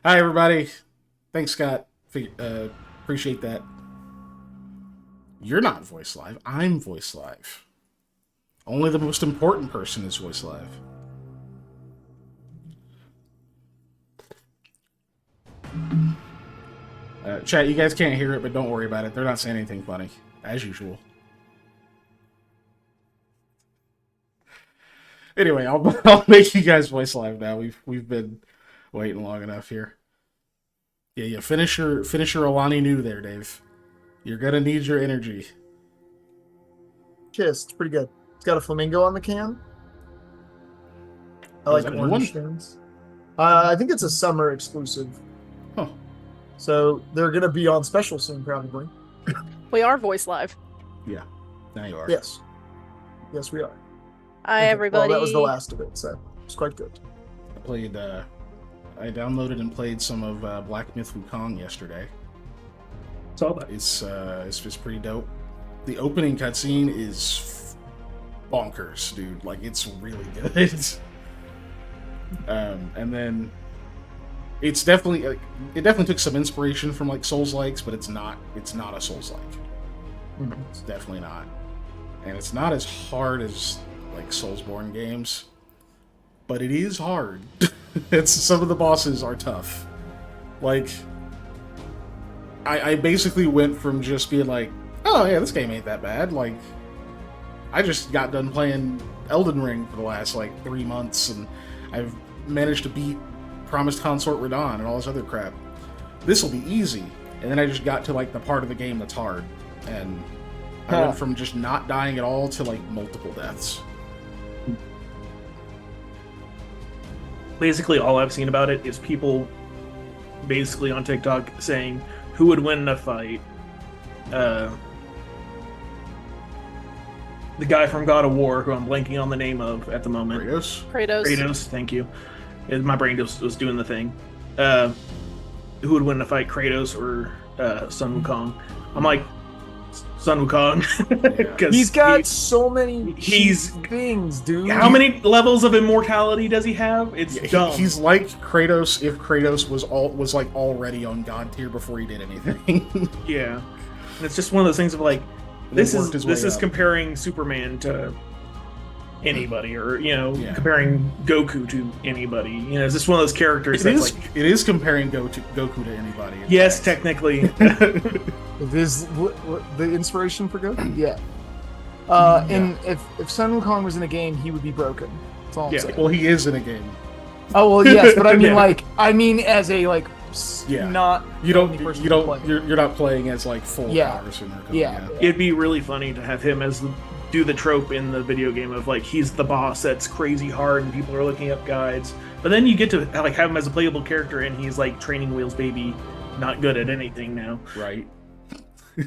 Hi, everybody. Thanks, Scott. Appreciate that. You're not Voice Live. I'm Voice Live. Only the most important person is Voice Live. Chat, you guys can't hear it, but don't worry about it. They're not saying anything funny, as usual. Anyway, I'll make you guys Voice Live now. We've been waiting long enough here. Yeah. Finish your Alani Nu there, Dave. You're gonna need your energy. Kiss, it's pretty good. It's got a flamingo on the can. I Oh, like is that a new orange one? skins. I think it's a summer exclusive. Huh. So they're gonna be on special soon, probably. We are Voice Live. Yeah. Now you are. Yes. Yes, we are. Hi, Okay, everybody. Well, that was the last of it, so it's quite good. I downloaded and played some of Black Myth Wukong yesterday. Saw that. It's just pretty dope. The opening cutscene is bonkers, dude. Like, it's really good. And then it definitely took some inspiration from like Souls-likes, but it's not a Souls-like. Mm-hmm. It's definitely not, and it's not as hard as like Soulsborne games, but it is hard. Some of the bosses are tough. Like, I basically went from just being like, oh yeah, this game ain't that bad. Like, I just got done playing Elden Ring for the last like 3 months, and I've managed to beat Promised Consort Radon and all this other crap. This will be easy. And then I just got to like the part of the game that's hard, and I went from just not dying at all to like multiple deaths. Basically, all I've seen about it is people basically on TikTok saying who would win in a fight. The guy from God of War, who I'm blanking on the name of at the moment. Kratos? Thank you. My brain just was doing the thing. Who would win in a fight, Kratos or Sun Wukong? I'm like, Sun Wukong. Yeah. He's got so many things, dude. How many levels of immortality does he have? It's dumb. He's like Kratos if Kratos was like already on God tier before he did anything. Yeah. And it's just one of those things of like, this is up. comparing Superman to anybody, or comparing Goku to anybody. It's just one of those characters. It is comparing Goku to anybody. Yes, technically. It is the inspiration for Goku. Yeah. And if Sun Wukong was in a game, he would be broken. That's all I'm saying. Well, he is in a game. Oh well, yes, but I mean, Yeah. As a not you're player. not playing as like full power Sun Wukong. Yeah. It'd be really funny to have him do the trope in the video game of like he's the boss that's crazy hard and people are looking up guides, but then you get to like have him as a playable character and he's like training wheels baby, not good at anything now. Right.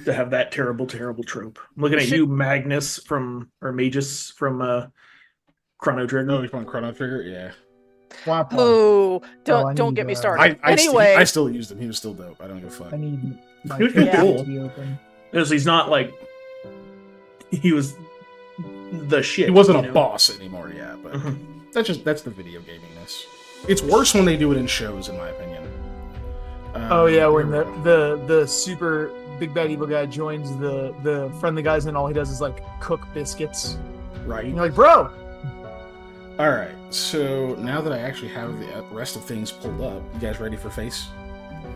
To have that terrible trope. I'm looking at you, Magus from Chrono Trigger. Oh, you're from Chrono Trigger? Yeah. Oh, don't get me started. Anyway, I still used him. He was still dope. I don't give a fuck. I need my He was pretty cool. to be open. Because he's not like he was the shit. He wasn't a boss anymore, yeah, but that's the video gaminess. It's worse when they do it in shows, in my opinion. When the super big bad evil guy joins the friendly guys and all he does is like cook biscuits. Right. And you're like, bro. Alright, so now that I actually have the rest of things pulled up, you guys ready for face?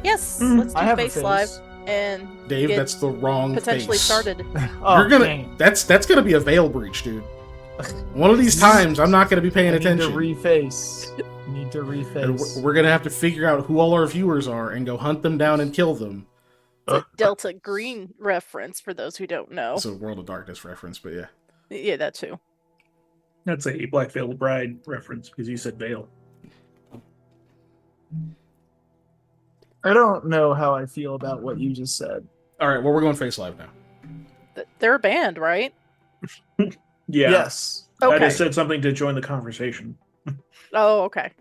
yes, let's I do have a Face face. Live and Dave, get that's the wrong potentially face. started. Oh, You're gonna that's gonna be a veil breach, dude. One of these times I'm not gonna be paying attention. Need to reface. And we're gonna have to figure out who all our viewers are and go hunt them down and kill them. It's a Delta Green reference for those who don't know. It's a World of Darkness reference, but yeah. Yeah, that too. That's a Black Veil Bride reference because you said veil. I don't know how I feel about what you just said. Alright, well, we're going face live now. They're a band, right? Yeah. Yes. I Okay. just said something to join the conversation. Oh, okay.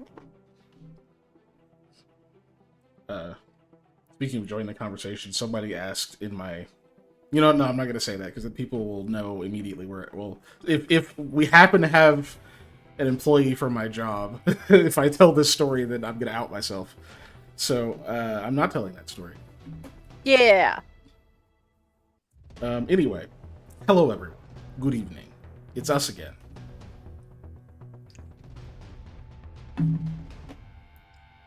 Speaking of joining the conversation, somebody asked in my... You know, no, I'm not going to say that because then people will know immediately where it will... If we happen to have an employee from my job, if I tell this story, then I'm going to out myself. So I'm not telling that story. Yeah. Anyway, hello everyone. Good evening. It's us again.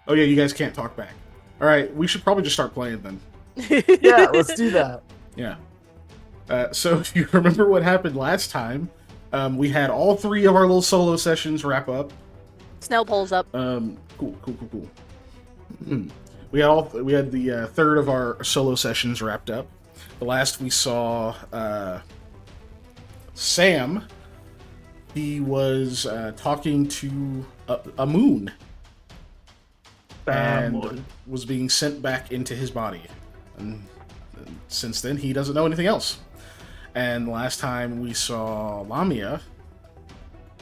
Oh yeah, you guys can't talk back. All right, we should probably just start playing then. Yeah, let's do that. Yeah. So if you remember what happened last time, we had all 3 of our little solo sessions wrap up. Snell pulls up. Cool. We had the third of our solo sessions wrapped up. The last we saw Sam. He was talking to a moon and was being sent back into his body. And since then, he doesn't know anything else. And last time we saw Lamia.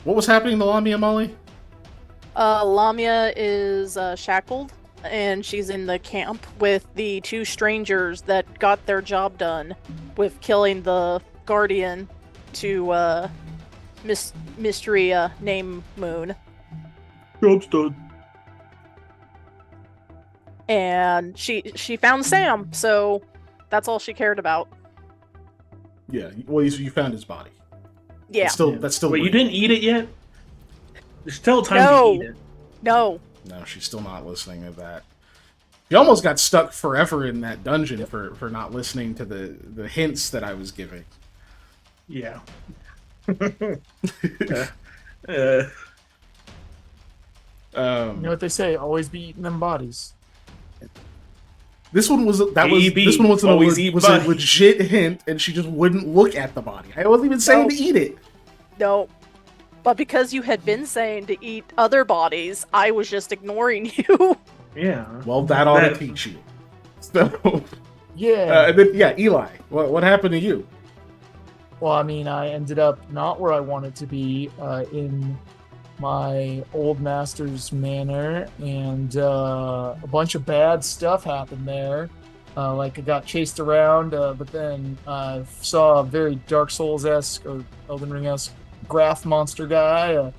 What was happening to Lamia, Molly? Lamia is shackled, and she's in the camp with the 2 strangers that got their job done with killing the Guardian to mystery name Moon. Job's done. And she found Sam, so that's all she cared about. Yeah, well, you found his body. Yeah. That's still. Wait, you didn't eat it yet? There's still time No. to eat it. No. No, she's still not listening to that. She almost got stuck forever in that dungeon for not listening to the hints that I was giving. Yeah. You know what they say? Always be eating them bodies. This one was a legit hint, and she just wouldn't look at the body. I wasn't even saying to eat it. No. But because you had been saying to eat other bodies, I was just ignoring you. Yeah. Well, that ought to teach you. So, Yeah. and then Eli, what happened to you? Well, I mean, I ended up not where I wanted to be, in my old master's manor, and a bunch of bad stuff happened there. Like I got chased around, but then I saw a very Dark Souls-esque or Elden Ring-esque graph monster guy.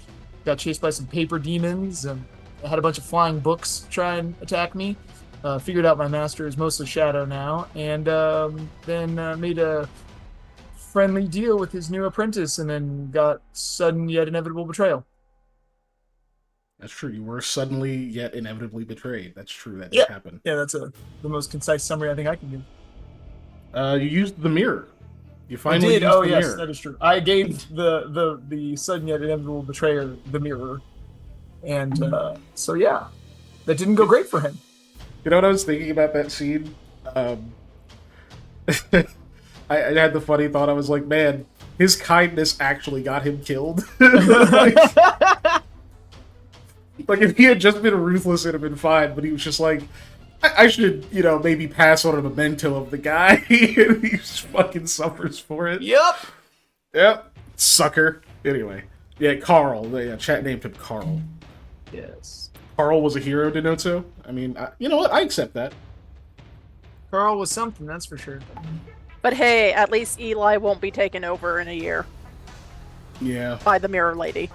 Got chased by some paper demons, and I had a bunch of flying books try and attack me. Figured out my master is mostly shadow now, and then made a friendly deal with his new apprentice, and then got sudden yet inevitable betrayal. That's true. You were suddenly yet inevitably betrayed. That's true. That did happen. Yeah, that's the most concise summary I think I can give. You used the mirror. You I finally did. used Oh the yes, mirror. that is true. I gave the sudden yet inevitable betrayer the mirror, and so yeah, that didn't go great for him. You know what I was thinking about that scene? I had the funny thought. I was like, man, his kindness actually got him killed. Like if he had just been ruthless, it'd have been fine. But he was just like, I should, maybe pass on a memento of the guy. And he just fucking suffers for it. Yep. Sucker. Anyway. Yeah, Carl. Yeah, chat named him Carl. Yes. Carl was a hero to Noto. I mean, you know what? I accept that. Carl was something, that's for sure. But hey, at least Eli won't be taken over in a year Yeah. by the Mirror Lady.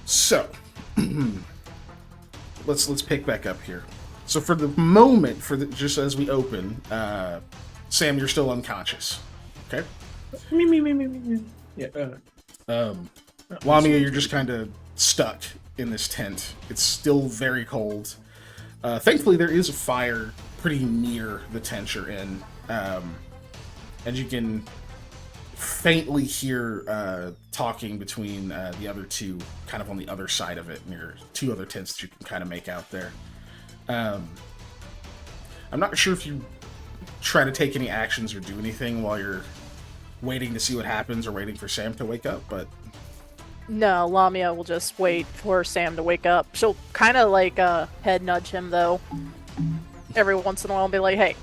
So, let's pick back up here. So for the moment, just as we open, Sam, you're still unconscious. Okay. Me. Yeah. Lamia, you're just kind of stuck in this tent. It's still very cold. Thankfully, there is a fire pretty near the tent you're in, and you can faintly hear talking between the other 2, kind of on the other side of it, near 2 other tents that you can kind of make out there. I'm not sure if you try to take any actions or do anything while you're waiting to see what happens or waiting for Sam to wake up, but... No, Lamia will just wait for Sam to wake up. She'll kind of like head nudge him though. Every once in a while and be like, hey,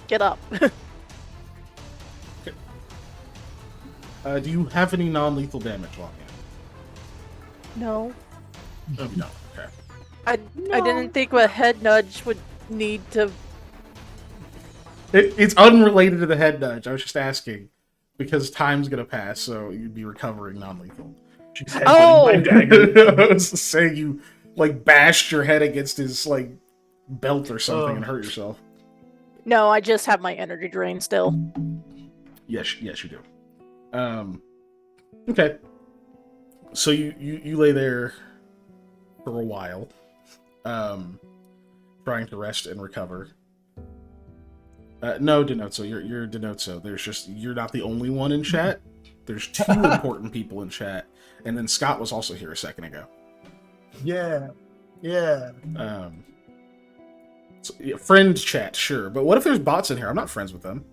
get up. Okay. Do you have any non-lethal damage, Lamia? No. No, you don't. Okay. I didn't think a head nudge would need to... It's unrelated to the head nudge. I was just asking. Because time's gonna pass, so you'd be recovering non-lethal. Oh! I was saying you, bashed your head against his, belt or something and hurt yourself. No, I just have my energy drain still. Yes, you do. Okay. So you lay there for a while, trying to rest and recover. No, Denotso, you're Denotso. You're not the only one in chat. There's 2 important people in chat, and then Scott was also here a second ago. Yeah. So, yeah, friend chat, sure, but what if there's bots in here? I'm not friends with them.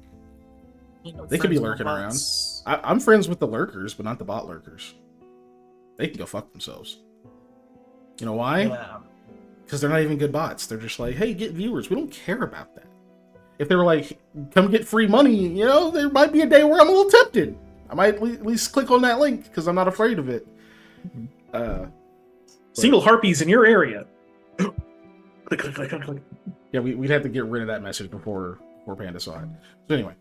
They could be lurking around. I'm friends with the lurkers, but not the bot lurkers. They can go fuck themselves. You know why? Yeah. Because they're not even good bots. They're just like, hey, get viewers. We don't care about that. If they were like, come get free money, there might be a day where I'm a little tempted. I might at least click on that link because I'm not afraid of it. Single harpies in your area. Click, click, click, click, click. Yeah, we'd have to get rid of that message before Panda saw it. So anyway,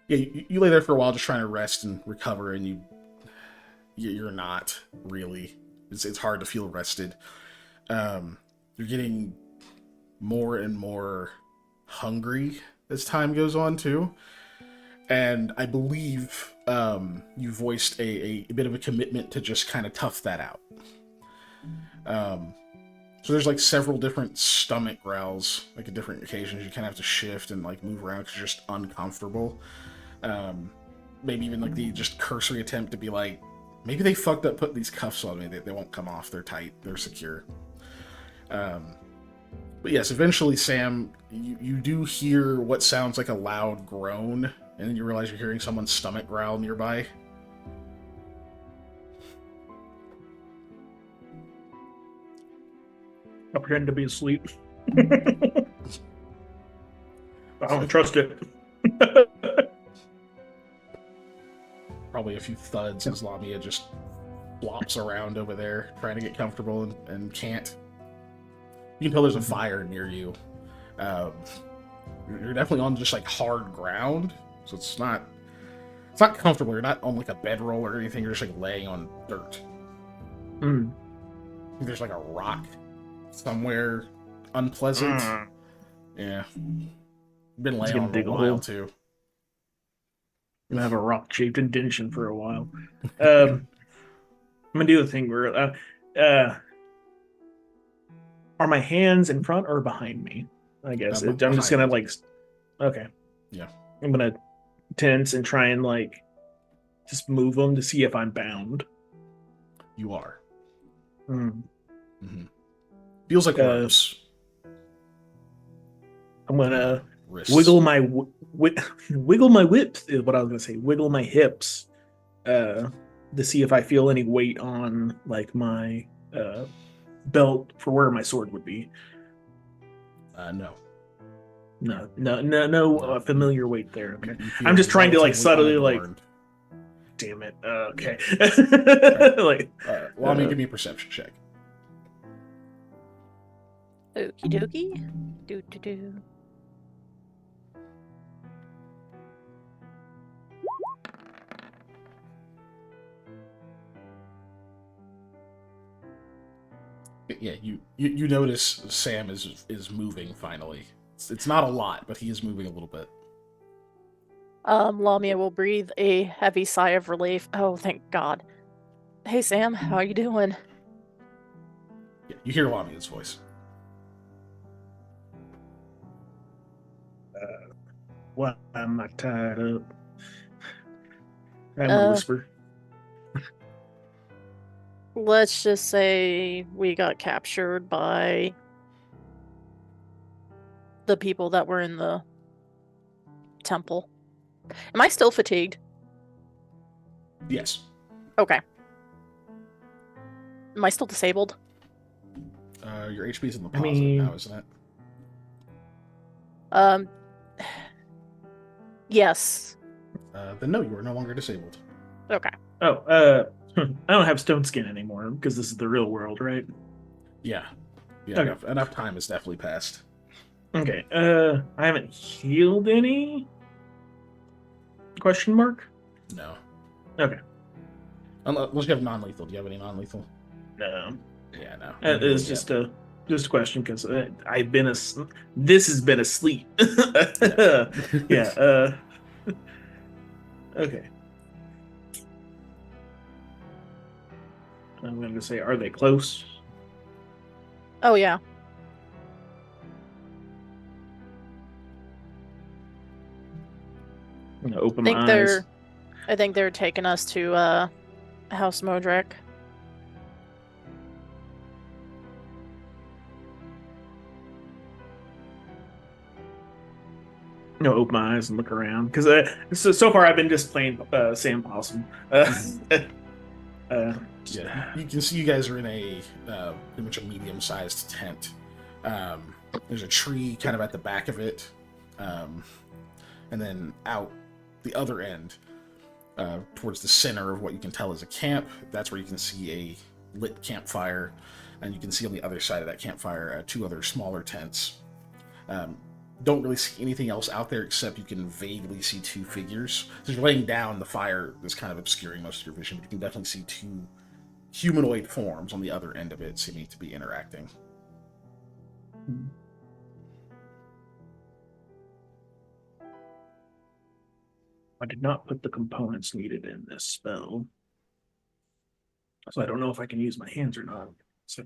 yeah, you lay there for a while just trying to rest and recover, and you're not really. It's hard to feel rested. You're getting more and more hungry as time goes on too, and I believe you voiced a bit of a commitment to just kind of tough that out. So there's like several different stomach growls, like at different occasions. You kind of have to shift and like move around because you're just uncomfortable. Maybe even like the just cursory attempt to be like, maybe they fucked up putting these cuffs on me. They won't come off. They're tight. They're secure. But yes, eventually, Sam, you do hear what sounds like a loud groan, and then you realize you're hearing someone's stomach growl nearby. I pretend to be asleep. I don't trust it. Probably a few thuds as Lamia just flops around over there trying to get comfortable and can't. You can tell there's a fire near you. You're definitely on just like hard ground, so it's not comfortable. You're not on like a bedroll or anything. You're just like laying on dirt. I think there's like a rock somewhere unpleasant. Yeah, been laying on it a while too. I'm gonna have a rock-shaped indention for a while. I'm gonna do the thing where are my hands in front or behind me? I guess I'm just gonna like. Okay. Yeah. I'm gonna tense and try and like just move them to see if I'm bound. You are. Mm-hmm. Feels like worse. I'm gonna Wrists. wiggle my whips is what I was gonna say. Wiggle my hips, to see if I feel any weight on like my belt for where my sword would be. No, familiar weight there. Okay, I'm just trying to like subtly like. Damn it. Okay. Like. Well, give me a perception check. Okie dokie. Do. Yeah, you notice Sam is moving finally. It's not a lot, but he is moving a little bit. Lamia will breathe a heavy sigh of relief. Oh, thank God. Hey, Sam, how you doing? Yeah, you hear Lamia's voice. Why am I tied up? I'm a whisper. Let's just say we got captured by the people that were in the temple. Am I still fatigued? Yes. Okay. Am I still disabled? Your HP's in the positive now, isn't it? Yes. Then no, you are no longer disabled. Okay. Oh, I don't have stone skin anymore because this is the real world, right? Yeah. Okay. Enough time has definitely passed. Okay. I haven't healed any? Question mark? No. Okay. Unless you have non-lethal. Do you have any non-lethal? No. Yeah, no. It's just a Just a question, because I've been this has been asleep. Yeah. Okay. I'm going to say, are they close? Oh yeah. I'm going to open think my eyes. they're I think they're taking us to House Modric. Open my eyes and look around, because so far I've been just playing Sam Possum. Yeah, you can see you guys are in a pretty much a medium-sized tent. There's a tree kind of at the back of it, and then out the other end, towards the center of what you can tell is a camp. That's where you can see a lit campfire, and you can see on the other side of that campfire 2 other smaller tents. Don't really see anything else out there except you can vaguely see 2 figures. So you're laying down, the fire is kind of obscuring most of your vision, but you can definitely see 2 humanoid forms on the other end of it seeming to be interacting. I did not put the components needed in this spell, so I don't know if I can use my hands or not. So,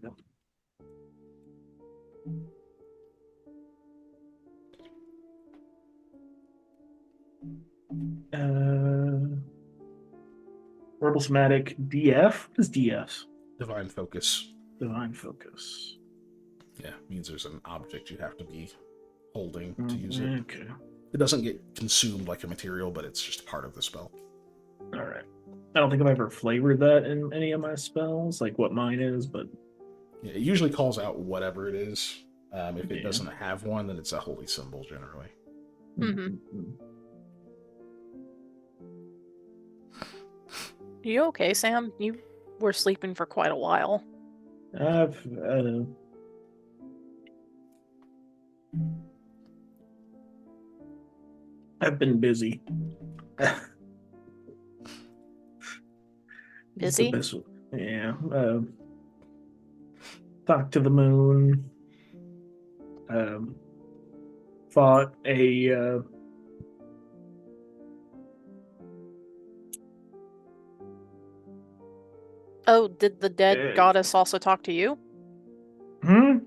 verbal somatic DF? What is DF? Divine focus. Divine focus. Yeah, means there's an object you have to be holding to use it. Okay. It doesn't get consumed like a material, but it's just part of the spell. All right. I don't think I've ever flavored that in any of my spells, like what mine is, but Yeah, it usually calls out whatever it is. If it doesn't have one, then it's a holy symbol generally. Mm-hmm. You okay, Sam? You were sleeping for quite a while. I've been busy. Busy? Yeah. Talked to the moon. Fought a Oh, did the dead goddess also talk to you? No,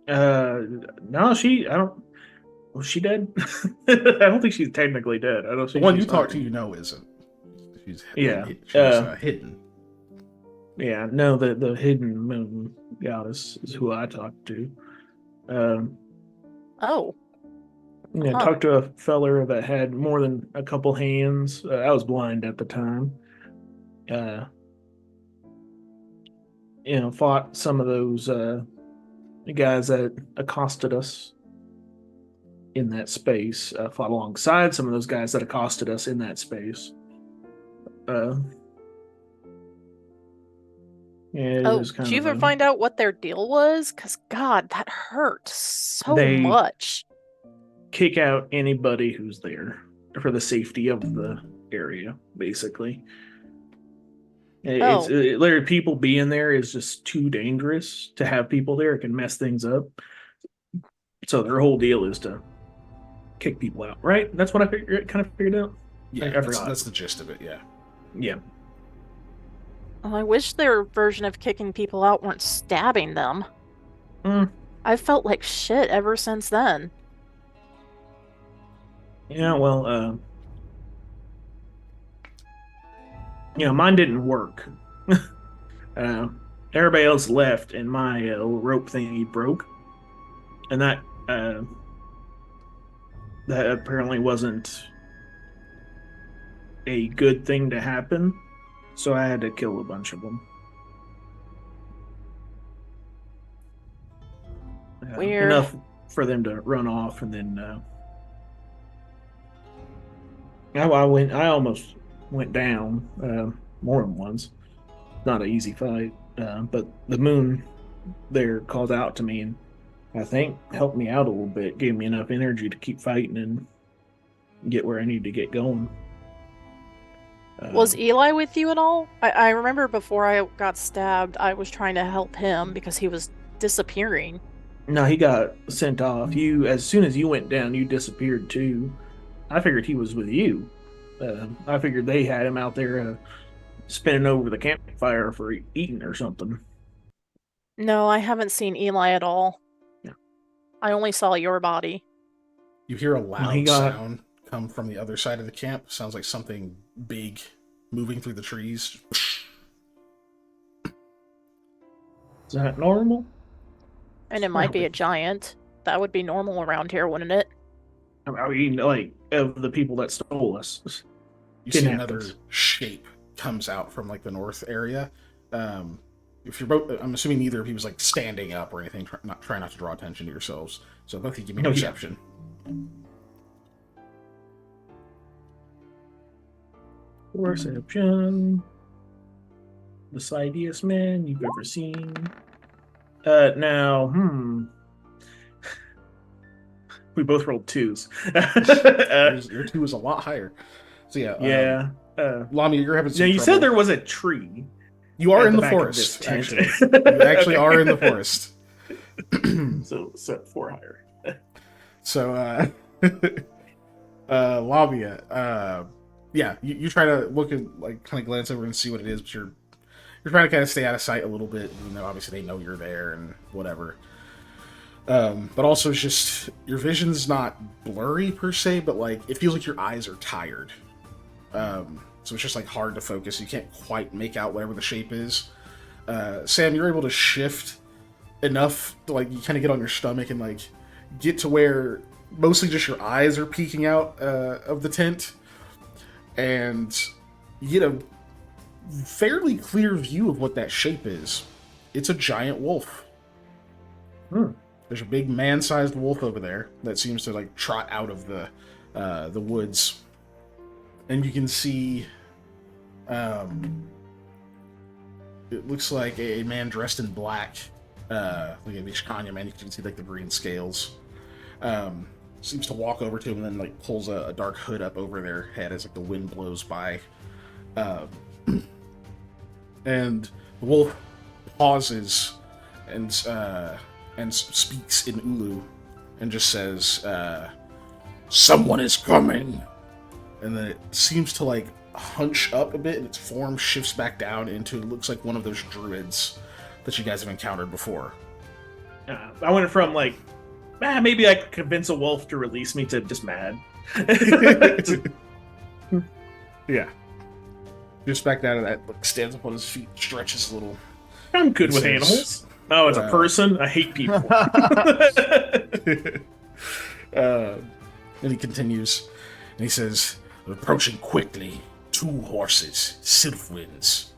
I don't. Was she dead? I don't think she's technically dead. I don't think The one she's you talk to, hurting. you know, isn't. She's hidden. Yeah, no, the hidden moon goddess is who I talked to. Oh. Yeah, talked to a feller that had more than a couple hands. I was blind at the time. Fought some of those guys that accosted us in that space. Fought alongside some of those guys that accosted us in that space. Yeah, did you ever find out what their deal was? Because, God, that hurt so much. Kick out anybody who's there for the safety of the area, basically. Literally, people being there is just too dangerous to have people there. It can mess things up. So their whole deal is to kick people out, right? That's what I kind of figured out. Yeah, that's the gist of it, yeah. Yeah. Well, I wish their version of kicking people out weren't stabbing them. I've felt like shit ever since then. Yeah, well, mine didn't work. Everybody else left, and my rope thingy broke. And that apparently wasn't a good thing to happen. So I had to kill a bunch of them. Weird. Enough for them to run off, and then I almost went down more than once. Not an easy fight, but the moon there called out to me, and I think helped me out a little bit, gave me enough energy to keep fighting and get where I need to get going. Was Eli with you at all? I remember before I got stabbed, I was trying to help him because he was disappearing. No, he got sent off. You, as soon as you went down, you disappeared too. I figured he was with you. I figured they had him out there spinning over the campfire for eating or something. No, I haven't seen Eli at all. Yeah. I only saw your body. You hear a Well, he loud got- sound come from the other side of the camp. Sounds like something big moving through the trees. Is that normal? And it might be a giant. That would be normal around here, wouldn't it? I mean, like, of the people that stole us. You see Kidnapped another us. shape comes out from like the north area. If you're both, I'm assuming neither of you was like standing up or anything. Try not to draw attention to yourselves. So both of you give me Oh, yeah. perception. Perception. The sidiest man you've ever seen. Now, we both rolled 2s. Your 2 is a lot higher. So yeah. Yeah. Lamia, you're having some Now, you trouble. said there was a tree. You are at in the back of forest, this tent. actually. You actually are in the forest. So 4 higher. So, Lamia, yeah, you try to look and like kind of glance over and see what it is, but you're trying to kind of stay out of sight a little bit. You know, obviously they know you're there and whatever. But also, it's just your vision's not blurry per se, but like it feels like your eyes are tired. So it's just like hard to focus. You can't quite make out whatever the shape is. Sam, you're able to shift enough to like you kind of get on your stomach and like get to where mostly just your eyes are peeking out of the tent, and you get a fairly clear view of what that shape is. It's a giant wolf. There's a big man-sized wolf over there that seems to like trot out of the woods, and you can see it looks like a man dressed in black, like a Vishkanya man. You can see like the green scales. Seems to walk over to him and then like pulls a dark hood up over their head as like the wind blows by. And the wolf pauses and speaks in Ulu and just says, "Someone is coming." And then it seems to like hunch up a bit, and its form shifts back down into it looks like one of those druids that you guys have encountered before. I went from like, maybe I could convince a wolf to release me to just mad. Yeah. Just back down to that, like, stands up on his feet, stretches a little. I'm good He with says, animals. Oh, it's a person? I hate people. And he continues, and he says, "Approaching quickly, 2 horses, Sylphwinds."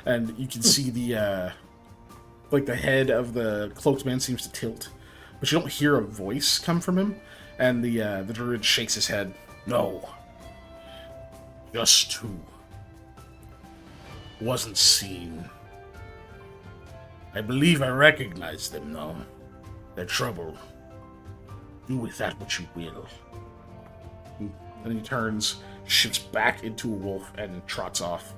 And you can see the head of the cloaked man seems to tilt, but you don't hear a voice come from him. And the druid shakes his head. "No, just 2. Wasn't seen. I believe I recognize them now. They're trouble. Do with that what you will." And he turns, shifts back into a wolf, and trots off.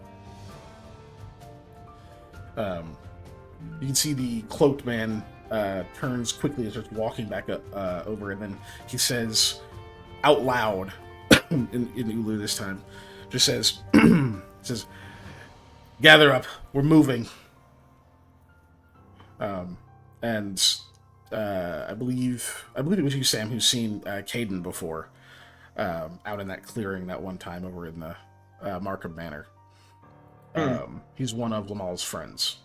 You can see the cloaked man turns quickly and starts walking back up over, and then he says out loud in Ulu this time, just says, "Gather up, we're moving." And I believe it was you, Sam, who's seen Caden before, out in that clearing that one time over in the Markham Manor. He's one of Lamal's friends.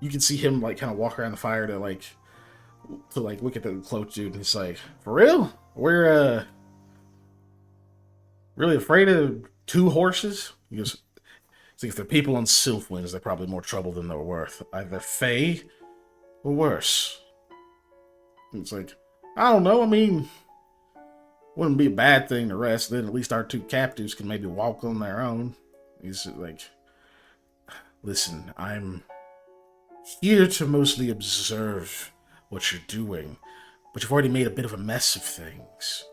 You can see him like kind of walk around the fire to look at the cloaked dude, and he's like, "For real? We're really afraid of 2 horses?" He goes, "It's like if they're people on Sylphwinds, they're probably more trouble than they're worth. Either Fae or worse." And it's like, I don't know, I mean, wouldn't be a bad thing to rest, then at least our 2 captives can maybe walk on their own. He's like, "Listen, I'm here to mostly observe what you're doing, but you've already made a bit of a mess of things.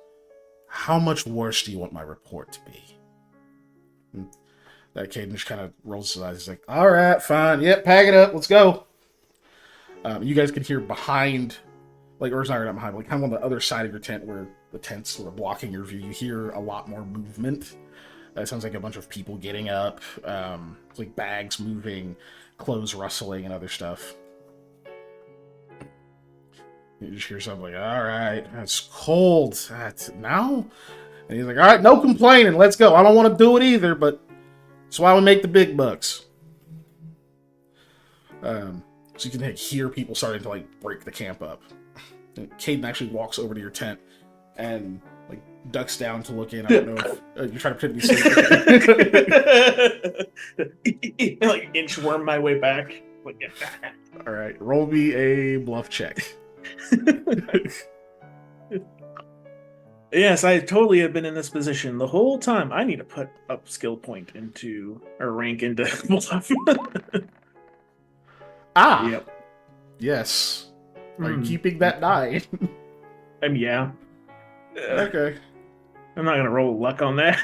How much worse do you want my report to be?" And Caden just kind of rolls his eyes. He's like, all right, fine. Yep, pack it up. Let's go. You guys can hear behind, like, or sorry, not behind, like kind of on the other side of your tent where the tent's sort of blocking your view. You hear a lot more movement. It sounds like a bunch of people getting up, like bags moving, clothes rustling, and other stuff. You just hear something like, all right, it's cold. Now? And he's like, all right, no complaining. Let's go. I don't want to do it either, but that's why we make the big bucks. So you can hear people starting to like break the camp up. And Caden actually walks over to your tent and like ducks down to look in. I don't know if you're trying to pretend to be safe. Like inchworm my way back. All right, roll me a bluff check. Yes, I totally have been in this position the whole time. I need to put up skill point into or rank into bluff. Yep. Yes. Are you keeping that die? Yeah. Okay. I'm not gonna roll luck on that.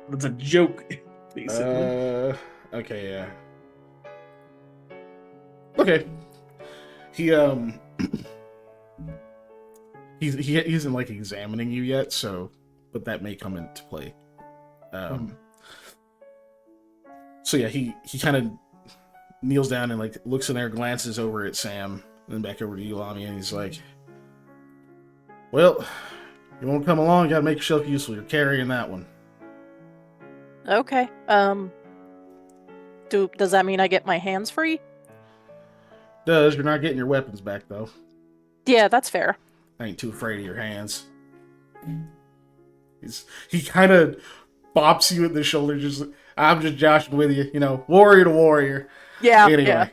That's a joke, basically. Okay, yeah. Okay. He isn't like examining you yet, so but that may come into play. So yeah, he kind of kneels down and like looks in there, glances over at Sam, then back over to you, Lami, and he's like, "Well, you won't come along. You gotta make yourself useful. You're carrying that one." Okay. Does that mean I get my hands free? Does. You're not getting your weapons back though. Yeah, that's fair. I ain't too afraid of your hands. He kind of bops you in the shoulder, just I'm just joshing with you, warrior to warrior. Yeah. Anyway,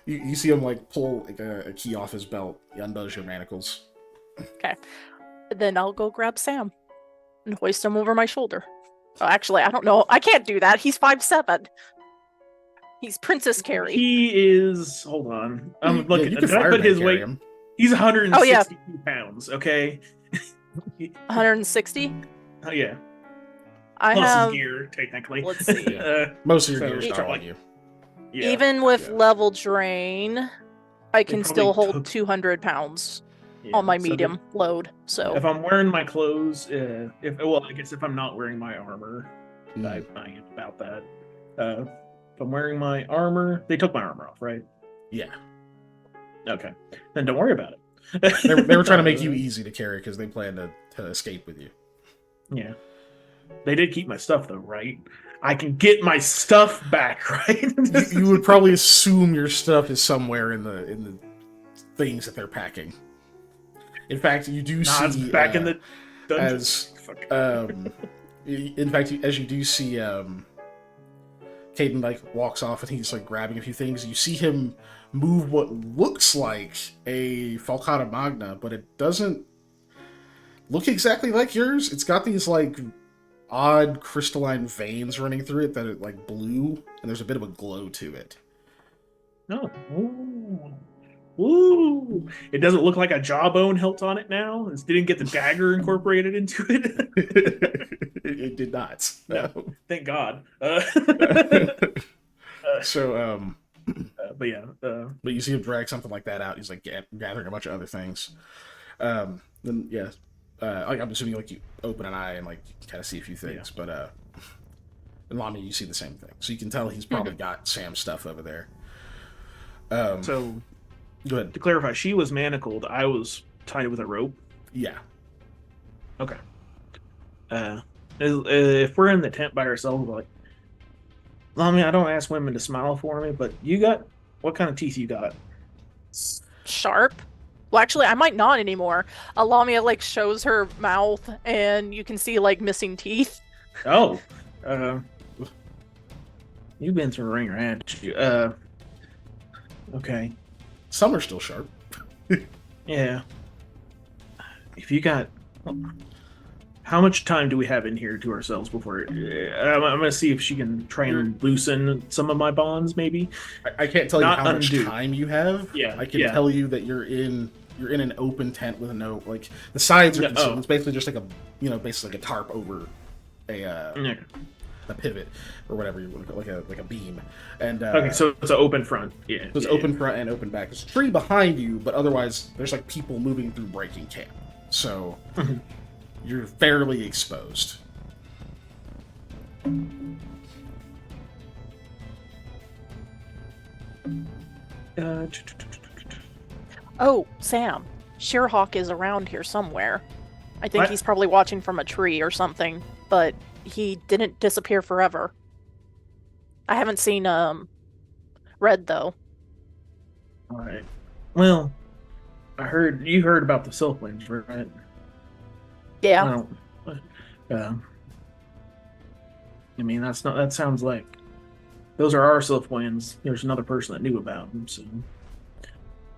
you see him like pull like a key off his belt. He undoes your manacles. Okay. Then I'll go grab Sam and hoist him over my shoulder. Oh, actually, I don't know. I can't do that. He's 5'7". He's Princess Carrie. He is. Hold on. I'm looking. You can Did I put his weight? him. He's 162 pounds. Okay. 160. Oh yeah. I Plus have. his gear, technically. Let's see. Most of your So gear's it's not like- on you. Yeah. Even with yeah. level drain, I can still probably hold took- 200 pounds Yeah, on my so medium load. So if I'm wearing my clothes, I guess if I'm not wearing my armor, I am about that. If I'm wearing my armor, they took my armor off, right? Yeah. Okay, then don't worry about it. They were trying to make you easy to carry because they planned to escape with you. Yeah, they did keep my stuff though, right? I can get my stuff back, right? You would probably assume your stuff is somewhere in the things that they're packing. In fact, you do Nah, it's see back in the dungeon. as in fact, as you do see Caden like walks off and he's like grabbing a few things. You see him move what looks like a Falcata Magna, but it doesn't look exactly like yours. It's got these like odd crystalline veins running through it that are like blue, and there's a bit of a glow to it. No. Ooh. Ooh. It doesn't look like a jawbone hilt on it now. It didn't get the dagger incorporated into it. It did not. No. Thank God. So, But yeah. but you see him drag something like that out. He's like gathering a bunch of other things. Then yeah, like I'm assuming like you open an eye and like kind of see a few things. Yeah. But in Lami, you see the same thing. So you can tell he's probably got Sam's stuff over there. So Go ahead. to clarify, she was manacled. I was tied with a rope. Yeah. Okay. If we're in the tent by ourselves, we're like, I mean, I don't ask women to smile for me, but what kind of teeth you got? sharp. Well, actually, I might not anymore. Lamia like shows her mouth, and you can see like missing teeth. Oh, you've been through a ringer, haven't you? Okay, Some are still sharp. yeah. If you got, how much time do we have in here to ourselves before? I'm gonna see if she can try and loosen some of my bonds, maybe. I can't tell you Not how much undo. time you have. Yeah, I can yeah. tell you that you're in an open tent with no, like, the sides are Yeah, concealed. oh. It's basically just like basically like a tarp over Yeah. a pivot or whatever you want to call it, like a beam. And Okay, so it's an open front. Yeah. so it's open front and open back. There's a tree behind you, but otherwise there's like people moving through breaking camp. So you're fairly exposed. Oh, Sam, Sheerhawk is around here somewhere. I think What? he's probably watching from a tree or something, but he didn't disappear forever. I haven't seen Red though. All right. Well, you heard about the Silkwings, right? Yeah. Well, I mean, that sounds like those are our Silkwings. There's another person that knew about them, so.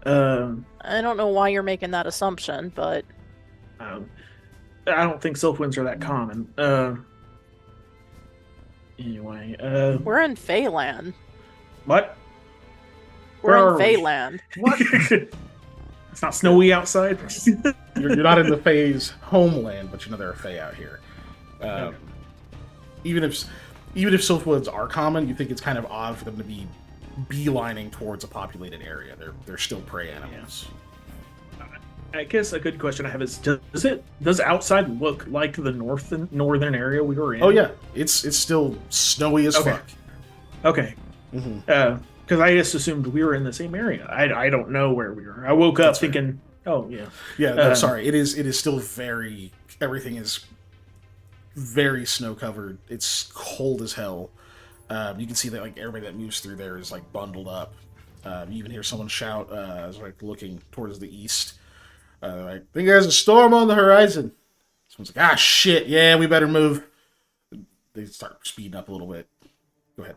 I don't know why you're making that assumption, but I don't think Silkwings are that common. Anyway, we're in Feyland. what? We're Where in are we? Feyland. What? It's not snowy outside. You're not in the Fae's homeland, but you know there are Fae out here. Even if Sylphwoods are common, you think it's kind of odd for them to be beelining towards a populated area. They're still prey animals. I guess a good question I have is: does outside look like the northern area we were in? Oh yeah, it's still snowy as Okay. fuck. Okay. Mm-hmm. Because I just assumed we were in the same area. I don't know where we were. I woke up That's fair. thinking, oh yeah. Yeah, no, sorry. It is still everything is very snow covered. It's cold as hell. You can see that like everybody that moves through there is like bundled up. You even hear someone shout as like looking towards the east. Like, I think there's a storm on the horizon. Someone's like, ah shit, yeah, we better move. They start speeding up a little bit. Go ahead.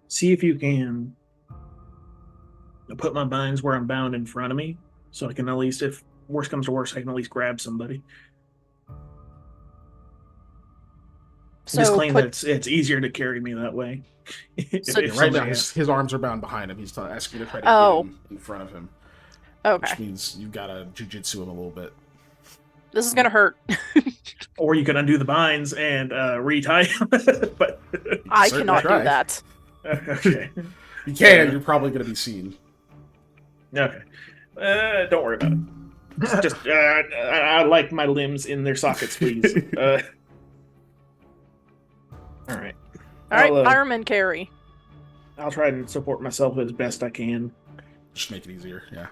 See if you can put my binds where I'm bound in front of me, so I can at least, if worst comes to worst, I can at least grab somebody. So Just claim that it's easier to carry me that way. So- If Right now, somebody his arms are bound behind him. He's asking you to try to Oh. get him in front of him, okay, which means you've got to jujitsu him a little bit. this is gonna hurt. or you can undo the binds and retie him. But I certainly cannot try. do that. okay, You can. You're probably going to be seen. okay. Don't worry about it. Just I like my limbs in their sockets, please. All right. All right, I'll, fireman carry. I'll try and support myself as best I can. Just make it easier. Yeah.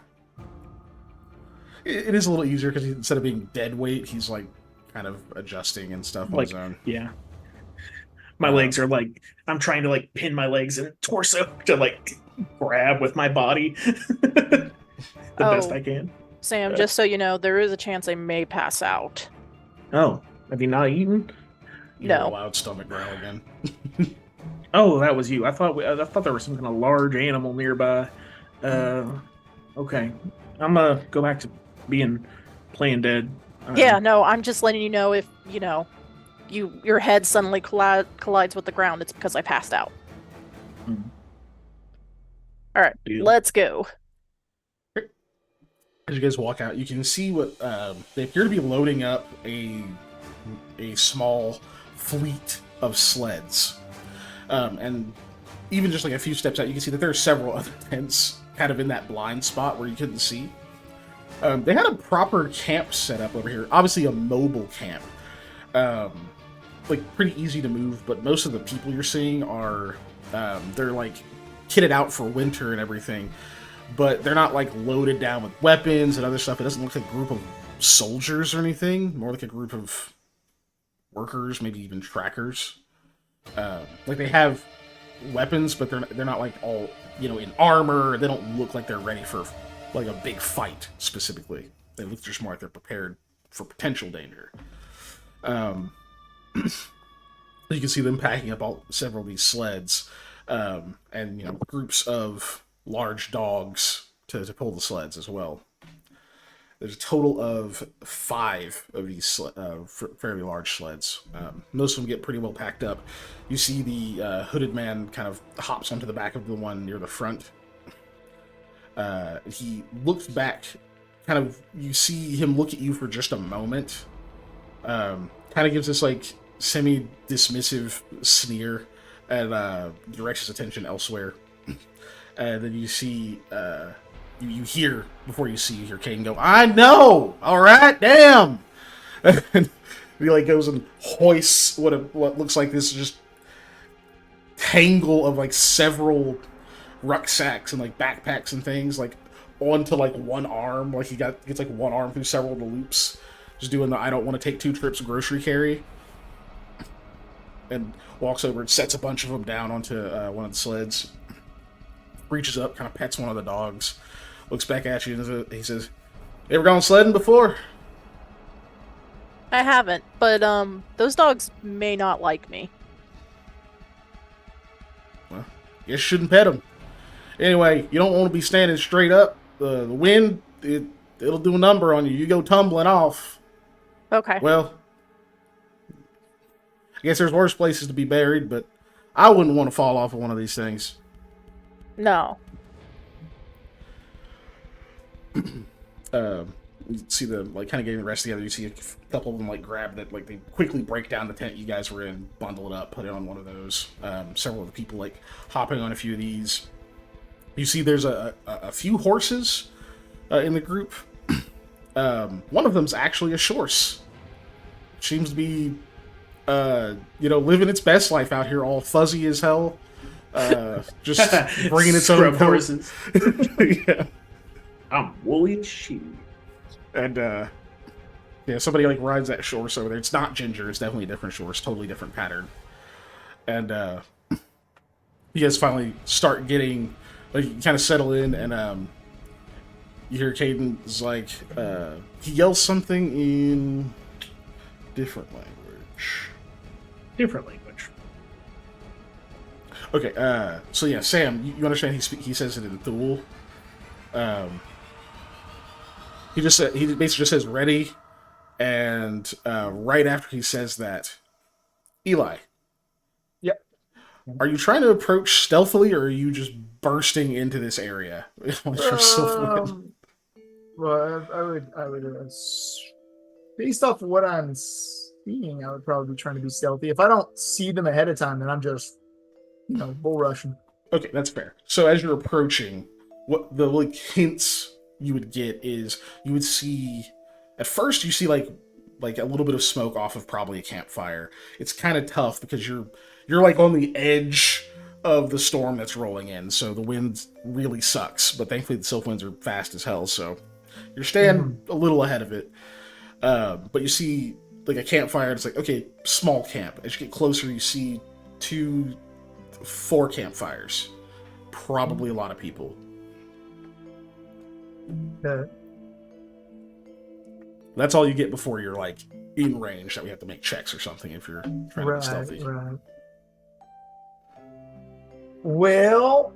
It is a little easier because instead of being dead weight, he's like kind of adjusting and stuff on Like, his own. yeah. My legs are like, I'm trying to like pin my legs and torso to like grab with my body the best Oh. I can. Sam, just so you know, there is a chance I may pass out. Oh, have you not eaten? You hear No. a loud stomach growl again. Oh, that was you. I thought there was some kind of large animal nearby. Okay, I'm gonna go back to playing dead. Yeah, no, I'm just letting you know if, you know, your head suddenly collides with the ground, it's because I passed out. Hmm. All right, Deal. let's go. As you guys walk out, you can see what they appear to be loading up a small fleet of sleds, and even just like a few steps out, you can see that there are several other tents kind of in that blind spot where you couldn't see. They had a proper camp set up over here, obviously a mobile camp, like pretty easy to move. But most of the people you're seeing are they're like kitted out for winter and everything. But they're not like loaded down with weapons and other stuff. It doesn't look like a group of soldiers or anything. More like a group of workers, maybe even trackers. Like they have weapons, but they're not like all in armor. They don't look like they're ready for like a big fight specifically. They look just more like they're prepared for potential danger. You can see them packing up several of these sleds, and groups of large dogs to pull the sleds as well. There's a total of 5 of these fairly large sleds. Most of them get pretty well packed up. You see the hooded man kind of hops onto the back of the one near the front. He looks back kind of you see him look at you for just a moment. Kind of gives this like semi-dismissive sneer and directs his attention elsewhere. And then you see, you hear, before you see, you hear Caden go, "I know! Alright, damn!" And he like goes and hoists what looks like this just tangle of like several rucksacks and like backpacks and things like onto like one arm. Like he gets like one arm through several of the loops. Just doing the "I don't want to take 2 trips" grocery carry. And walks over and sets a bunch of them down onto one of the sleds. Reaches up, kind of pets one of the dogs. Looks back at you and he says, "You ever gone sledding before?" I haven't, but those dogs may not like me. Well, guess you shouldn't pet them. Anyway, you don't want to be standing straight up. The wind, it'll do a number on you. You go tumbling off. Okay. Well, I guess there's worse places to be buried, but I wouldn't want to fall off of one of these things. No. You see them like kind of getting the rest together. You see a couple of them like grab that, like they quickly break down the tent you guys were in, bundle it up, put it on one of those. Several of the people like hopping on a few of these. You see there's a few horses in the group. One of them's actually a shorse. Seems to be living its best life out here, all fuzzy as hell. Just bringing its own horses. Yeah. I'm woolly as sheep. And somebody like rides that shorse over there. It's not Ginger. It's definitely a different shorse, totally different pattern. And you guys finally start getting like you kind of settle in, and you hear Caden's like he yells something in different language. Different language. Okay. So yeah, Sam, you understand? He says it in Thule. He basically just says "ready," and right after he says that, Eli. Yep. Are you trying to approach stealthily, or are you just bursting into this area? Well, I would, based off of what I'm seeing, I would probably be trying to be stealthy. If I don't see them ahead of time, then I'm just, bull rushing. Okay, that's fair. So as you're approaching, what the like hints you would get is you would see at first you see like a little bit of smoke off of probably a campfire. It's kind of tough because you're like on the edge of the storm that's rolling in, so the wind really sucks. But thankfully the Sylph winds are fast as hell, so you're staying a little ahead of it. But you see like a campfire. It's like, okay, small camp. As you get closer, you see 4 campfires. Probably a lot of people. That's all you get before you're like in range that we have to make checks or something if you're trying to be stealthy. Right. Well,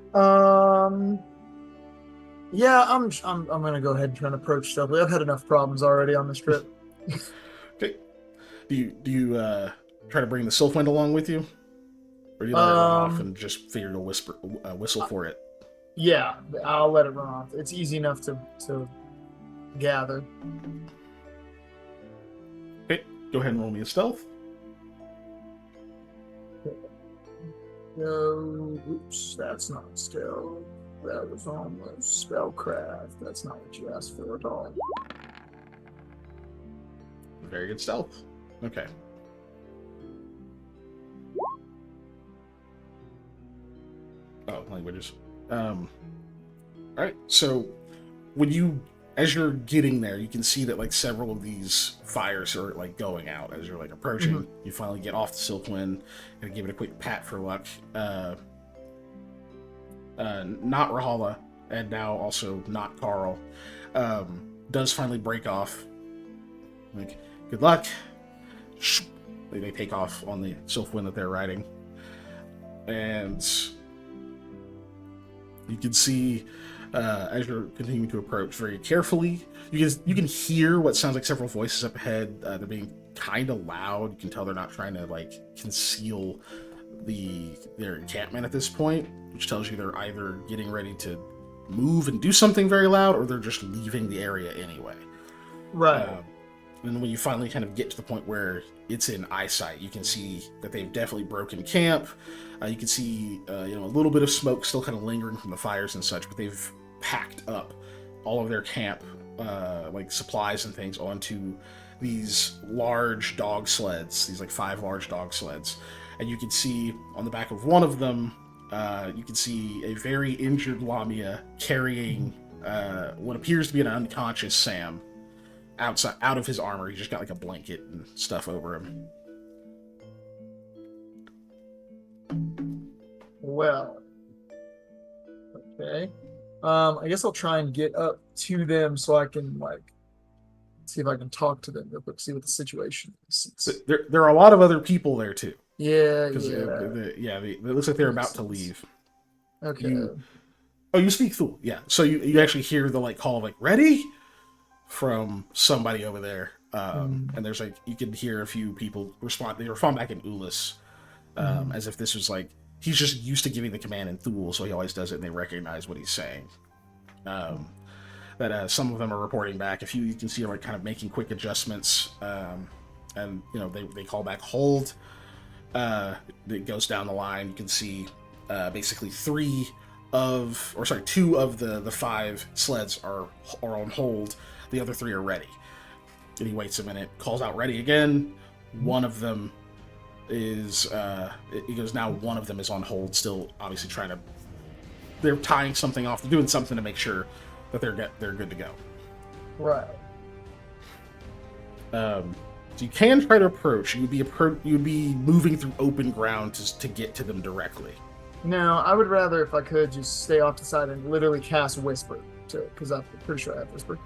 yeah, I'm gonna go ahead and try and approach stealthily. I've had enough problems already on this trip. Okay. Do you try to bring the Sylph wind along with you, or do you let it run off and just figure to whistle for it? Yeah, I'll let it run off. It's easy enough to gather. Okay, go ahead and roll me a stealth. Oops, that's not stealth. That was almost spellcraft. That's not what you asked for at all. Very good stealth. Okay. Oh, languages. Alright, so as you're getting there, you can see that like several of these fires are like going out as you're like approaching. Mm-hmm. You finally get off the Silkwind and give it a quick pat for luck. Not Rahala, and now also not Carl, does finally break off. Like, good luck. They take off on the Silkwind that they're riding. And you can see as you're continuing to approach very carefully, you can hear what sounds like several voices up ahead. They're being kind of loud. You can tell they're not trying to like conceal their encampment at this point, which tells you they're either getting ready to move and do something very loud, or they're just leaving the area anyway. Right. And when you finally kind of get to the point where it's in eyesight, you can see that they've definitely broken camp. You can see a little bit of smoke still kind of lingering from the fires and such, but they've packed up all of their camp like supplies and things onto these large dog sleds, these like 5 large dog sleds. And you can see on the back of one of them, you can see a very injured Lamia carrying what appears to be an unconscious Sam out of his armor. He just got like a blanket and stuff over him. Well, okay. I guess I'll try and get up to them so I can like see if I can talk to them real quick, see what the situation is. There are a lot of other people there too. Yeah. It looks like they're about to leave. Okay. You speak Thule, yeah. So you actually hear the like call of like ready from somebody over there, and there's like you can hear a few people respond. They respond back in Ulis, as if this was like he's just used to giving the command in Thule, so he always does it, and they recognize what he's saying. That some of them are reporting back. A few you can see are like kind of making quick adjustments, and they call back hold. It goes down the line. You can see basically 2 of the 5 sleds are on hold. The other 3 are ready. And he waits a minute, calls out ready again. One of them is he goes, now one of them is on hold, still obviously they're tying something off. They're doing something to make sure that they're good to go. Right. So you can try to approach. You would be moving through open ground to get to them directly. No, I would rather, if I could, just stay off the side and literally cast Whisper to it, because I'm pretty sure I have Whisper.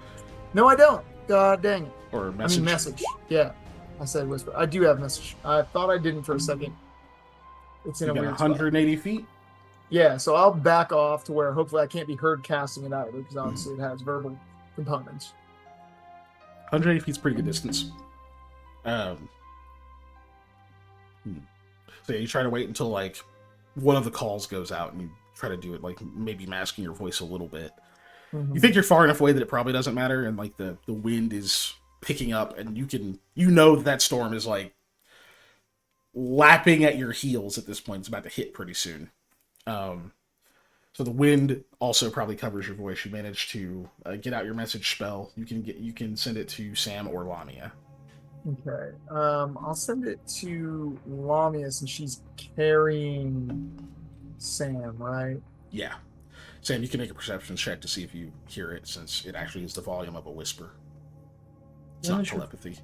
No, I don't. God dang it. Or message. Message. Yeah, I said Whisper. I do have Message. I thought I didn't for a second. It's in a weird 180 feet. Yeah, so I'll back off to where hopefully I can't be heard casting it either, because obviously it has verbal components. 180 feet's pretty good distance. So yeah, you try to wait until like one of the calls goes out, and you try to do it like maybe masking your voice a little bit. You think you're far enough away that it probably doesn't matter, and like the wind is picking up, and you know that storm is like lapping at your heels at this point. It's about to hit pretty soon. So the wind also probably covers your voice. You manage to get out your message spell. You can send it to Sam or Lamia. Okay. I'll send it to Lamia since she's carrying Sam, right? Yeah. Sam, you can make a perception check to see if you hear it, since it actually is the volume of a whisper. It's not telepathy.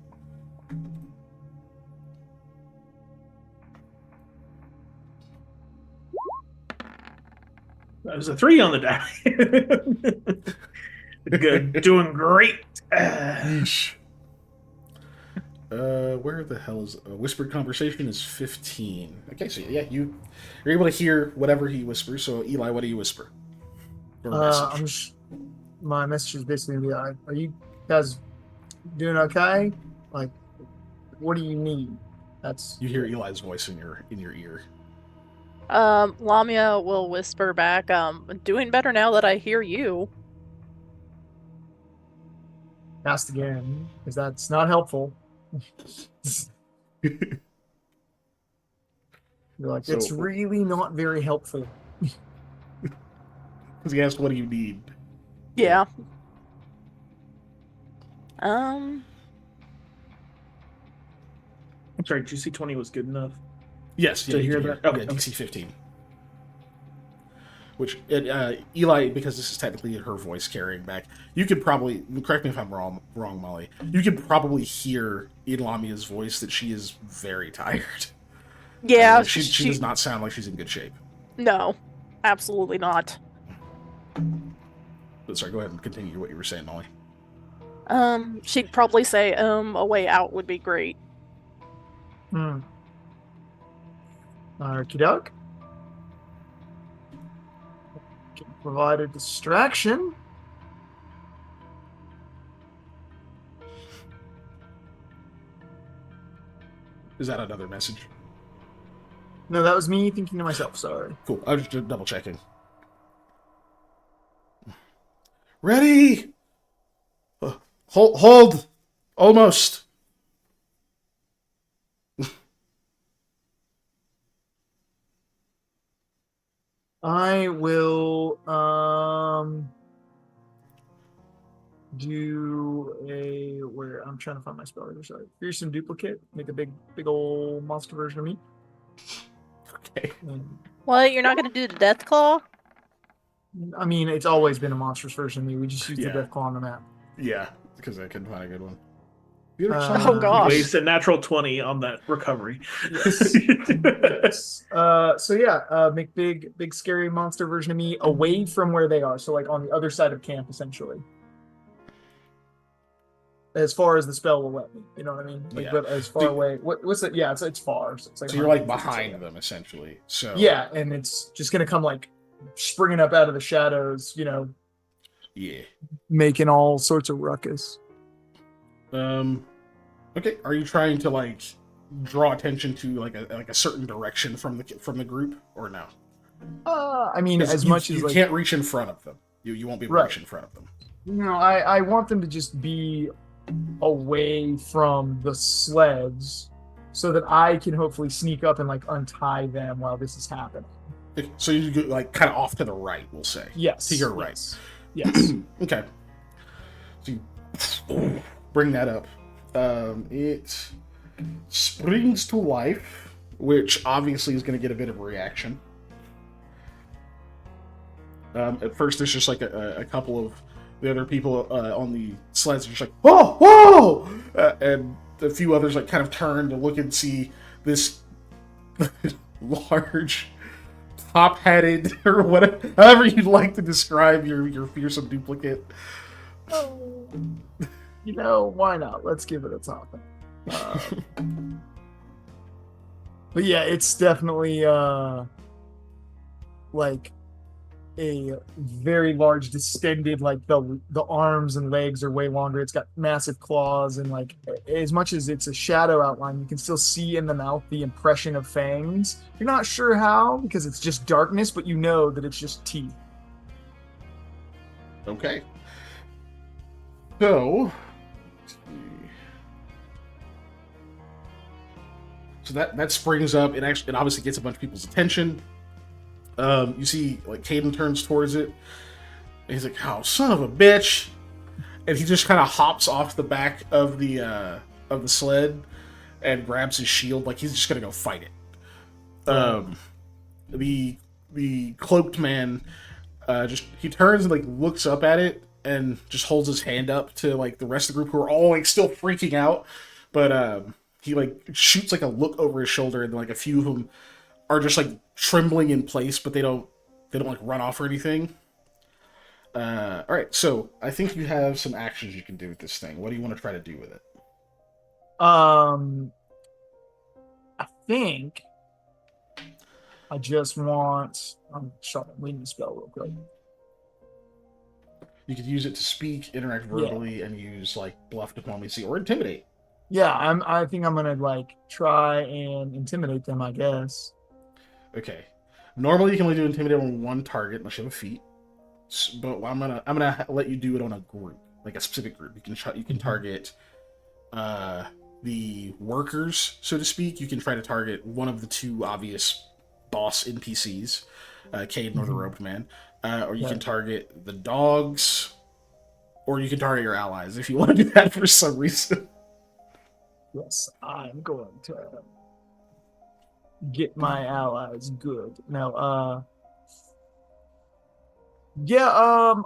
That was a 3 on the die. Good. Doing great. Where the hell is whispered conversation is 15. Okay, so yeah, you're able to hear whatever he whispers. So Eli, what do you whisper? Or message? My message is basically gonna be like, are you guys doing okay? Like, what do you need? You hear Eli's voice in your ear. Lamia will whisper back, doing better now that I hear you. Asked again, because that's not helpful. You're like, So- it's really not very helpful. Because he asked, what do you need? Yeah. I'm sorry, GC 20 was good enough. Yes, To hear you that? can Okay. Yeah, DC 15. Which, Eli, because this is technically her voice carrying back, you could probably, correct me if I'm wrong, Molly, you could probably hear in Lamia's voice that she is very tired. Yeah. She does not sound like she's in good shape. No, absolutely not. But sorry, go ahead and continue what you were saying, Molly. She'd probably say, a way out would be great. Okie doke. Can provide a distraction. Is that another message? No, that was me thinking to myself, sorry. Cool. I was just double checking. Ready? Hold. Almost. I will do a where I'm trying to find my spell here. Sorry. Fearsome duplicate. Make a big old monster version of me. Okay. What? You're not gonna do the Death Claw? I mean, it's always been a monstrous version of me. We just use the Yeah. Death Claw on the map. Yeah, because I couldn't find a good one. Oh, gosh. Waste a natural 20 on that recovery. Yes. Yes. So yeah, make big scary monster version of me away from where they are. So like on the other side of camp, essentially. As far as the spell will let me, you know what I mean? Like, Yeah. but as far away, what's it? Yeah, it's far. So, it's like So you're like 150 behind feet. them essentially. So Yeah, and it's just gonna come like springing up out of the shadows, you know, yeah. making all sorts of ruckus. Okay. Are you trying to like draw attention to like a certain direction from the group or no? I mean, 'Cause as you, much as you like, can't reach in front of them. You won't be able to Right. reach in front of them. I want them to just be away from the sleds so that I can hopefully sneak up and like untie them while this is happening. Okay, so you go like kind of off to the right, we'll say. Yes. To your right. Yes. Okay. So you bring that up. It springs to life, which obviously is going to get a bit of a reaction. At first, there's just like a couple of the other people on the sleds are just like, whoa, whoa! And a few others like kind of turn to look and see this large, top-headed, or whatever, however you'd like to describe your fearsome duplicate. Oh, you know, why not? Let's give it a top. But yeah, it's definitely like a very large distended, like the arms and legs are way longer. It's got massive claws, and like as much as it's a shadow outline, you can still see in the mouth the impression of fangs. You're not sure how because it's just darkness, but you know that it's just teeth. Okay. So, let's see. So that springs up. It obviously gets a bunch of people's attention. You see, like Caden turns towards it. And he's like, "Oh, son of a bitch!" And he just kind of hops off the back of the sled and grabs his shield, like he's just gonna go fight it. The cloaked man he turns and like looks up at it and just holds his hand up to like the rest of the group who are all like still freaking out, but he like shoots like a look over his shoulder, and like a few of them are just like trembling in place, but they don't like run off or anything. All right, so I think you have some actions you can do with this thing. What do you want to try to do with it? I think I just want. I'm reading the spell real quick. You could use it to speak, interact verbally, and use like bluff, diplomacy, or intimidate. Yeah, I think I'm gonna like try and intimidate them, I guess. Okay. Normally you can only do intimidate on one target unless you have a feat, but I'm gonna let you do it on a group, like a specific group. You can target the workers, so to speak. You can try to target one of the two obvious boss NPCs, Caden or the Robed Man, or you can target the dogs, or you can target your allies if you want to do that for some reason. Yes, I'm going to get my allies good. No,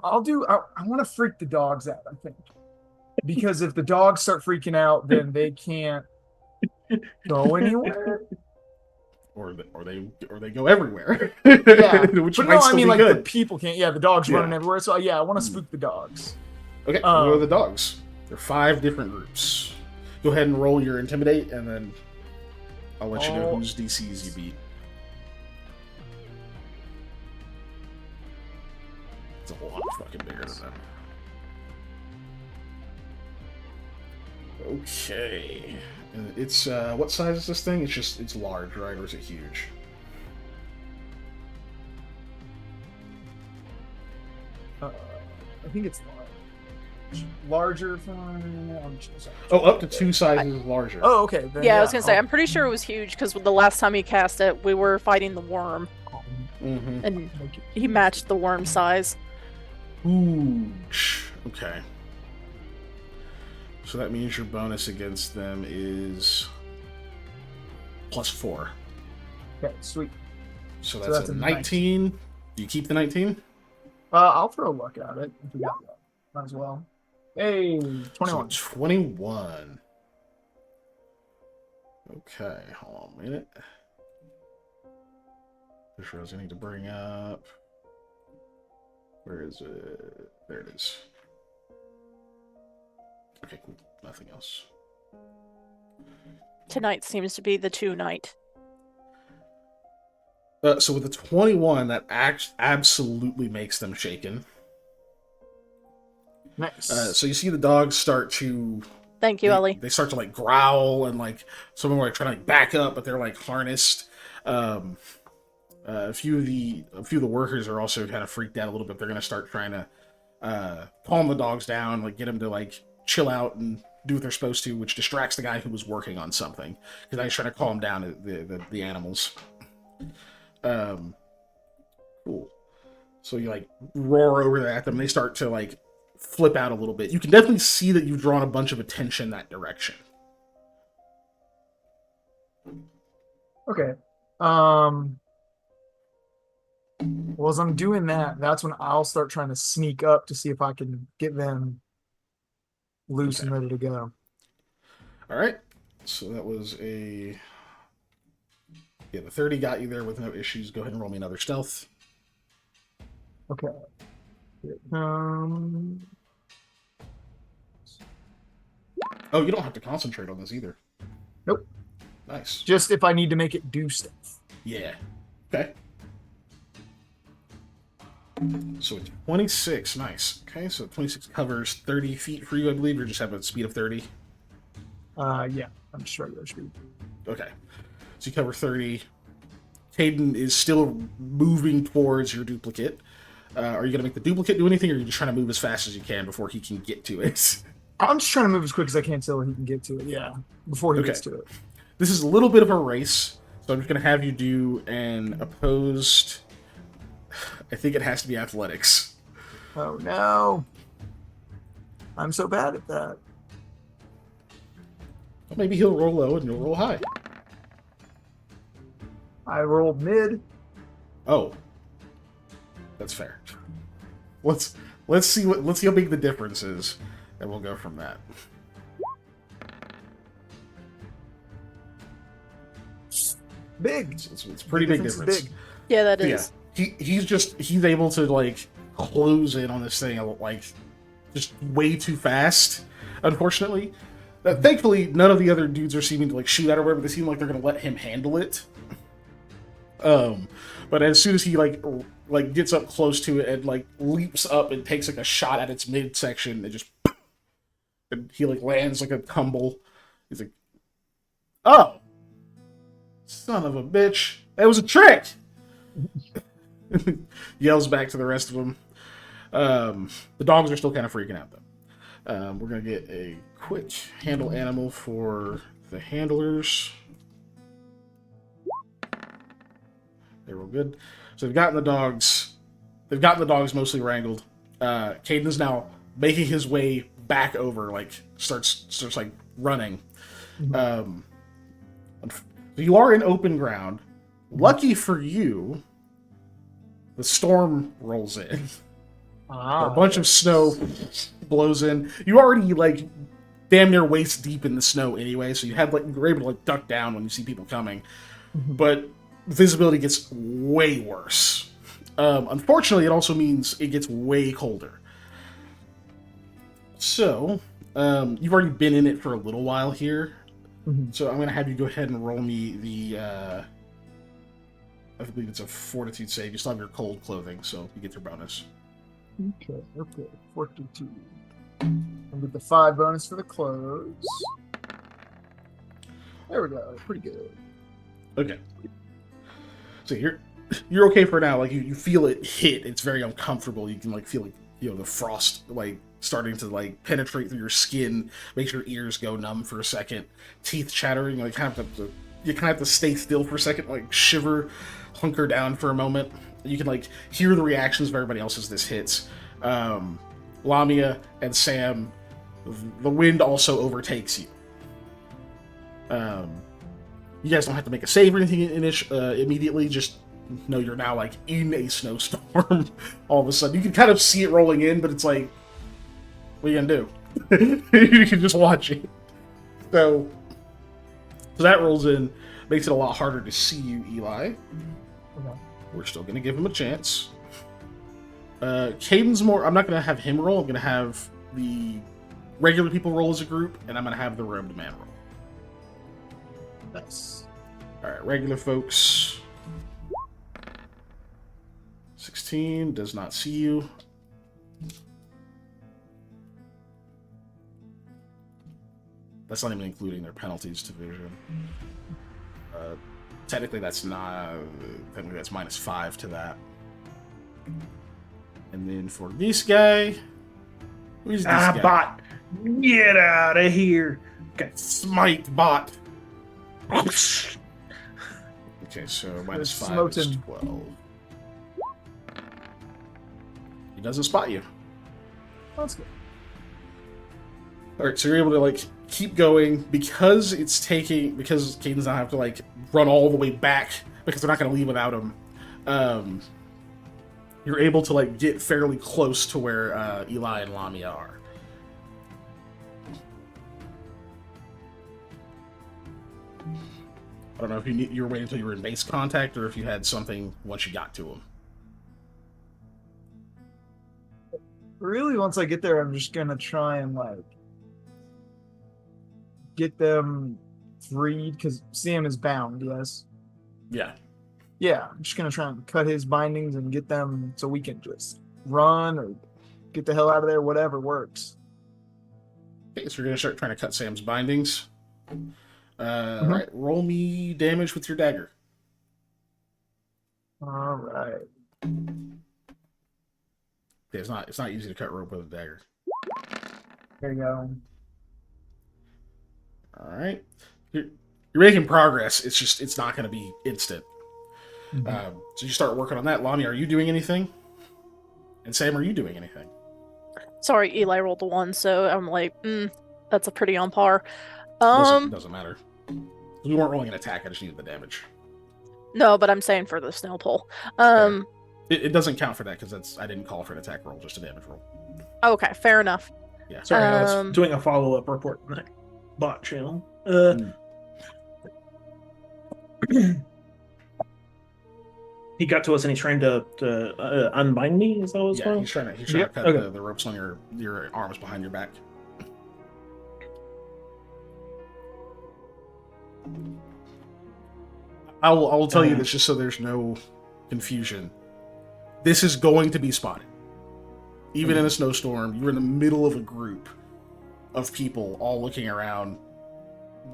I'll do. I want to freak the dogs out, I think, because if the dogs start freaking out, then they can't go anywhere. Or they go everywhere. Yeah, Which but might no, I still mean be like good. the people can't. Yeah, the dogs running Yeah. everywhere. So yeah, I want to spook the dogs. Okay, we'll go with the dogs. There are 5 different groups. Go ahead and roll your intimidate, and then I'll let you know whose DCs you beat. It's a lot fucking bigger than that. Okay. And it's what size is this thing? It's large, right? Or is it huge? I think it's larger for. Oh, up to 2 sizes larger. Oh, okay. Then, Yeah, I was gonna say, I'm pretty sure it was huge because the last time he cast it, we were fighting the worm, Mm-hmm. and he matched the worm size. Ooh. Okay. So that means your bonus against them is +4. Okay, sweet. So that's a 19. Do you keep the 19? I'll throw luck at it if we got that. Might as well. Hey, 21. So 21. Okay, hold on a minute. This rows I need to bring up. Where is it? There it is. Okay, cool. Nothing else. Tonight seems to be the 2 night. So with the 21, that absolutely makes them shaken. Nice. So you see the dogs start to... Thank you, Ellie. They start to like growl, and like some of them are trying to like back up, but they're like harnessed. A few of the workers are also kind of freaked out a little bit. They're going to start trying to calm the dogs down, like get them to like chill out and do what they're supposed to, which distracts the guy who was working on something, because I was trying to calm down the animals. Cool. So you like roar over at them. They start to like flip out a little bit. You can definitely see that you've drawn a bunch of attention that direction. Okay. Well, as I'm doing that, that's when I'll start trying to sneak up to see if I can get them loose and ready to go. All right. So that was a... Yeah, the 30 got you there with no issues. Go ahead and roll me another stealth. Okay. Oh, you don't have to concentrate on this either. Nope. Nice. Just if I need to make it do stuff. Yeah. Okay. So 26. Nice. Okay, so 26 covers 30 feet for you, I believe. You just have a speed of 30. Yeah. I'm just regular speed. Okay. So you cover 30. Caden is still moving towards your duplicate. Are you going to make the duplicate do anything, or are you just trying to move as fast as you can before he can get to it? I'm just trying to move as quick as I can till he can get to it. Yeah. Before he gets to it. This is a little bit of a race, so I'm just going to have you do an opposed... I think it has to be athletics. Oh, no. I'm so bad at that. Well, maybe he'll roll low and you'll roll high. I rolled mid. Oh, that's fair. Let's see how big the difference is, and we'll go from that. Big. It's pretty big difference. Big. Yeah, that is. Yeah, he's able to like close in on this thing like just way too fast. Unfortunately, thankfully none of the other dudes are seeming to like shoot at or whatever. They seem like they're gonna let him handle it. But as soon as he like gets up close to it and like leaps up and takes like a shot at its midsection, it just and he like lands like a tumble. He's like, "Oh, son of a bitch! That was a trick!" Yells back to the rest of them. The dogs are still kind of freaking out though. We're gonna get a quick handle animal for the handlers. They roll good. So they've gotten the dogs. They've gotten the dogs mostly wrangled. Caden is now making his way back over, like starts like running. So you are in open ground. Lucky for you, the storm rolls in. A bunch of snow blows in. You already like damn near waist deep in the snow anyway, so you're able to like duck down when you see people coming. But visibility gets way worse. Unfortunately, it also means it gets way colder. So, you've already been in it for a little while here. So I'm going to have you go ahead and roll me the... I believe it's a fortitude save. You still have your cold clothing, so you get your bonus. Okay. Fortitude. And with the 5 bonus for the clothes. There we go. Pretty good. Okay. So you're okay for now. Like you feel it hit. It's very uncomfortable. You can like feel like the frost like starting to like penetrate through your skin, makes your ears go numb for a second, teeth chattering. Like you kind of have to stay still for a second, like shiver, hunker down for a moment. You can like hear the reactions of everybody else as this hits. Lamia and Sam, the wind also overtakes you. You guys don't have to make a save or anything immediately. Just know you're now like in a snowstorm. All of a sudden, you can kind of see it rolling in, but it's like, what are you gonna do? You can just watch it. So that rolls in, makes it a lot harder to see you, Eli. Okay. We're still gonna give him a chance. Caden's more. I'm not gonna have him roll. I'm gonna have the regular people roll as a group, and I'm gonna have the robed man roll. Nice. All right, regular folks. 16 does not see you. That's not even including their penalties to vision. Technically, that's not. Technically, that's -5 to that. And then for this guy, who's this guy? Bot, get out of here! Okay. Smite bot. Oh, Okay, so -5 is Smoten. 12. He doesn't spot you. That's good. All right, so you're able to like keep going because Caden's not have to like run all the way back because they're not going to leave without him. You're able to like get fairly close to where Eli and Lamia are. I don't know if you were waiting until you were in base contact or if you had something once you got to him. Really, once I get there, I'm just gonna try and like get them freed because Sam is bound. Yes. Yeah. Yeah, I'm just gonna try and cut his bindings and get them so we can just run or get the hell out of there. Whatever works. Okay, so you're gonna start trying to cut Sam's bindings. All right, roll me damage with your dagger. All right. Okay, it's not easy to cut rope with a dagger. There you go. All right, you're making progress. It's not going to be instant. Mm-hmm. So you start working on that. Lamia, are you doing anything? And Sam, are you doing anything? Sorry, Eli rolled a 1, so I'm like, that's a pretty on par. Doesn't matter. We weren't rolling an attack. I just needed the damage. No, but I'm saying for the snow pole. It doesn't count for that because I didn't call for an attack roll, just a damage roll. Okay, fair enough. Yeah. sorry, I was doing a follow-up report on that bot channel. He got to us and he's trying to unbind me. Is that what it's Yeah, called? he's trying to cut Okay. the ropes on your arms behind your back. I will tell you this just so there's no confusion. This is going to be spotted. Even in a snowstorm, you're in the middle of a group of people all looking around.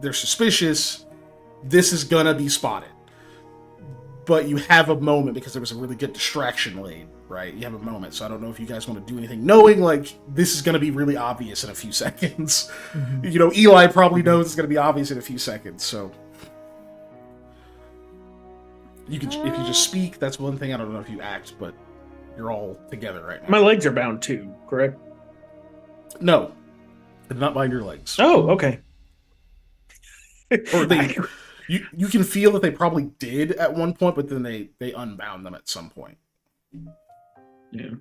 They're suspicious. This is gonna be spotted. But you have a moment because there was a really good distraction laid, right? You have a moment, so I don't know if you guys want to do anything, knowing like this is gonna be really obvious in a few seconds. You know, Eli probably knows it's gonna be obvious in a few seconds, so you can if you just speak, that's one thing. I don't know if you act, but you're all together right now. My legs are bound too, correct? No, I did not bind your legs. Oh, okay. Or you can feel that they probably did at one point, but then they unbound them at some point. Yeah.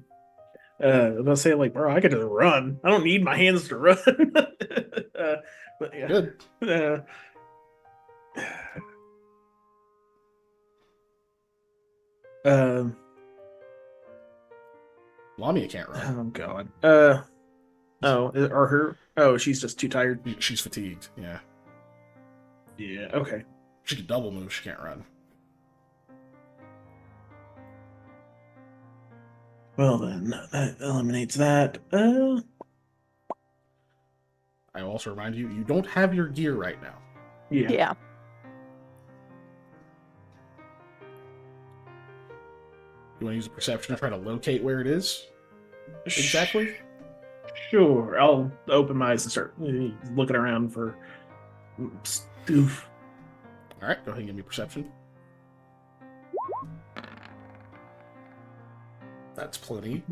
I was gonna say like, bro, I could just run. I don't need my hands to run. But yeah. Good. Lamia can't run. Oh god. Or her? Oh, she's just too tired. She's fatigued. Yeah, Yeah. Okay. she can double move. She can't run. Well then, that eliminates that. I will also remind you, you don't have your gear right now. Yeah. Yeah. You want to use a perception to try to locate where it is? exactly? Sure. I'll open my eyes and start looking around for stuff. All right, go ahead and give me perception. That's plenty.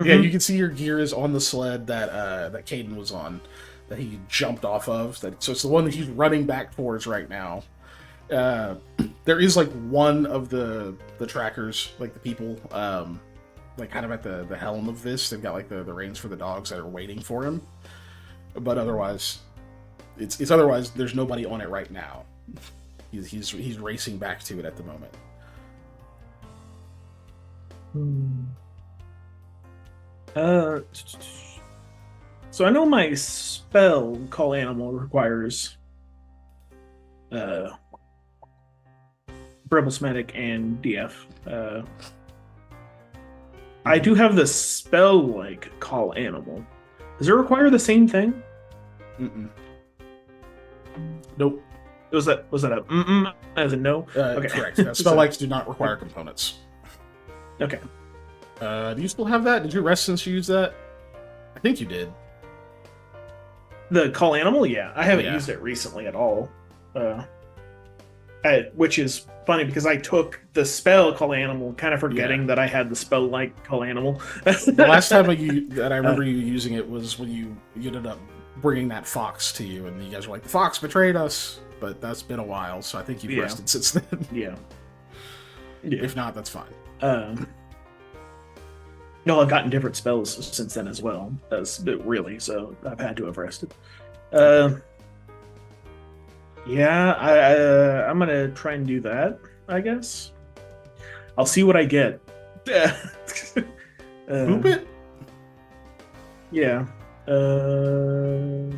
Yeah, you can see your gear is on the sled that Caden was on, that he jumped off of. So it's the one that he's running back towards right now. There is like one of the trackers, like the people, like kind of at the helm of this. They've got like the reins for the dogs that are waiting for him. But otherwise, it's otherwise there's nobody on it right now. He's racing back to it at the moment. So I know my spell call animal requires Brebelsmatic and DF. I do have the spell like call animal. Does it require the same thing? Mm-mm. Nope. Was that a as a no? Okay. Correct. Spell likes do not require components. Okay. Do you still have that? Did you rest since you used that? I think you did. The call animal, yeah. I haven't used it recently at all. Which is funny because I took the spell call animal, kind of forgetting that I had the spell like call animal. The last time that I remember you using it was when you ended up bringing that fox to you, and you guys were like, "The fox betrayed us," but that's been a while, so I think you've rested since then. Yeah. If not, that's fine. No, I've gotten different spells since then as well. Really, so I've had to have rested. Yeah, I'm gonna try and do that, I guess. I'll see what I get. Boop it? Yeah. Because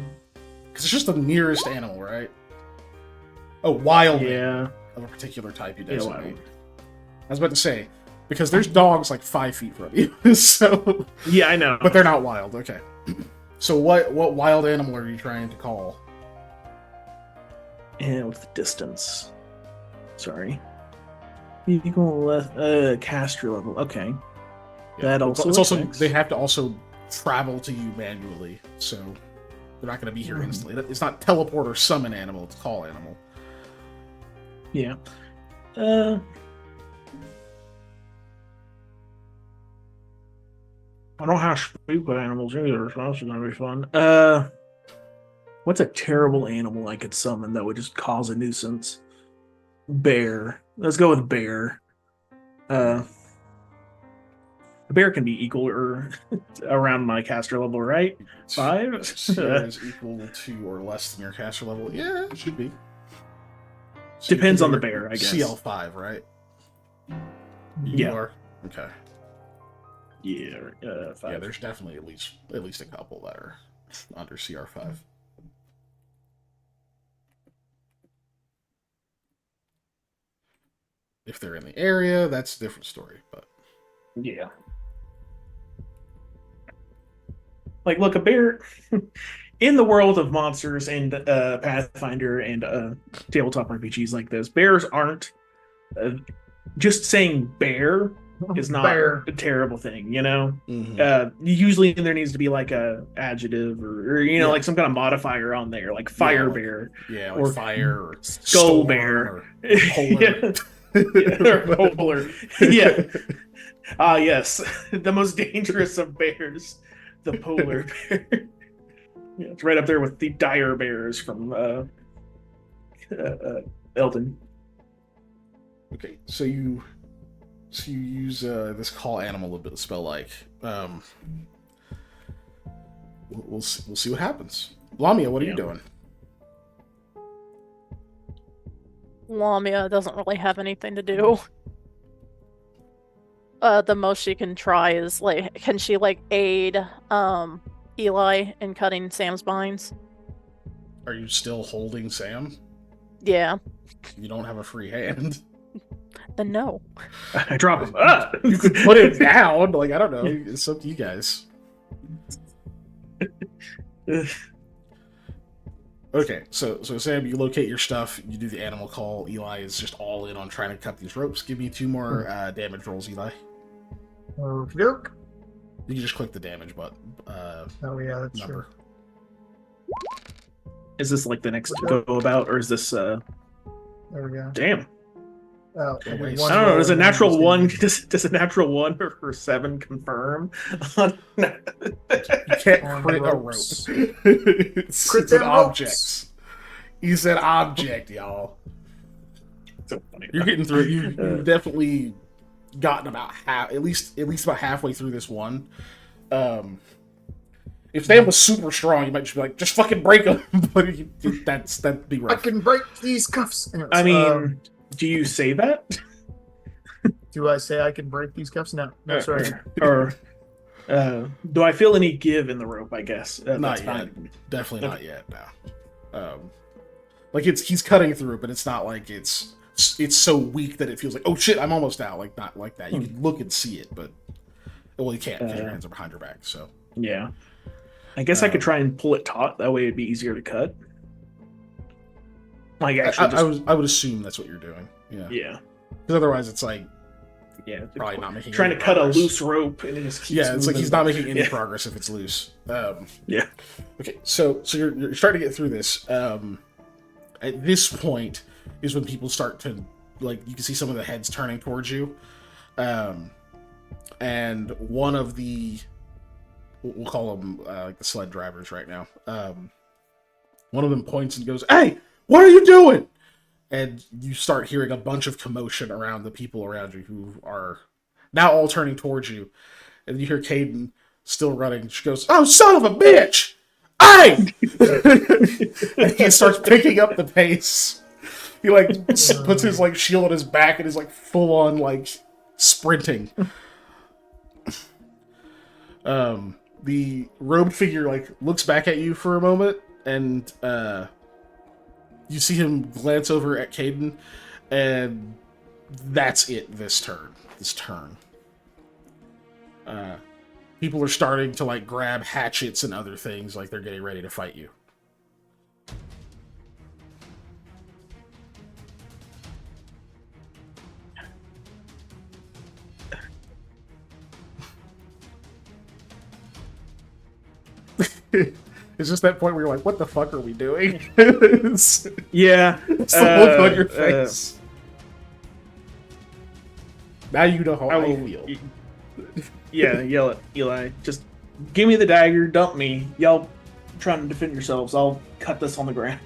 it's just the nearest animal, right? Oh, wild Yeah. of a particular type you Yeah, designate. wild. I was about to say, because there's dogs like 5 feet from you, so... Yeah, I know. But they're not wild, okay. So what wild animal are you trying to call? And with the distance. Sorry. Equal caster level. Okay. Yeah, That also it's also affects- they have to also travel to you manually, so they're not going to be here instantly. It's not teleport or summon animal; it's call animal. Yeah. I don't have speak with animals either, so that's gonna be fun. What's a terrible animal I could summon that would just cause a nuisance? Bear. Let's go with bear. A bear can be equal or around my caster level, right? 5? CR is equal to or less than your caster level. Yeah, it should be. So Depends you on the can- bear, I guess. CL5, right? You Yeah. are? Okay. Yeah, 5. Yeah, there's definitely at least a couple that are under CR5. If they're in the area, that's a different story. But Yeah. Like, look, a bear in the world of monsters and Pathfinder and tabletop RPGs like this, bears aren't just saying bear is not a terrible thing, you know? Usually there needs to be like a adjective or like some kind of modifier on there, like fire bear. Yeah, like or fire or skull storm bear. or polar. Yeah, polar. Yeah. Ah, yes. The most dangerous of bears, the polar bear. Yeah, it's right up there with the dire bears from Elden. Okay, so you use this call animal a bit of spell like. We'll see what happens. Lamia, what are you doing? Lamia doesn't really have anything to do. The most she can try is can she aid Eli in cutting Sam's binds? Are you still holding Sam? Yeah. You don't have a free hand. Then no. I drop him. You could put him down. Like, I don't know. It's up to you guys. Okay, so Sam, you locate your stuff. You do the animal call. Eli is just all in on trying to cut these ropes. Give me 2 more damage rolls, Eli. Yerk. You can just click the damage button. Oh yeah, that's Number. true. Is this like the next go about, or is this? There we go. Damn. Oh, Yeah, I did nice. one I don't know. roll Does a and then natural just one? didn't- Does a natural 1 or 7 confirm? You can't On crit a rope. ropes. it's Crit it's an them object. ropes. He's an object, y'all. So funny. You're getting through it. You've definitely gotten about half, at least about halfway through this one. If Sam was super strong, you might just be like, just fucking break him. But that'd be I rough. can break these cuffs. Anyways, I mean, do you say that? do I say I can break these cuffs? No, sorry. Or do I feel any give in the rope? I guess Not that's yet. fine. Definitely not yet. No. Like he's cutting through, but it's not like it's so weak that it feels like, oh shit, I'm almost out. Like not like that. You can look and see it, but well, you can't because your hands are behind your back. So Yeah. I guess I could try and pull it taut. That way, it'd be easier to cut. Like actually, I would assume that's what you're doing. Yeah. yeah, Because otherwise, it's like yeah. probably not making Trying any to cut a progress. loose rope and it just keeps Yeah, it's like moving. he's not making any Yeah. progress if it's loose. Yeah. Okay, so you're starting to get through this. At this point is when people start to, like, you can see some of the heads turning towards you, and one of the, we'll call them like the sled drivers right now. One of them points and goes, "Hey, what are you doing?" And you start hearing a bunch of commotion around the people around you who are now all turning towards you. And you hear Caden still running. She goes, "Oh, son of a bitch! Hey!" And he starts picking up the pace. He like puts his like shield on his back and is like full on like sprinting. The robed figure like looks back at you for a moment, and you see him glance over at Caden, and that's it. This turn. People are starting to like grab hatchets and other things, like they're getting ready to fight you. It's just that point where you're like, what the fuck are we doing? it's Yeah. it's the look on your face. Now you know how I feel. Yeah, yell at Eli. Just give me the dagger, dump me. Y'all trying to defend yourselves. I'll cut this on the ground.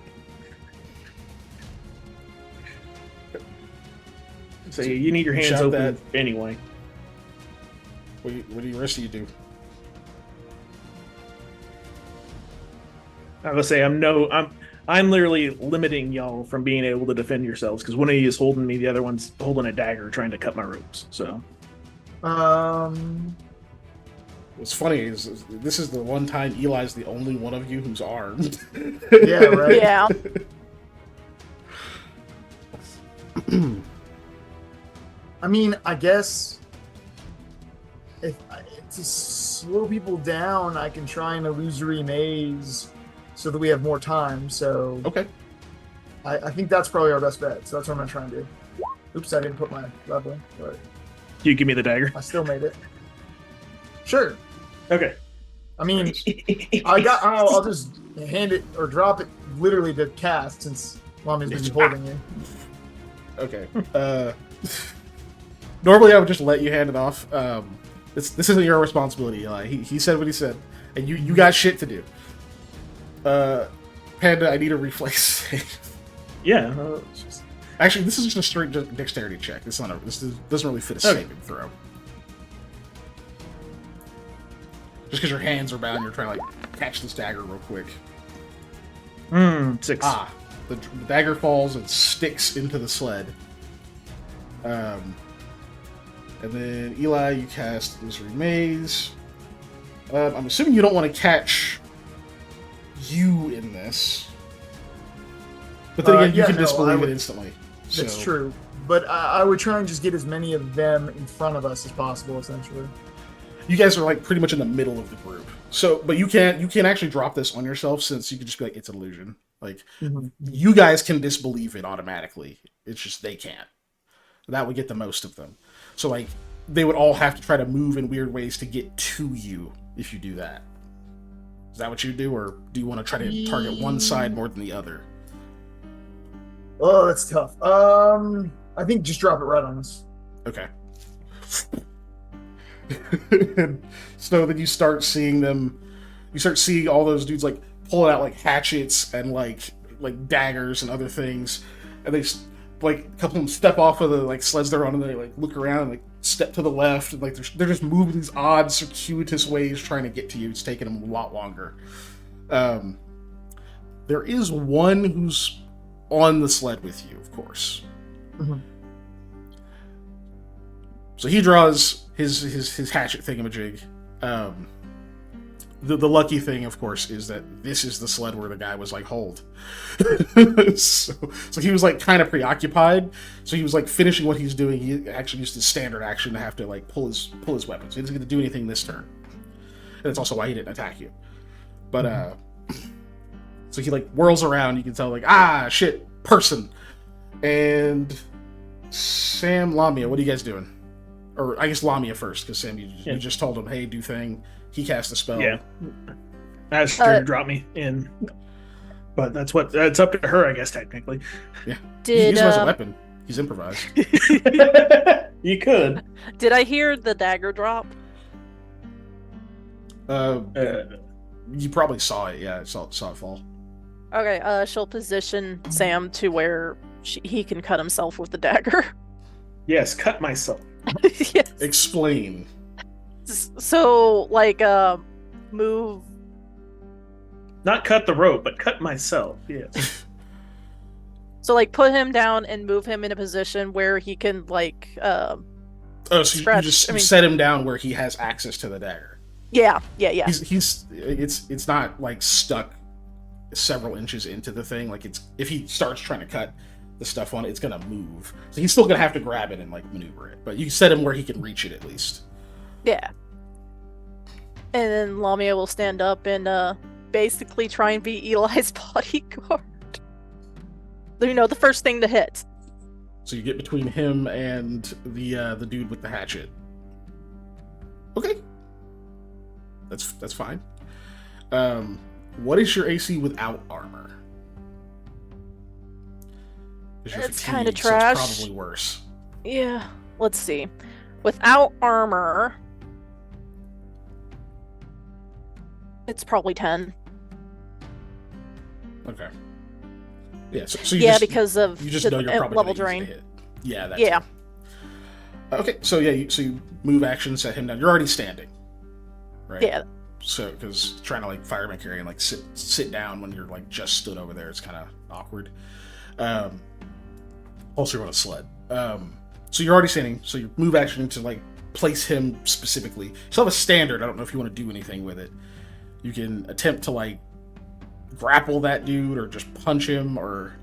So you need your hands Shout open that. anyway. What do the rest of you do? I would say I'm literally limiting y'all from being able to defend yourselves because one of you is holding me, the other one's holding a dagger trying to cut my ropes. So What's funny is this is the one time Eli's the only one of you who's armed. Yeah, right. Yeah. I mean, I guess if to slow people down, I can try an illusory maze so that we have more time. So Okay. I think that's probably our best bet. So that's what I'm gonna try and do. Oops, I didn't put my level, but you give me the dagger. I still made it. Sure. Okay. I mean, I'll just hand it or drop it literally to cast since Mommy's busy holding you. Okay. Normally I would just let you hand it off. This isn't your responsibility, Eli. He said what he said, and you got shit to do. Panda, I need a reflex save. Yeah. Actually, this is just a straight dexterity check. This doesn't really fit a saving throw. Just because your hands are bound, you're trying to like catch this dagger real quick. 6. The dagger falls and sticks into the sled. And then Eli, you cast Illusory Maze. I'm assuming you don't want to catch you in this. But then again, you can disbelieve it instantly. That's So, true. But I would try and just get as many of them in front of us as possible, essentially. you guys are like pretty much in the middle of the group. So, but you can actually drop this on yourself since you can just be like, it's an illusion. Like, you guys can disbelieve it automatically. It's just they can't. That would get the most of them. So, like, they would all have to try to move in weird ways to get to you if you do that. Is that what you do, or do you want to try to target one side more than the other? Oh, that's tough. I think just drop it right on us. Okay. So then you start seeing them. You start seeing all those dudes like pulling out like hatchets and like daggers and other things, and they like a couple of them step off of the like sleds they're on, and they like look around and like step to the left, and like they're just moving these odd circuitous ways trying to get to you. It's taking them a lot longer. There is one who's on the sled with you, of course. Mm-hmm. So he draws his hatchet thingamajig. The lucky thing, of course, is that this is the sled where the guy was like, hold. so he was like kind of preoccupied. So he was like finishing what he's doing. He actually used his standard action to have to like pull his weapon. So he doesn't get to do anything this turn. And that's also why he didn't attack you. But so he like whirls around. You can tell like, shit, person. And Sam, Lamia, what are you guys doing? Or I guess Lamia first, because Sam, you just told him, hey, do thing. He cast a spell. Yeah. Asked her to drop me in. But that's up to her, I guess, technically. Yeah. He uses him as a weapon. He's improvised. You could. Did I hear the dagger drop? You probably saw it. Yeah, saw it fall. Okay, she'll position Sam to where he can cut himself with the dagger. Yes, cut myself. Yes. Explain. So, like, move. Not cut the rope, but cut myself. Yes. So, like, put him down and move him in a position where he can, like, so you just set him down where he has access to the dagger. Yeah. It's not like stuck several inches into the thing. Like if he starts trying to cut the stuff on it, it's gonna move. So he's still gonna have to grab it and like maneuver it. But you set him where he can reach it at least. Yeah. And then Lamia will stand up and basically try and be Eli's bodyguard. The first thing to hit. So you get between him and the dude with the hatchet. Okay. That's fine. What is your AC without armor? It's kind of trash. So it's probably worse. Yeah. Let's see. Without armor, it's probably 10. Okay. Yeah. So because of you just know you're probably level gonna use drain. the hit. Yeah. Yeah. Okay. So you move action, set him down. You're already standing, right? Yeah. So because trying to like fireman carry and like sit down when you're like just stood over there, it's kind of awkward. Also, you're on a sled. So you're already standing. So you move action to like place him specifically. You still have a standard. I don't know if you want to do anything with it. You can attempt to like grapple that dude or just punch him or.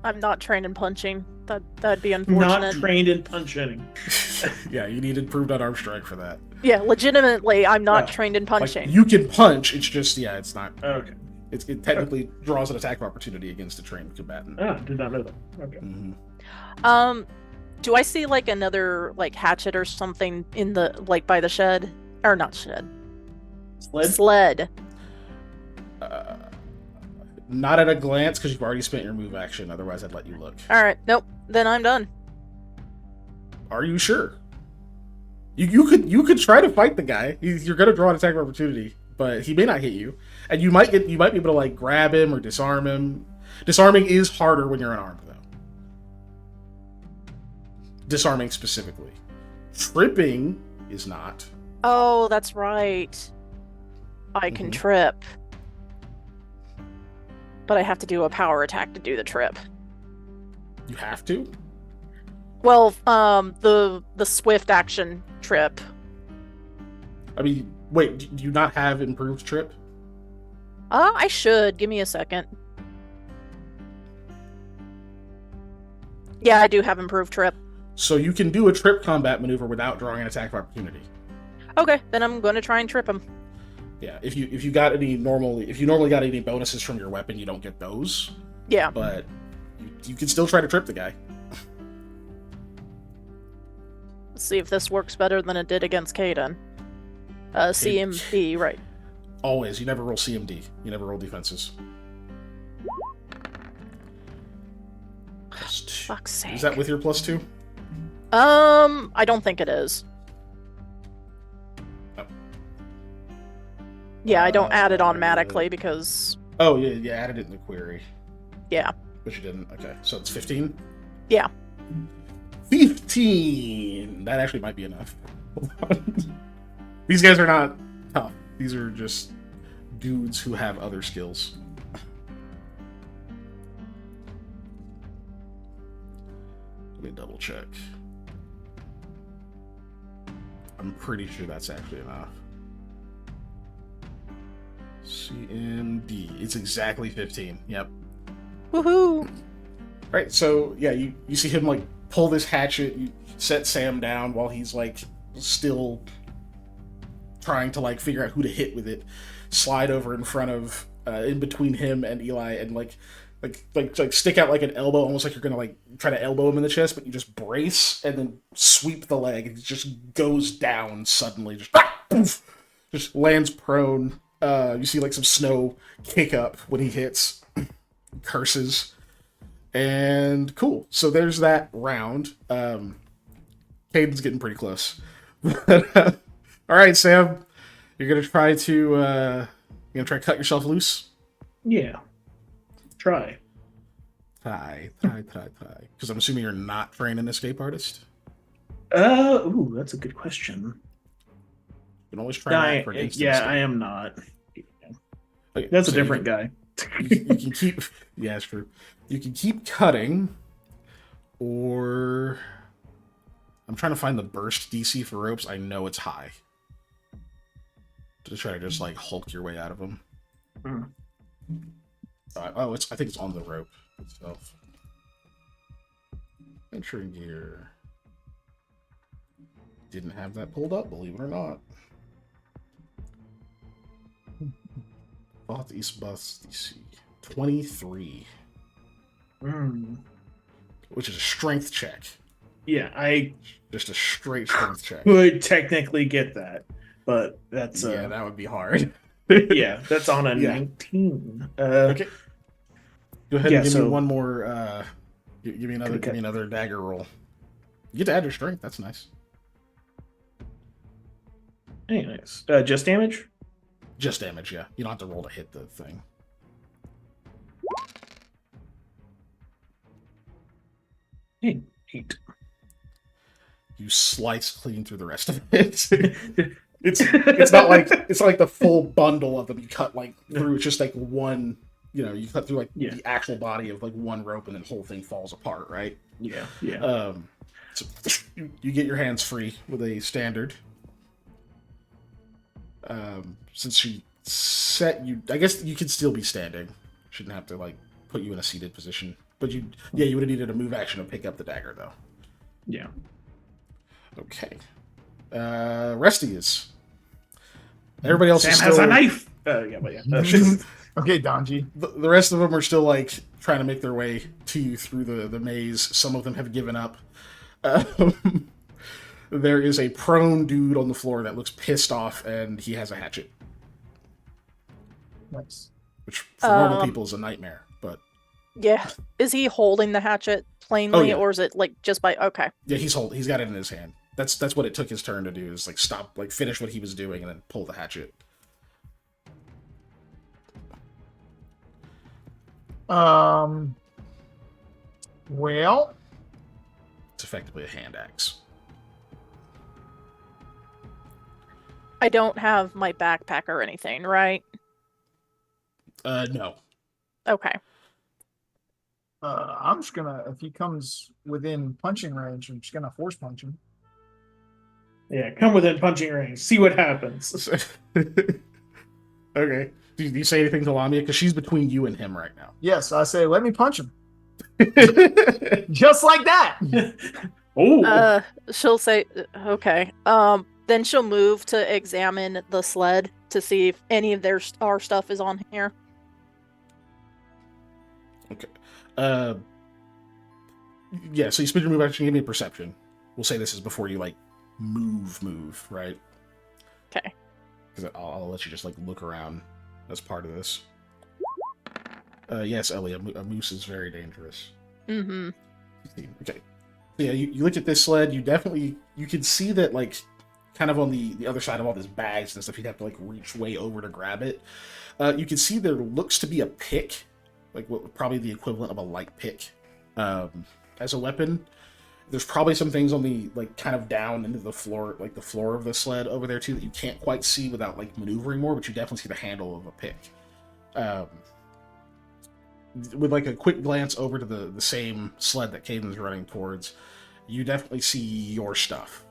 I'm not trained in punching. That'd be unfortunate. Not trained in punching. Yeah, you need improved on arm strength for that. Yeah, legitimately, I'm not trained in punching. Like, you can punch. It's just it's not. Okay. It technically draws an attack of opportunity against a trained combatant. Oh, did not know that. Okay. Mm-hmm. Do I see like another like hatchet or something in the like by the shed or not shed? Sled. Not at a glance because you've already spent your move action. Otherwise, I'd let you look. All right. Nope. Then I'm done. Are you sure? You could try to fight the guy. You're gonna draw an attack of opportunity, but he may not hit you, and you might be able to like grab him or disarm him. Disarming is harder when you're unarmed, though. Disarming specifically. Tripping is not. Oh, that's right. I can trip, but I have to do a power attack to do the trip. You have to? Well, the swift action trip. I mean, wait, do you not have improved trip? I should. Give me a second. Yeah, I do have improved trip. So you can do a trip combat maneuver without drawing an attack of opportunity. Okay, then I'm going to try and trip him. Yeah, if you normally got any bonuses from your weapon, you don't get those. Yeah. But you can still try to trip the guy. Let's see if this works better than it did against Kaden. CMB, right. Always. You never roll CMD. You never roll defenses. Fuck's sake. Is that with your +2? I don't think it is. Oh. Yeah, I don't add it automatically because... Oh, yeah, you added it in the query. Yeah. But you didn't. Okay, so it's 15? Yeah. 15! That actually might be enough. These guys are not tough. These are just dudes who have other skills. Let me double check. I'm pretty sure that's actually enough. CMD. It's exactly 15. Yep. Woohoo! Right, so yeah, you see him like pull this hatchet, you set Sam down while he's like still trying to like figure out who to hit with it, slide over in front of in between him and Eli and like stick out like an elbow, almost like you're gonna like try to elbow him in the chest, but you just brace and then sweep the leg and it just goes down suddenly, just poof, just lands prone. You see like some snow kick up when he hits, curses. And cool. So there's that round. Caden's getting pretty close. All right, Sam. You're gonna try to cut yourself loose? Yeah. Try. Try. Because I'm assuming you're not trained an escape artist. Ooh, that's a good question. You can always try for an instant escape. I am not. Okay, That's so a different guy. You can keep. Yeah, it's true. You can keep cutting, or I'm trying to find the burst DC for ropes. I know it's high. To try to just like Hulk your way out of them. Mm. I think it's on the rope itself. Entering gear. Didn't have that pulled up, believe it or not. Thought East Bus DC 23. Which is a strength check. Yeah, I just a straight strength check. Could technically get that, but that's yeah, that would be hard. Yeah, that's on a 19. Okay. Go ahead and give me one more. Give me another dagger roll. You get to add your strength. That's nice. Anyways, just damage. Just damage, yeah. You don't have to roll to hit the thing. Eight. You slice clean through the rest of it. it's not like the full bundle of them. You cut like through. It's just like one. You cut through like the actual body of like one rope, and then the whole thing falls apart. Right? Yeah. So you get your hands free with a standard. Since she set you, I guess you could still be standing. Shouldn't have to like put you in a seated position. But you would have needed a move action to pick up the dagger though. Yeah. Okay. Resty is. Everybody else Sam has a knife. Okay, Donji. The rest of them are still like trying to make their way to you through the maze. Some of them have given up. There is a prone dude on the floor that looks pissed off, and he has a hatchet. Nice. Which for normal people is a nightmare, but... Yeah. Is he holding the hatchet plainly, or is it like just by... Okay. Yeah, he's got it in his hand. That's what it took his turn to do, is like stop, like finish what he was doing, and then pull the hatchet. Well... It's effectively a hand axe. I don't have my backpack or anything, right? No. Okay. I'm just gonna, if he comes within punching range, I'm just gonna force punch him. Yeah, come within punching range. See what happens. Okay. Do you say anything to Lamia? Because she's between you and him right now. Yes, I say, let me punch him. Just like that. Oh. She'll say, okay. Then she'll move to examine the sled to see if any of our stuff is on here. Okay. Yeah, so you spend your move action, give me a perception. We'll say this is before you, like, move, right? Okay. Because I'll let you just like look around as part of this. Yes, Ellie, a moose is very dangerous. Mm-hmm. Okay. Yeah, you look at this sled. You can see that like kind of on the other side of all these bags and stuff. You'd have to like reach way over to grab it. You can see there looks to be a pick, like what probably the equivalent of a light pick, as a weapon. There's probably some things on the like kind of down into the floor, like the floor of the sled over there too, that you can't quite see without like maneuvering more, but you definitely see the handle of a pick. With like a quick glance over to the same sled that Caden's running towards, you definitely see your stuff.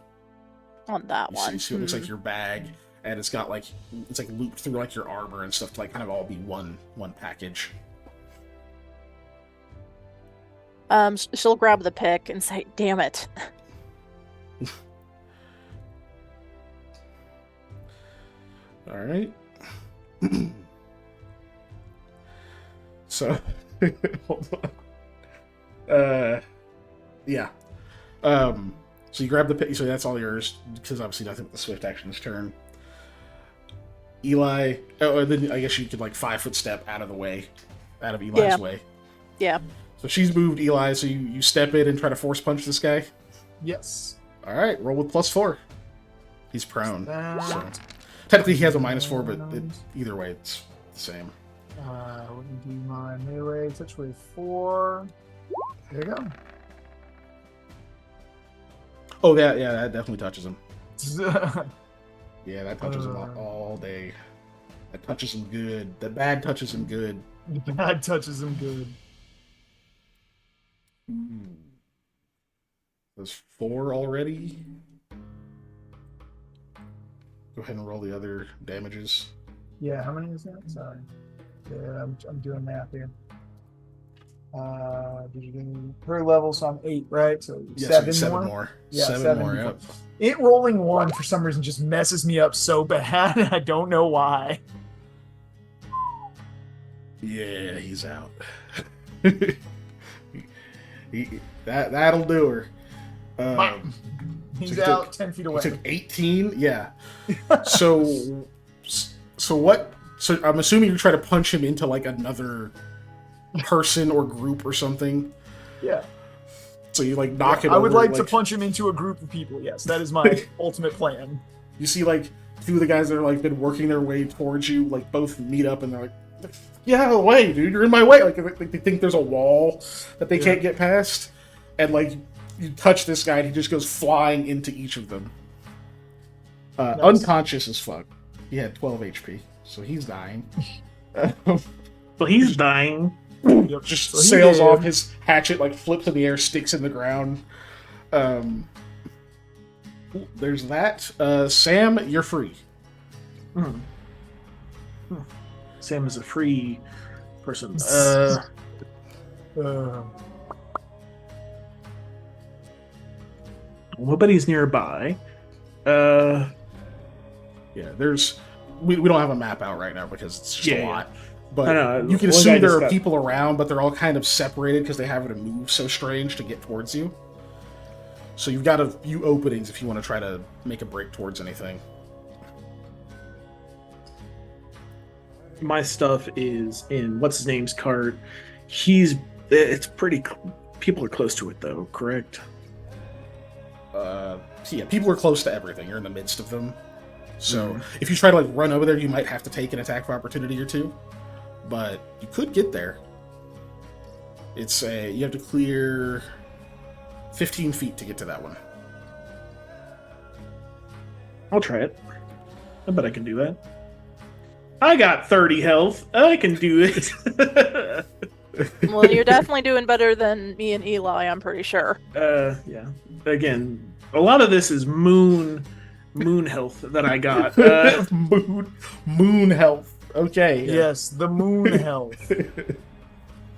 On that one. You see what looks like your bag, and it's got like it's like looped through like your armor and stuff to like kind of all be one package. She'll grab the pick and say, "Damn it." All right. So, hold on. Yeah. So you grab the pick. So that's all yours because obviously nothing but the swift action's turn. Eli. Oh, and then I guess you could like 5-foot step out of Eli's way. Yeah. So she's moved Eli, so you step in and try to force punch this guy? Yes. Alright, roll with +4. He's prone. So. Technically he has a -4, but either way it's the same. Wouldn't do my melee touch with 4. There you go. Oh, yeah, that definitely touches him. Yeah, that touches him all day. That touches him good. The bad touches him good. The bad touches him good. There's 4 already. Go ahead and roll the other damages. Yeah, how many is that? Sorry. Yeah, I'm doing math here. Per level, so I'm 8, right? So yeah, 7 more. Yeah, 7 more, yep. It rolling 1 for some reason just messes me up so bad, and I don't know why. Yeah, he's out. That'll do her. He's out 10 feet away. He took 18? Yeah. So what? So I'm assuming you try to punch him into like another person or group or something. Yeah. So you like knock it over. I would like to punch him into a group of people, yes. That is my ultimate plan. You see like 2 of the guys that are like been working their way towards you, like both meet up and they're like, get out of the way, dude, you're in my way. Like they think there's a wall that they can't get past. And like you touch this guy and he just goes flying into each of them. Nice. Unconscious as fuck. He had 12 HP, so he's dying. Well, he's dying. Just sails off, his hatchet like flips in the air, sticks in the ground. There's that. Sam, you're free. Sam is a free person. Nobody's nearby. Yeah, there's. We don't have a map out right now because it's just a lot. But you can assume there are people around, but they're all kind of separated because they have to move so strange to get towards you. So you've got a few openings if you want to try to make a break towards anything. My stuff is in what's his name's cart. It's pretty. People are close to it though, correct? So yeah, people are close to everything. You're in the midst of them. So if you try to like run over there, you might have to take an attack of opportunity or 2. But you could get there. You have to clear 15 feet to get to that one. I'll try it. I bet I can do that. I got 30 health. I can do it. Well, you're definitely doing better than me and Eli, I'm pretty sure. Yeah. Again, a lot of this is moon health that I got. Moon health. Okay. Yes, the moon health.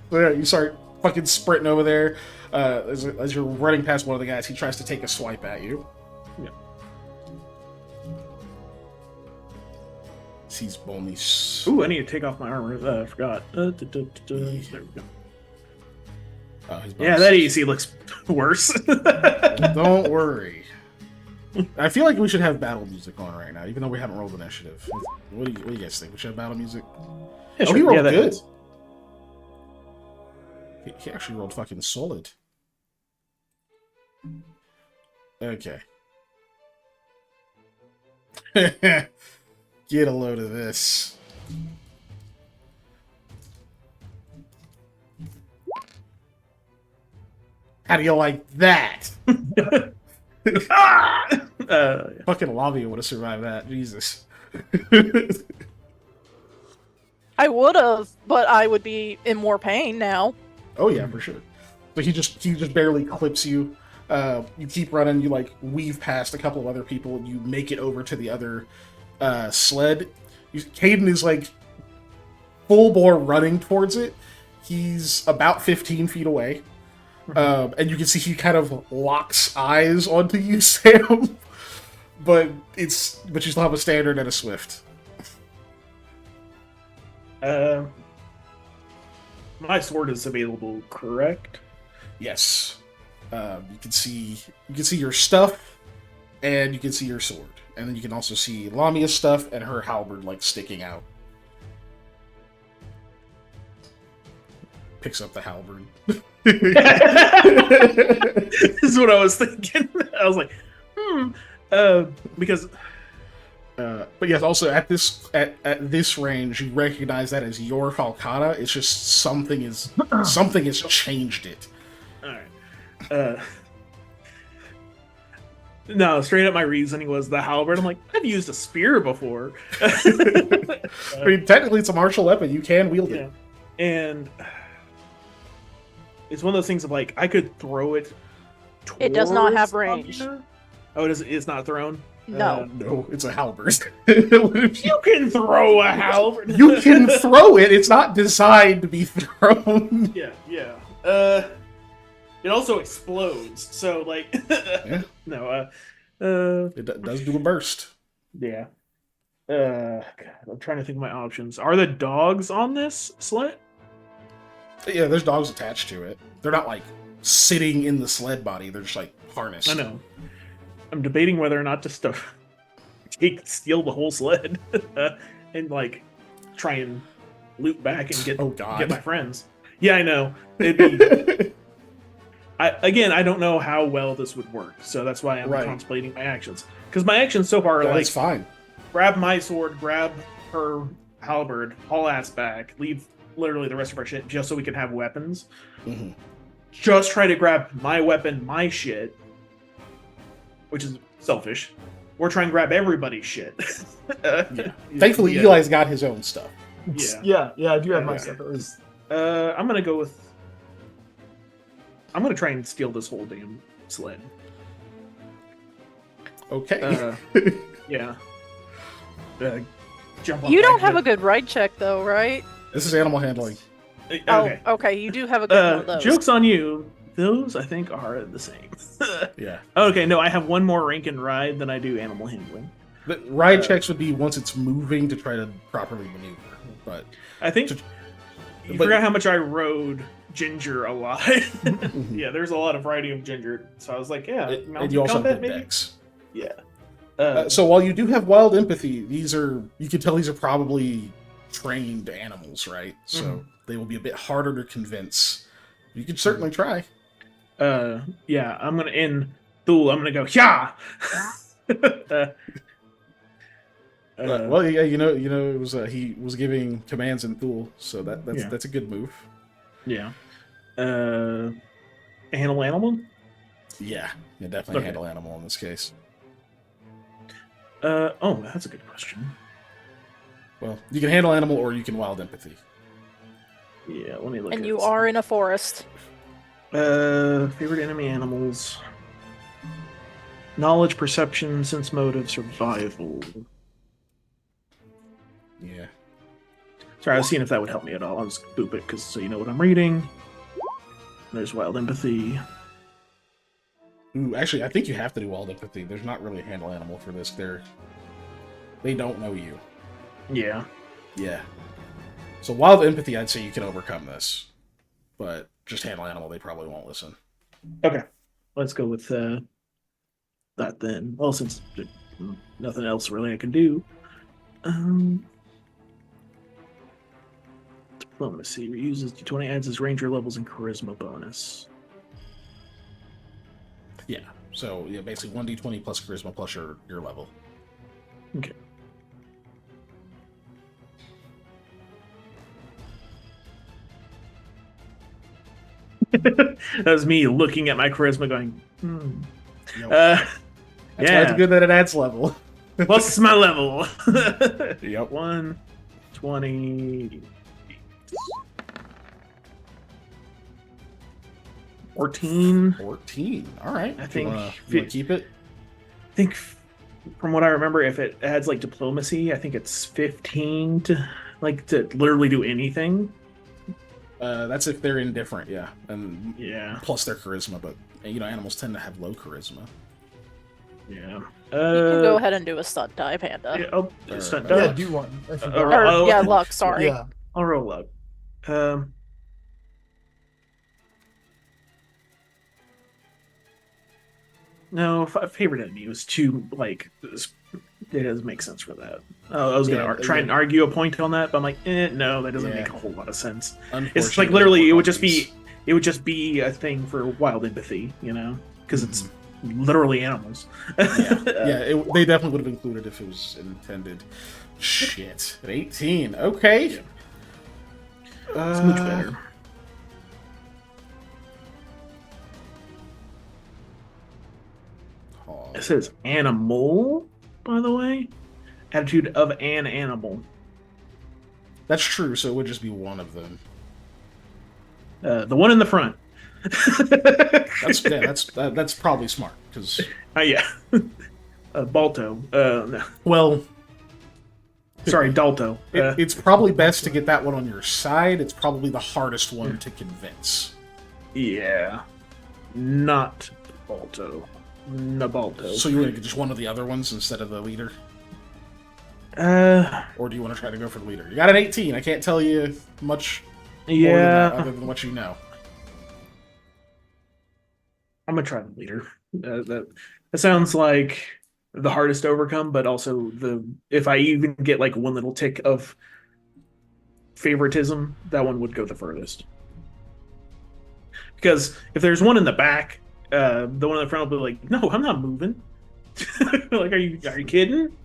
So yeah, you start fucking sprinting over there. As you're running past one of the guys, he tries to take a swipe at you. Yeah. He's only. Ooh, I need to take off my armor. I forgot. There we go. Oh, yeah, that AC looks worse. Don't worry. I feel like we should have battle music on right now, even though we haven't rolled initiative. What do you guys think? We should have battle music? Yeah, Oh, he rolled that good. hits. He actually rolled fucking solid. Okay. Get a load of this. How do you like that? Ah! Fucking Lavia would have survived that. Jesus. I would have, but I would be in more pain now. Oh yeah, for sure. But he just barely clips you. You keep running. You like weave past a couple of other people. You make it over to the other sled. Caden is like full bore running towards it. He's about 15 feet away. And you can see he kind of locks eyes onto you, Sam. but you still have a standard and a swift. My sword is available, correct? Yes. You can see your stuff, and you can see your sword, and then you can also see Lamia's stuff and her halberd like sticking out. Picks up the halberd. This is what I was thinking. I was like, because. But yes, also at this range, you recognize that as your falcata. It's just something has changed it. All right. No, straight up, my reasoning was the halberd. I'm like, I've used a spear before. I mean, technically, it's a martial weapon. You can wield it. And it's one of those things of like, I could throw it. It does not have towards range. Lamia. Oh, it's not thrown? No. No, it's a halberd. You can throw a halberd. You can throw it. It's not designed to be thrown. Yeah. It also explodes. So like, Yeah. no. It does do a burst. Yeah. God, I'm trying to think of my options. Are the dogs on this sled? Yeah, there's dogs attached to it. They're not like sitting in the sled body. They're just like harnessed. I know. I'm debating whether or not to steal the whole sled and like try and loot back and get my friends. Yeah, I know. It'd be. I don't know how well this would work, so that's why I'm contemplating my actions. Because my actions so far are like, it's fine. Grab my sword, grab her halberd, haul ass back, leave literally the rest of our shit just so we can have weapons. Mm-hmm. Just try to grab my weapon, my shit, which is selfish. Or try and grab everybody's shit. Yeah. Thankfully, Eli's got his own stuff. Yeah, I do have my stuff. I'm gonna go with. I'm gonna try and steal this whole damn sled. Okay. Yeah. Jump on You don't back have a good ride check, though, right? This is animal handling. Okay. Oh, okay. You do have a good one of those. Joke's on you. Those, I think, are the same. Yeah. Okay, no, I have one more rank in ride than I do animal handling. The ride checks would be once it's moving to try to properly maneuver. But I think you forgot how much I rode Ginger a lot. Yeah, there's a lot of riding of Ginger. So I was like, yeah, and you also combat, have good maybe? decks. Yeah. So while you do have wild empathy, you can tell these are probably trained animals, right? So they will be a bit harder to convince. You could certainly try. Yeah, I'm gonna end Thule. I'm gonna go, yeah. Well, yeah, it was he was giving commands in Thule, so that's a good move. Yeah. Handle animal? Yeah, definitely handle animal in this case. Oh, that's a good question. Well, you can handle animal or you can wild empathy. Yeah, let me look. And you are in a forest. Favorite enemy animals. Knowledge, perception, sense motive, survival. Yeah. Sorry, I was seeing if that would help me at all. I'll just boop it because so you know what I'm reading. There's wild empathy. Ooh, actually, I think you have to do wild empathy. There's not really a handle animal for this. They don't know you. Yeah. Yeah. So wild empathy, I'd say you can overcome this, but just handle animal, they probably won't listen. Okay. Let's go with that then. Well, since nothing else really I can do. Diplomacy reuses D20, adds his ranger levels and charisma bonus. Yeah. So yeah, basically 1d20 plus charisma plus your level. Okay. That was me looking at my charisma going, Yep. That's That's why it's good that it adds level. What's my level? Yep. 120. 14. 14. All right. I think You wanna keep it. I think from what I remember, if it adds like diplomacy, I think it's 15 to literally do anything. That's if they're indifferent, yeah, and Yeah. plus their charisma. But animals tend to have low charisma. Yeah. You can go ahead and do a stunt die, Panda. Yeah, oh, Or- stunt Yeah, die. do one. I forgot. Or, yeah, luck, sorry. Yeah. I'll roll up. No, favorite enemy was too it doesn't make sense for that. I was gonna try and argue a point on that, but I'm like, no, that doesn't make a whole lot of sense. It's like literally, it would just be a thing for wild empathy, because it's literally animals. Yeah, they definitely would have included if it was intended. Shit, 18. Okay, Yeah. It's much better. It says animal, by the way. Attitude of an animal. That's true. So it would just be one of them. The one in the front. That's probably smart because. Yeah. Balto. No. Well, sorry, Dalto. It's probably best to get that one on your side. It's probably the hardest one to convince. Yeah. Not Balto. Nabalto. So you want to get just one of the other ones instead of the leader? Or do you want to try to go for the leader? You got an 18. I can't tell you much more than that, other than what you know. I'm gonna try the leader. That sounds like the hardest to overcome, but also if I even get like one little tick of favoritism, that one would go the furthest. Because if there's one in the back, the one in the front will be like, "No, I'm not moving." Like, are you kidding?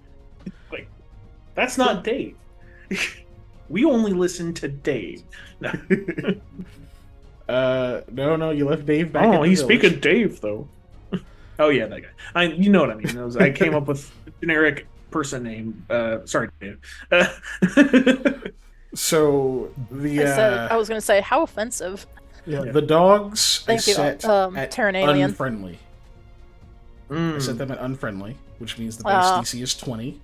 Like, that's not Dave. We only listen to Dave. No. No, you left Dave back. Oh, he's speaking Dave though. Oh yeah, that guy. You know what I mean. I came up with a generic person name. Sorry, Dave. So I was going to say, how offensive. Yeah. the dogs Thank you, set at Terran Alien. unfriendly. I set them at unfriendly, which means the base DC is 20.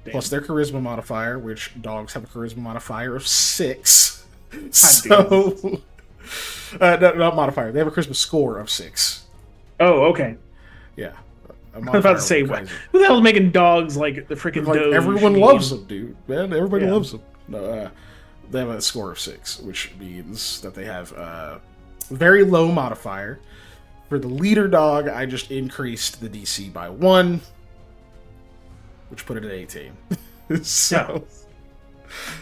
Damn. Plus their charisma modifier, which dogs have a charisma modifier of 6. So, no, not modifier. They have a charisma score of 6. Oh, okay. Yeah. I was about to say, what? who the hell is making dogs like the freaking Doge? Everyone meme? loves them, dude. Man, everybody Yeah. loves them. No, they have a score of 6, which means that they have very low modifier. For the leader dog, I just increased the DC by 1, which put it at 18. So,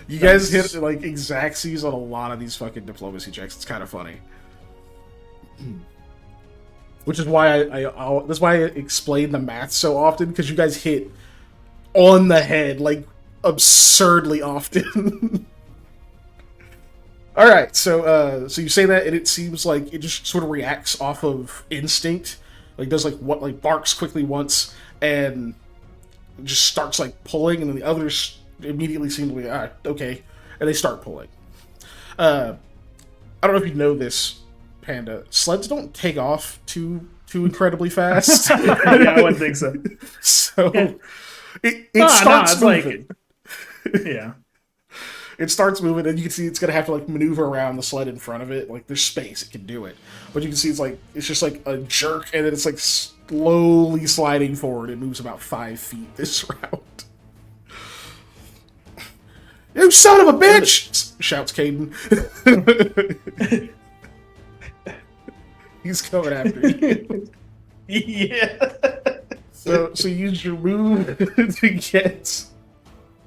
you guys hit like exactsies on a lot of these fucking diplomacy checks. It's kind of funny. Which is why that's why I explain the math so often, because you guys hit on the head like absurdly often. All right, so you say that, and it seems like it just sort of reacts off of instinct, like does like barks quickly once, and just starts like pulling, and then the others immediately seem to be okay, and they start pulling. I don't know if you know this, Panda. Sleds don't take off too incredibly fast. Yeah, I wouldn't think so. So Yeah. it starts moving. Yeah. It starts moving, and you can see it's gonna have to like maneuver around the sled in front of it. Like there's space, it can do it, but you can see it's just like a jerk, and then it's like slowly sliding forward. It moves about 5 feet this round. You son of a bitch! Shouts Caden. He's coming after you. Yeah. So you use your move to get.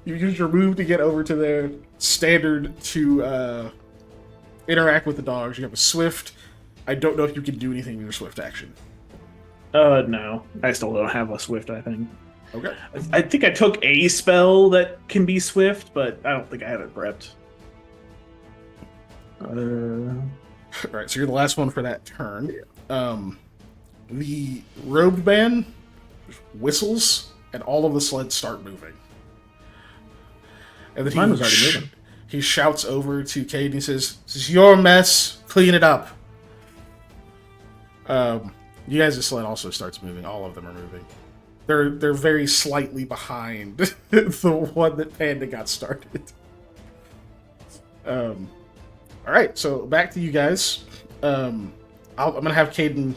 You use your move to get over to their standard to interact with the dogs. You have a swift. I don't know if you can do anything with your swift action. No. I still don't have a swift, I think. Okay. I think I took a spell that can be swift, but I don't think I have it prepped. All right, so you're the last one for that turn. The robed man whistles, and all of the sleds start moving. And then Mine was already moving. He shouts over to Cade and he says, "This is your mess. Clean it up." You guys' sled also starts moving. All of them are moving. They're very slightly behind the one that Panda got started. All right, so back to you guys. I'm gonna have Caden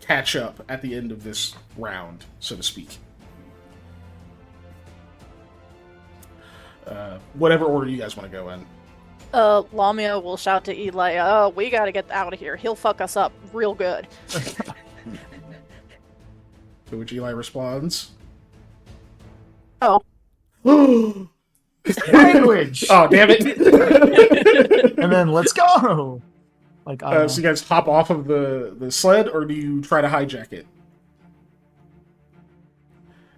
catch up at the end of this round, so to speak. Whatever order you guys want to go in. Lamia will shout to Eli, "Oh, we gotta get out of here. He'll fuck us up real good." To which Eli responds, Oh. Language. "Oh, damn it!" And then let's go. Like, So you guys hop off of the sled, or do you try to hijack it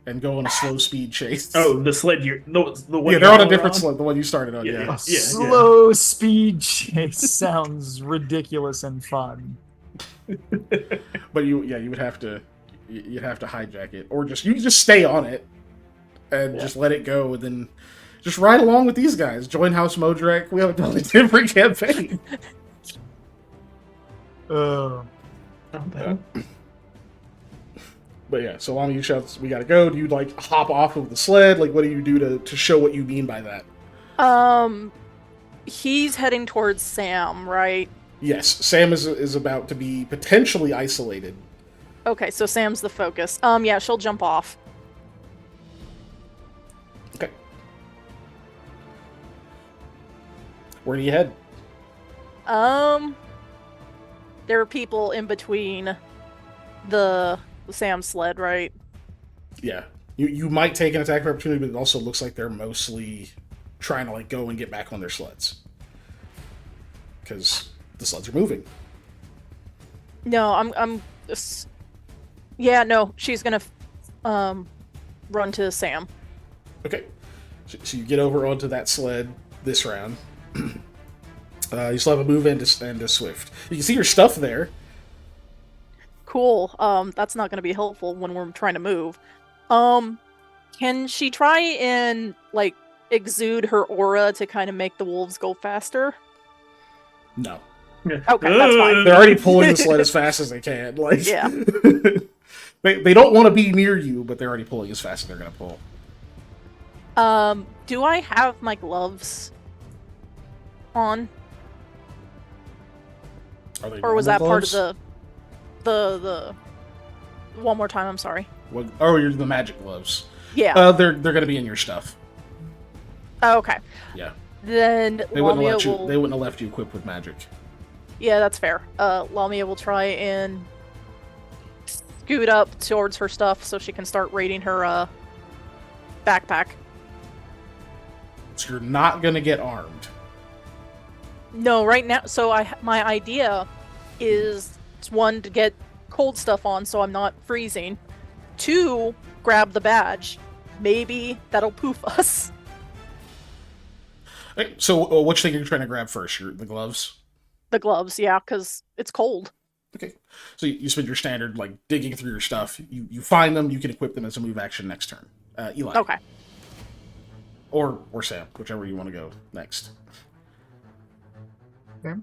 and go on a slow speed chase? Oh, the sled the one. Yeah, they're on a different sled, the one you started on. Yeah. Yeah. slow speed chase sounds ridiculous and fun. But you would have to hijack it, or you can just stay on it and just let it go, and then just ride along with these guys. Join House Modrek. We have a totally different campaign. Uh, But yeah, so Lama, you shouts, "We gotta go." Do you like hop off of the sled? Like, what do you do to show what you mean by that? He's heading towards Sam, right? Yes, Sam is about to be potentially isolated. Okay, so Sam's the focus. Yeah, she'll jump off. Okay. Where do you head? There are people in between the Sam sled, right? Yeah. You might take an attack of opportunity, but it also looks like they're mostly trying to go and get back on their sleds. Because the sleds are moving. No, yeah, no, she's gonna run to Sam. Okay. So you get over onto that sled this round. You still have a move and a swift. You can see your stuff there. Cool. That's not gonna be helpful when we're trying to move. Can she try and exude her aura to kind of make the wolves go faster? No. Okay, that's fine. They're already pulling the sled as fast as they can. Yeah. They don't want to be near you, but they're already pulling as fast as they're going to pull. Do I have my gloves on? Are they Or was that normal part of gloves? the one more time, I'm sorry. You're the magic gloves. Yeah. They're going to be in your stuff. Oh, okay. Yeah. Then They wouldn't Lamia have will... They wouldn't have left you equipped with magic. Yeah, that's fair. Lamia will try and scoot up towards her stuff so she can start raiding her backpack. So you're not going to get armed. No, right now. So my idea is, one, to get cold stuff on so I'm not freezing. 2, grab the badge. Maybe that'll poof us. Okay, so which thing are you trying to grab first? The gloves? The gloves, yeah, because it's cold. Okay. So you spend your standard, digging through your stuff. You find them, you can equip them as a move action next turn. Eli. Okay. Or Sam, whichever you want to go next. okay.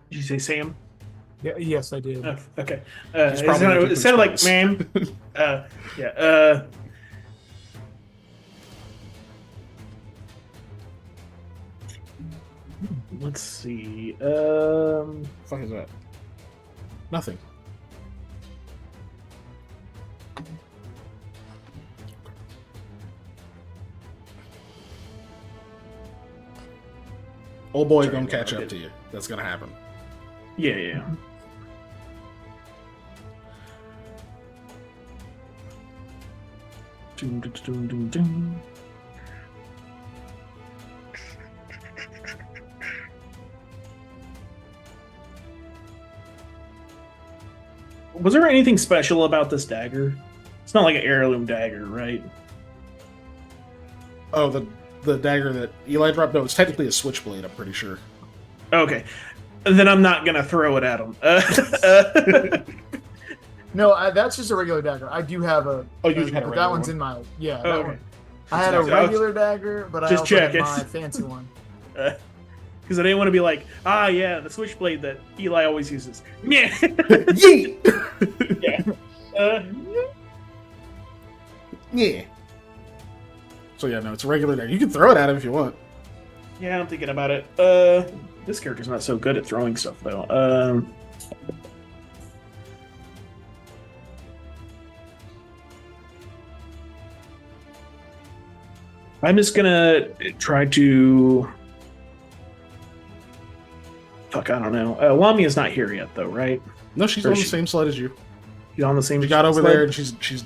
Did you say Sam? Yeah, yes, I did. Oh, okay. He's probably not It sounded like keeping ma'am. Yeah. Let's see. Fuck is that? Nothing. Old boy gonna catch up to you. That's gonna happen. Yeah. Dun, dun, dun, dun, dun. Was there anything special about this dagger? It's not like an heirloom dagger, right? Oh, the dagger that Eli dropped. No, it's technically a switchblade. I'm pretty sure. Okay, then I'm not gonna throw it at him. No, that's just a regular dagger. I do have a. Oh, you had a but regular that one's one? in my. Yeah, Oh, that okay. one. I had a Okay. regular dagger, but I Just also had checking. my fancy one. Because I didn't want to be like, yeah, the switchblade that Eli always uses. Yeah. Yeet! Uh, Yeah. So yeah, no, it's a regular dagger. You can throw it at him if you want. yeah, I'm thinking about it. This character's not so good at throwing stuff though. I'm just gonna try to. Fuck, I don't know. Lamia's not here yet, though, right? No, she's Or on the she- same sled as you. She's on the same. She got over sled? there and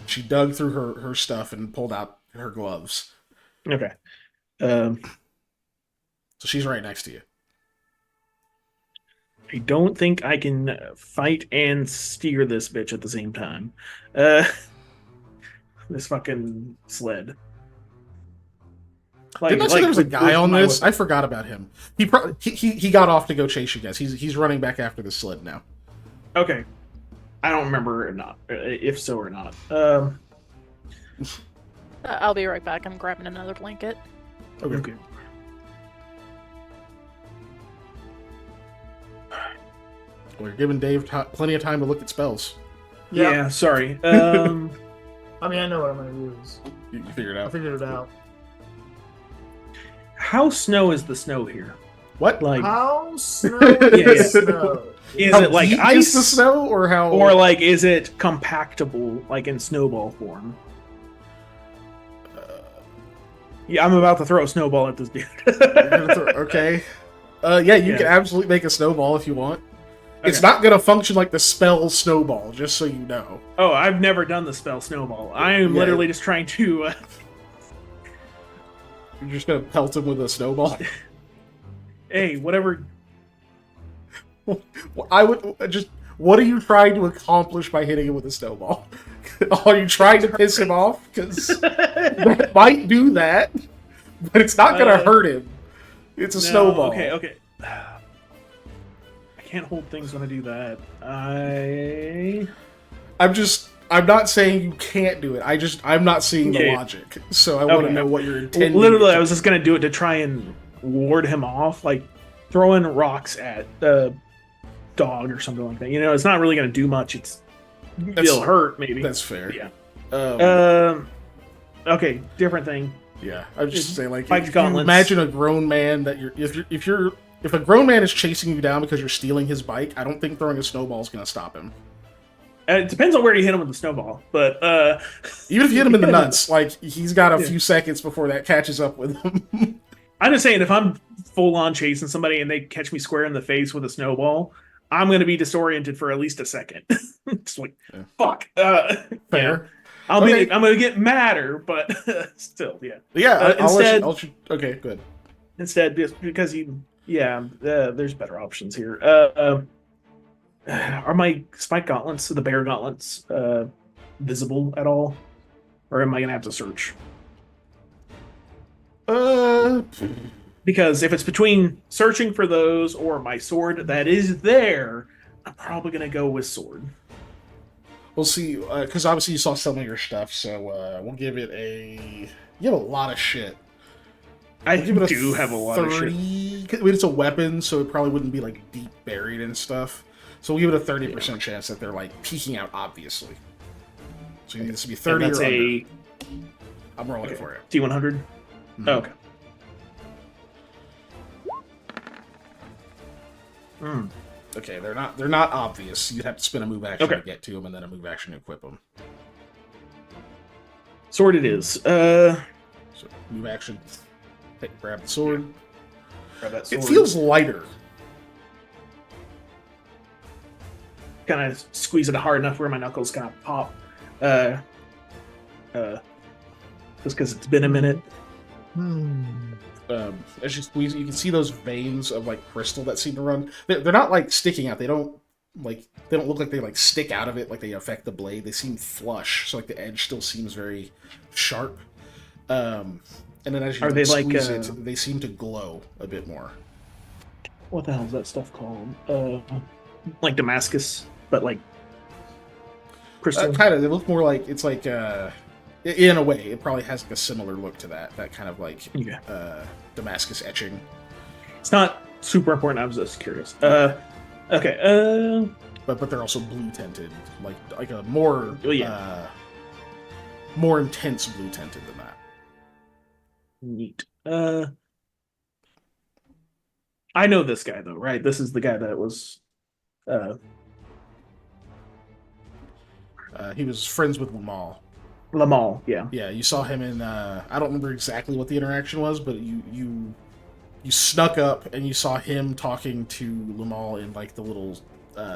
she dug through her stuff and pulled out her gloves. Okay. So she's right next to you. I don't think I can fight and steer this bitch at the same time. This fucking sled. Didn't I say there was a with guy on my this? weapon. I forgot about him. He got off to go chase you guys. He's running back after the sled now. Okay. I don't remember or not, if so or not. I'll be right back. I'm grabbing another blanket. Okay. We're giving Dave plenty of time to look at spells. Yeah, sorry. I mean, I know what I'm gonna use. You figured it I out. figured it out. How snow is the snow here? What? Like, How snow Yeah. is snow? is How it like deep ice is the snow, or how? or like is it compactable, like in snowball form? Yeah, I'm about to throw a snowball at this dude. Okay. Yeah, you can absolutely make a snowball if you want. It's not going to function like the spell snowball, just so you know. Oh, I've never done the spell snowball. I am Yeah. literally just trying to. You're just going to pelt him with a snowball. Hey, whatever. I would just. What are you trying to accomplish by hitting him with a snowball? Are you trying to piss him off? Because that might do that, but it's not going to hurt him. It's a snowball. Okay. I can't hold things when I do that. I'm not saying you can't do it. I'm not seeing the Yeah. logic. So I want to Okay. know what you're intending. Literally, I was just gonna do it to try and ward him off, like throwing rocks at the dog or something like that. You know, it's not really gonna do much. It'll hurt maybe. That's fair. Yeah. Okay, different thing. Yeah, I was just saying, like, Spiked if you gauntlets. imagine a grown man that if a grown man is chasing you down because you're stealing his bike, I don't think throwing a snowball is going to stop him. It depends on where you hit him with the snowball, but Even if you hit him in the nuts, like, he's got a few seconds before that catches up with him. I'm just saying, if I'm full on chasing somebody and they catch me square in the face with a snowball, I'm going to be disoriented for at least a second. It's like, fuck. Fair. Yeah. I'm going to get madder, but still, yeah. Yeah, Instead- I'll let you. Okay, good. Instead, because there's better options here. Are my spike gauntlets, the bear gauntlets, visible at all, or am I gonna have to search? Because if it's between searching for those or my sword that is there, I'm probably gonna go with sword. We'll see, because obviously you saw some of your stuff, so we'll give it a. You have a lot of shit. I We'll give it a do have a lot of shit. 30. I mean, it's a weapon, so it probably wouldn't be like deep buried and stuff. So we'll give it a 30% chance that they're like peeking out, obviously. So you need this to be 30 And that's or under. a I'm rolling for it. T100. Mhm. Oh, okay. Hmm. Okay, they're not obvious. You'd have to spin a move action Okay. to get to them, and then a move action to equip them. Sword it is. So move action, grab the sword. Grab that sword. It feels lighter. Kind of squeeze it hard enough where my knuckles kind of pop. just because it's been a minute. As you squeeze it, you can see those veins of like crystal that seem to run. They're not like sticking out. They don't look like they like stick out of it like they affect the blade. They seem flush, so like the edge still seems very sharp. And then as you squeeze it, they seem to glow a bit more. What the hell is that stuff called? Like Damascus, but like crystal. Kind of. They look more like it's like in a way, it probably has like a similar look to that kind of like Damascus etching. It's not super important. I was just curious. Okay. But they're also blue tinted, like a more more intense blue tinted than that. Neat. I know this guy though, right? This is the guy that was. He was friends with Lamal. Lamal, yeah. Yeah, you saw him in. I don't remember exactly what the interaction was, but you snuck up and you saw him talking to Lamal in like the little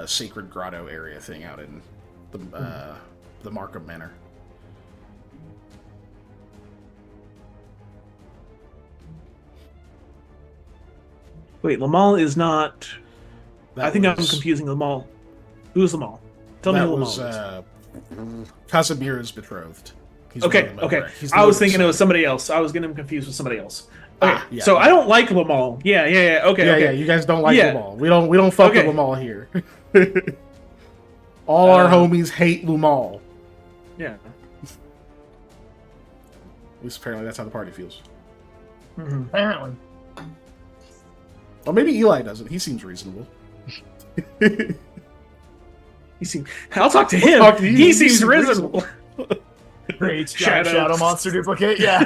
sacred grotto area thing out in the Markham Manor. Wait, Lamal is not. I think I'm confusing Lamal. Who's Lamal? Tell me who Lamal is. Casimira's betrothed. Okay. I was thinking it was somebody else. I was getting him confused with somebody else. Okay, so I don't like Lamal. Yeah. Okay. You guys don't like Lamal. We don't fuck with Lamal here. All our homies hate Lamal. Yeah. At least apparently that's how the party feels. Mm-hmm. Apparently. Or maybe Eli doesn't. He seems reasonable. I'll talk to him. He seems reasonable. Great. Shadow monster duplicate. Yeah.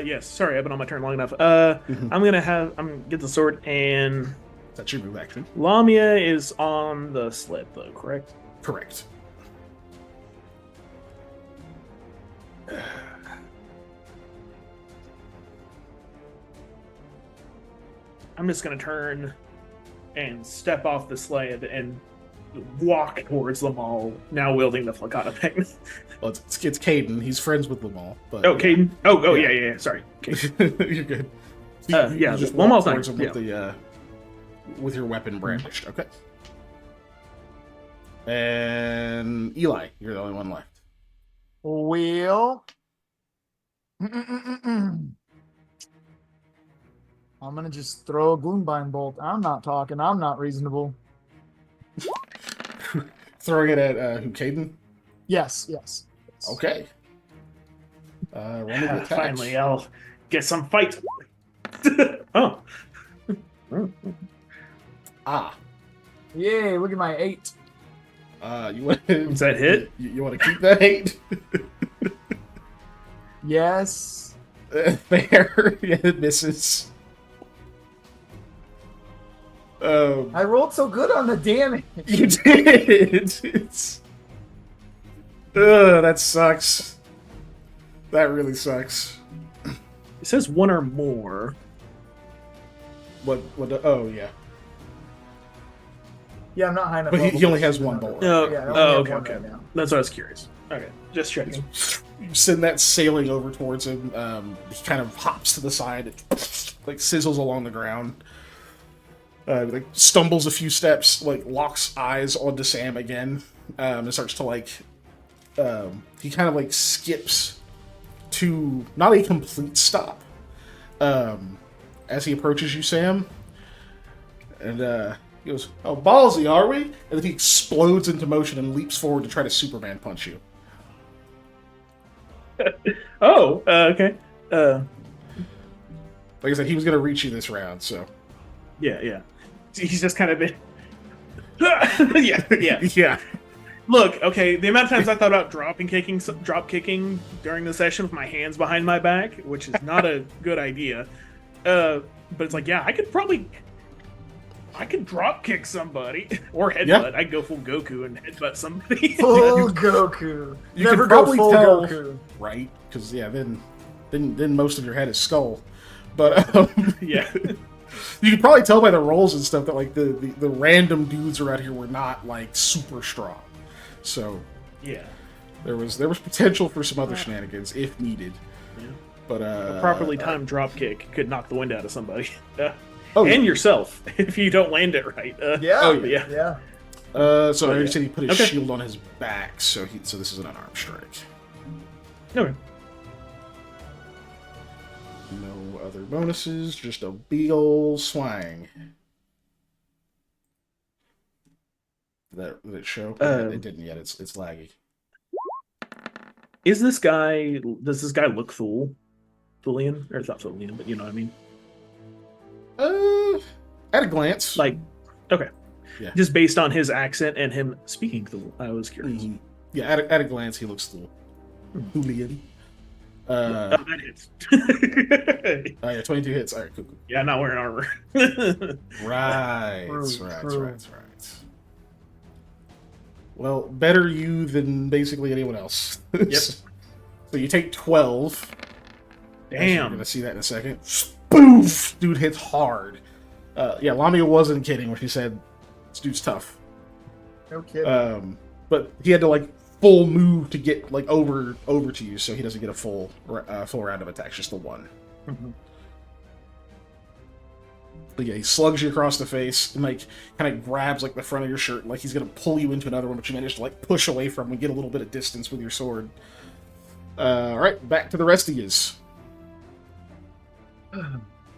Yes. Sorry, I've been on my turn long enough. I'm gonna get the sword, and that's your move action. Lamia is on the sled, though. Correct. Correct. I'm just gonna turn and step off the sled and walk towards Lamal, now wielding the Flacata thing. Well, it's Caden. He's friends with Lamal. But, Caden. Yeah. Sorry. You're good. You just Lamal's towards him with your weapon brandished. Okay. And Eli, you're the only one left. Well, I'm gonna just throw a Gloombind bolt. I'm not talking. I'm not reasonable. Throwing it at who? Caden? Yes. Okay. Run with the attack. Finally, I'll get some fight. Oh. Yay! Look at my 8. You want? Is that hit? You want to keep that 8? Yes. Fair. Yeah, it misses. I rolled so good on the damage. You did. That sucks. That really sucks. It says one or more. What? Oh, yeah. Yeah, I'm not high enough. But he only has one bolt. Okay. Okay. That's what I was curious. Okay, just checking. You send that sailing over towards him. He kind of hops to the side, and, like sizzles along the ground. Like stumbles a few steps, like locks eyes onto Sam again, and starts to like. He kind of like skips to not a complete stop. As he approaches you, Sam, and he goes, "Oh, ballsy, are we?" And then he explodes into motion and leaps forward to try to Superman punch you. Okay. Like I said, he was gonna reach you this round, so. Yeah. He's just kind of been. Yeah. Look, okay. The amount of times I thought about drop kicking during the session with my hands behind my back, which is not a good idea. But it's like, yeah, I could drop kick somebody or headbutt. Yeah. I'd go full Goku and headbutt somebody. Full Goku. You Never could go probably full tell, Goku. right? Because then most of your head is skull. But Yeah. You could probably tell by the rolls and stuff that like the random dudes around here were not like super strong. So Yeah. There was potential for some other shenanigans if needed. Yeah. But A properly timed drop kick could knock the wind out of somebody. oh, and yourself if you don't land it right. Yeah. So I already said he put his Okay. shield on his back, so this is an unarmed strike. Okay. No other bonuses, just a big ol' swang. Did it show? It didn't yet. It's laggy. Does this guy look Thulian? Or it's not Thulian, but you know what I mean? At a glance. Like, okay. Yeah. Just based on his accent and him speaking Thul, I was curious. Mhm. Yeah, at a glance, he looks Thulian. That hits. Oh yeah, 22 hits. All right, cool. Yeah, not wearing armor. Right. True. Well, better you than basically anyone else. Yep. So you take 12. You're Damn. gonna see that in a second. Spoof! Dude hits hard. Yeah, Lamia wasn't kidding when she said this dude's tough. No kidding. But he had to like full move to get like over to you, so he doesn't get a full round of attacks, just the one. Mhm. But yeah, he slugs you across the face and like kind of grabs like the front of your shirt, like he's gonna pull you into another one, but you manage to like push away from him and get a little bit of distance with your sword. All right, back to the rest of yous.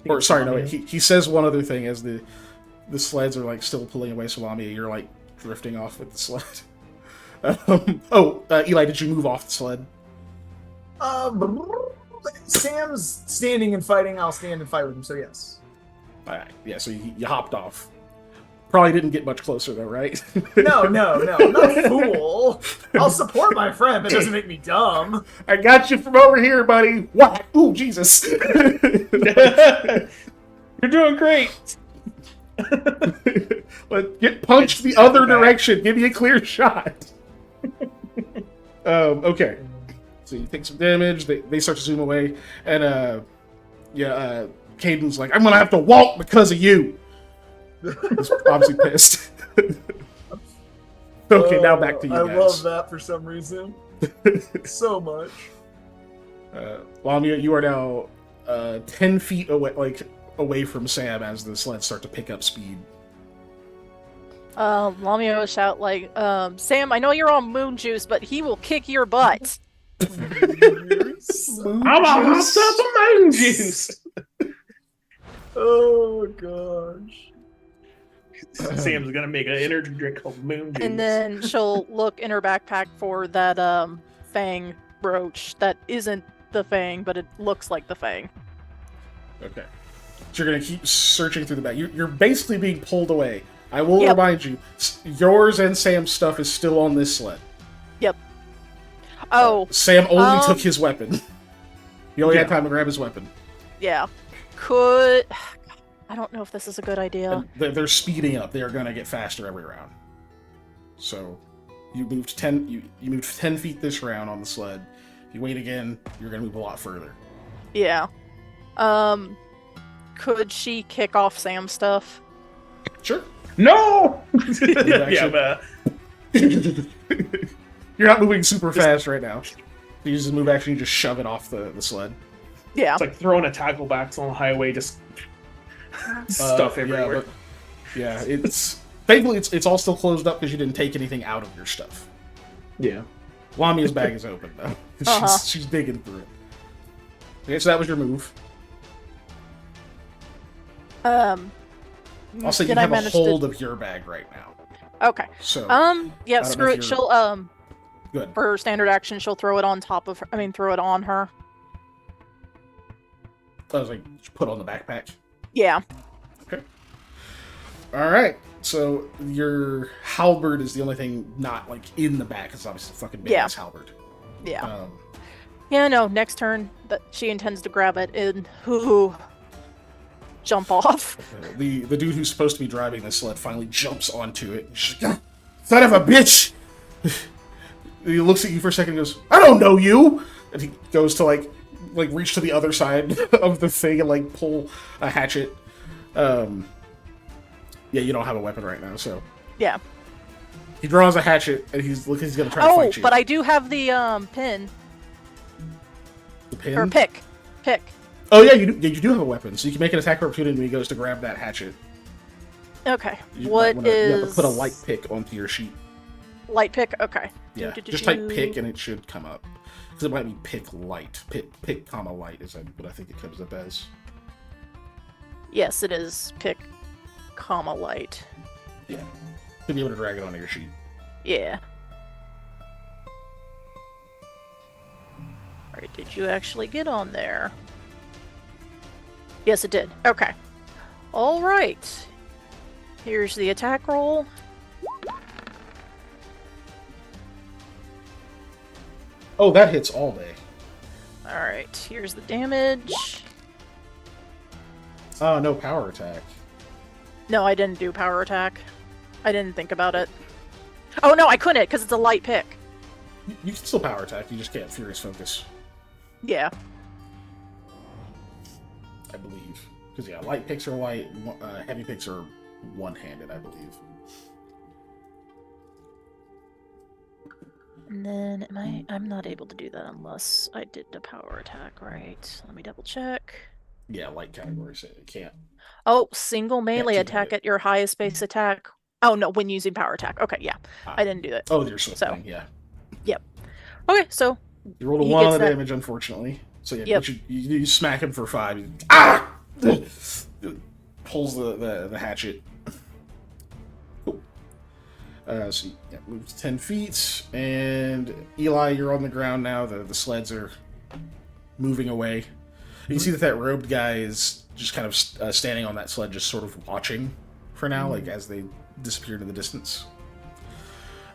Or sorry, no, he says one other thing as the sleds are like still pulling away Salami. You're like drifting off with the sled. Eli, did you move off the sled? Sam's standing and fighting. I'll stand and fight with him. So yes. All right, yeah. So you hopped off. Probably didn't get much closer though, right? No, I'm not a fool. I'll support my friend, but it doesn't make me dumb. I got you from over here, buddy. What? Ooh, Jesus. You're doing great. But get punched the other direction. Give me a clear shot. Okay. So you take some damage. They start to zoom away, and Caden's like, "I'm gonna have to walk because of you." He's obviously pissed. Okay, now back to you I guys. love that for some reason. So much. Lamia, you are now 10 feet away from Sam as the sleds start to pick up speed. Lamia will shout like, Sam, I know you're on moon juice, but he will kick your butt. I'm a hot moon juice. Oh gosh. Sam's gonna make an energy drink called Moon Juice. And then she'll look in her backpack for that fang brooch that isn't the fang, but it looks like the fang. Okay. So you're going to keep searching through the bag. You're basically being pulled away. I will Yep. remind you, yours and Sam's stuff is still on this sled. Yep. Oh, Sam only took his weapon. He only had Yeah. time to grab his weapon. yeah. I don't know if this is a good idea. And they're speeding up. They are going to get faster every round. So you moved 10. You moved 10 feet this round on the sled. If you wait again, you're going to move a lot further. Yeah. Could she kick off Sam's stuff? Sure. No. actually- Yeah, but You're not moving super fast right now. You use the move action. You just shove it off the sled. Yeah. it's like throwing a tackle back on the highway, just stuff everywhere. Yeah, it's thankfully it's all still closed up because you didn't take anything out of your stuff. Yeah. Lamia's bag is open though. She's digging through it. Okay, so that was your move. I'll I'll say you have a hold of your bag right now. Okay. So Yeah, don't know screw if it. you're- She'll good. for her standard action, she'll throw it on top of her. Throw it on her. I was like, put on the backpack. Yeah. All right. So your halberd is the only thing not like in the back. It's obviously a fucking big ass halberd. Yeah. Yeah, no, next turn that she intends to grab it and jump off. The dude who's supposed to be driving this sled finally jumps onto it. She's like, son of a bitch! He looks at you for a second and goes, I don't know you! And he goes to like reach to the other side of the thing and like pull a hatchet. Yeah, you don't have a weapon right now, so. Yeah. He draws a hatchet, and he's gonna try to Oh, fight you. but I do have the pin The pin? or pick. Pick. Oh yeah, you do have a weapon, so you can make an attack of opportunity when he goes to grab that hatchet. Okay. You What might wanna- You have is to put a light pick onto your sheet. light pick? Okay. Yeah, Do, do, just do, type do. pick and it should come up. Because it might be pick light. Pick comma light is what I think it comes up as. Yes, it is pick, comma light. Yeah. You'll be able to drag it onto your sheet. Yeah. Alright, did you actually get on there? Yes, it did. Okay. Alright. Here's the attack roll. Oh, that hits all day. Alright, here's the damage. Oh, no power attack. No, I didn't do power attack. I didn't think about it. Oh no, I couldn't, because it's a light pick. You can still power attack, you just can't Furious Focus, Yeah. I believe. Because, yeah, light picks are light, heavy picks are one-handed, I believe. And then I'm not able to do that unless I did the power attack, right? Let me double check. Yeah, light categories, it can't. Oh, single melee two-handed. attack at your highest base attack. Oh no, when using power attack. Okay, yeah. I didn't do it. Oh, your swift So. thing, yeah. Yep. Okay, so You rolled a He 1 on gets the that- damage, unfortunately. So, yeah, Yep. you smack him for 5. Ah! Pulls the hatchet. Cool. So, yeah, moves 10 feet. And Eli, you're on the ground now. The sleds are moving away. You can see that robed guy is just kind of standing on that sled, just sort of watching for now, like as they disappear into the distance.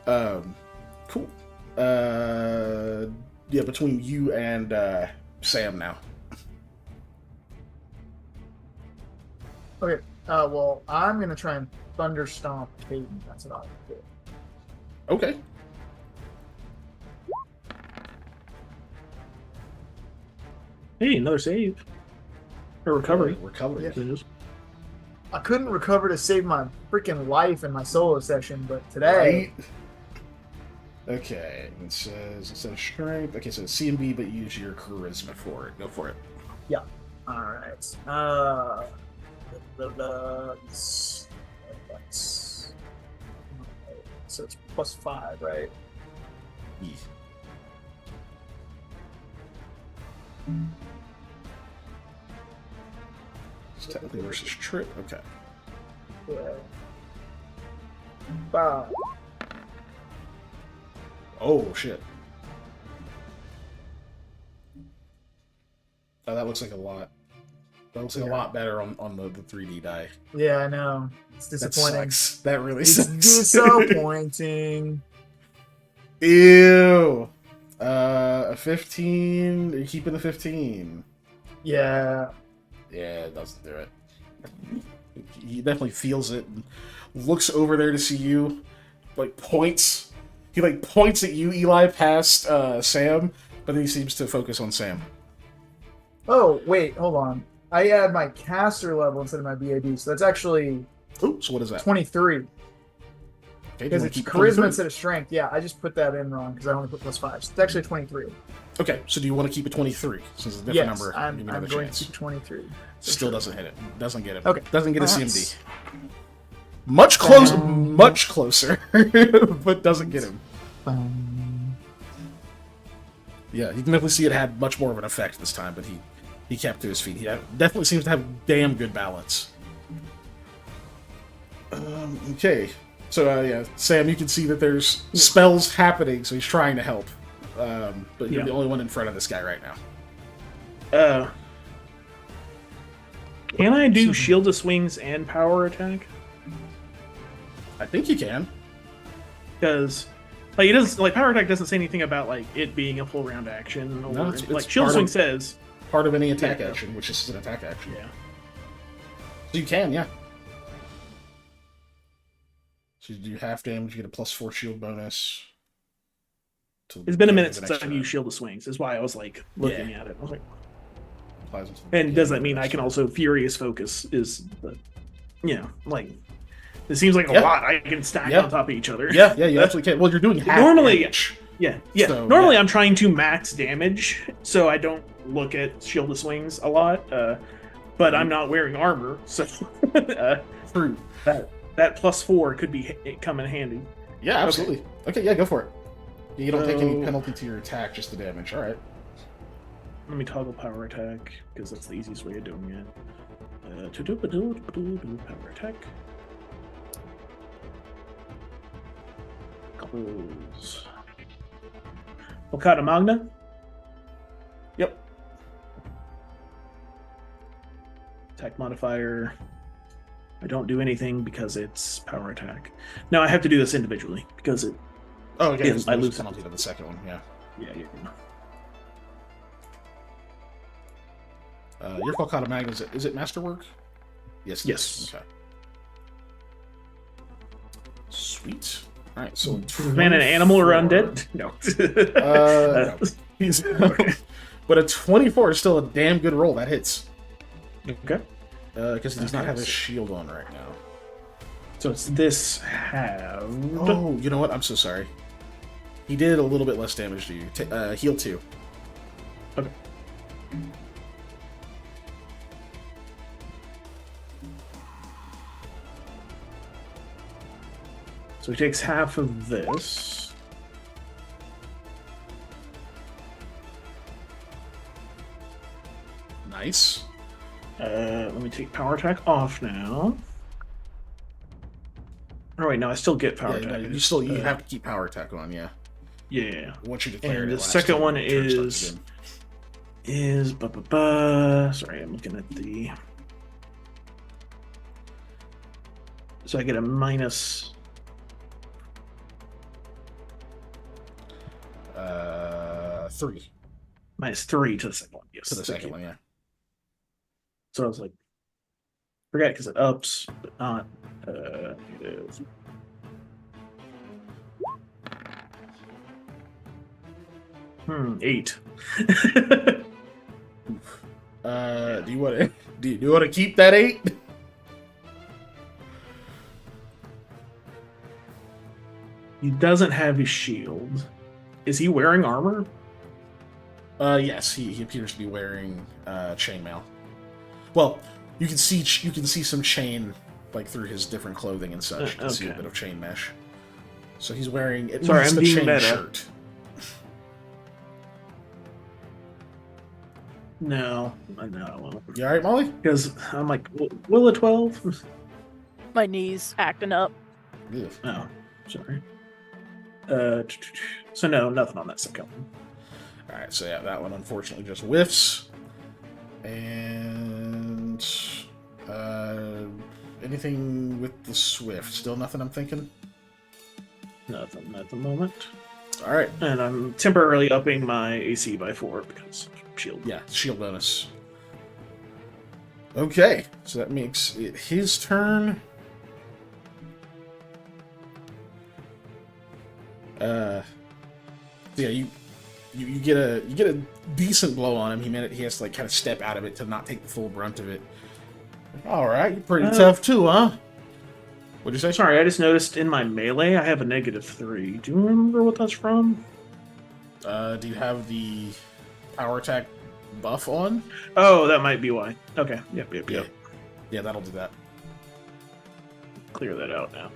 Cool. Yeah, between you and Sam now. Okay. Well, I'm gonna try and thunder stomp Caden. That's what I'll do. Okay. Hey, another save. Or recovery. Recovery. It is. I couldn't recover to save my freaking life in my solo session, but today. Right. Okay, it says instead of strength. Okay, so CMB, but use your charisma for it. Go for it. All right. So it's +5, right? Yeah. It's technically versus trip. Okay. Yeah. 5. Oh shit. Oh, that looks like a lot. That looks like a lot better on the 3D die. Yeah, I know. It's That disappointing. sucks. That really It's sucks. disappointing. Ew. A 15. You're keeping the 15. Yeah. Yeah, it doesn't do it. He definitely feels it and looks over there to see you. Like points. He like points at you, Eli, past Sam, but then he seems to focus on Sam. Oh, wait, hold on. I add my caster level instead of my BAB, so that's actually Oops, what is that? 23. Okay, do you Because wanna it's keep charisma 23? instead of strength. Yeah, I just put that in wrong because I only put +5. So it's actually 23. Okay, so do you want to keep it 23? Since it's a different Yes, number, I'm give me going another to chance. keep 23. Still doesn't hit it. Doesn't get it. Okay. Doesn't get a That's- CMD. Much closer, much closer, but doesn't get him. Yeah, you can definitely see it had much more of an effect this time, but he kept to his feet. He definitely seems to have damn good balance. Okay, so yeah, Sam, you can see that there's spells happening, so he's trying to help. But you're Yeah. the only one in front of this guy right now. Can I do shield of swings and power attack? I think you can. Because like it doesn't like power attack doesn't say anything about like it being a full round action or No, it's like shield part swing of- says Part of any attack Yeah. action, which is an attack action. yeah. So you can, yeah. So you do half damage, you get a +4 shield bonus. It's been a Yeah, minute the since next I've turn. used shield of swings. Is why I was like looking Yeah. at it. I was like, Applies until the and does that beginning mean of I the can next also furious focus? Is the like This seems like a Yeah. lot. I can stack Yeah. on top of each other. Yeah, you absolutely can. Well, you're doing half Normally- damage. Yeah. So, Normally, yeah. I'm trying to max damage, so I don't look at shielded swings a lot. But I'm not wearing armor, so True. that +4 could come in handy. Yeah, absolutely. Okay, yeah, go for it. You don't take any So- penalty to your attack, just the damage. All right. Let me toggle power attack because that's the easiest way of doing it. Power attack. Close. Volcata Magna. Yep. Attack modifier. I don't do anything because it's power attack. No, I have to do this individually because it. Oh, okay. Yeah, There's I a lose. penalty to the second one. Yeah. Yeah. Your Falcata Magna, is it Masterwork? Yes. it Yes. is. Okay. Sweet. All right. So, Is man an animal or 24. undead? No. No. He's but a 24 is still a damn good roll. That hits. Okay. Because he does not Okay, have his so- shield on right now. So it's this halved. Oh, you know what? I'm so sorry. He did a little bit less damage to you. Heal 2. Okay. So he takes half of this. Nice. Let me take power attack off now. Oh wait, no, I still get power Yeah, no, attack. you have to keep power attack on, yeah. Yeah. Once you declare And it. the second one is sorry, I'm looking at the. So I get a minus. 3 -3 to the second one. Yes. to the thank second you. one, yeah. So I was like, forget because it ups, but not. It is. Hmm. 8. Do you want to keep that 8? He doesn't have his shield. Is he wearing armor? Yes, he appears to be wearing chainmail. Well, you can see some chain like through his different clothing and such. You can see a okay. bit of chain mesh. So he's wearing at Sorry, least I'm a being chain meta. shirt. No, I won't. You all right, Molly? Because I'm like, will a 12? My knees acting up. Ugh. Oh, sorry. So no, nothing on that second one. All right, so yeah, that one unfortunately just whiffs. And anything with the swift? Still nothing. I'm thinking. Nothing at the moment. All right, And I'm temporarily upping my AC by 4 because shield. yeah, shield bonus. Okay, so that makes it his turn. Yeah, you get a decent blow on him. He has to like kind of step out of it to not take the full brunt of it. All right, you're pretty tough too, huh? What'd you say? Sorry, I just noticed in my melee I have a -3. Do you remember what that's from? Do you have the power attack buff on? Oh, that might be why. Okay. Yep. Yeah, that'll do that. Clear that out now.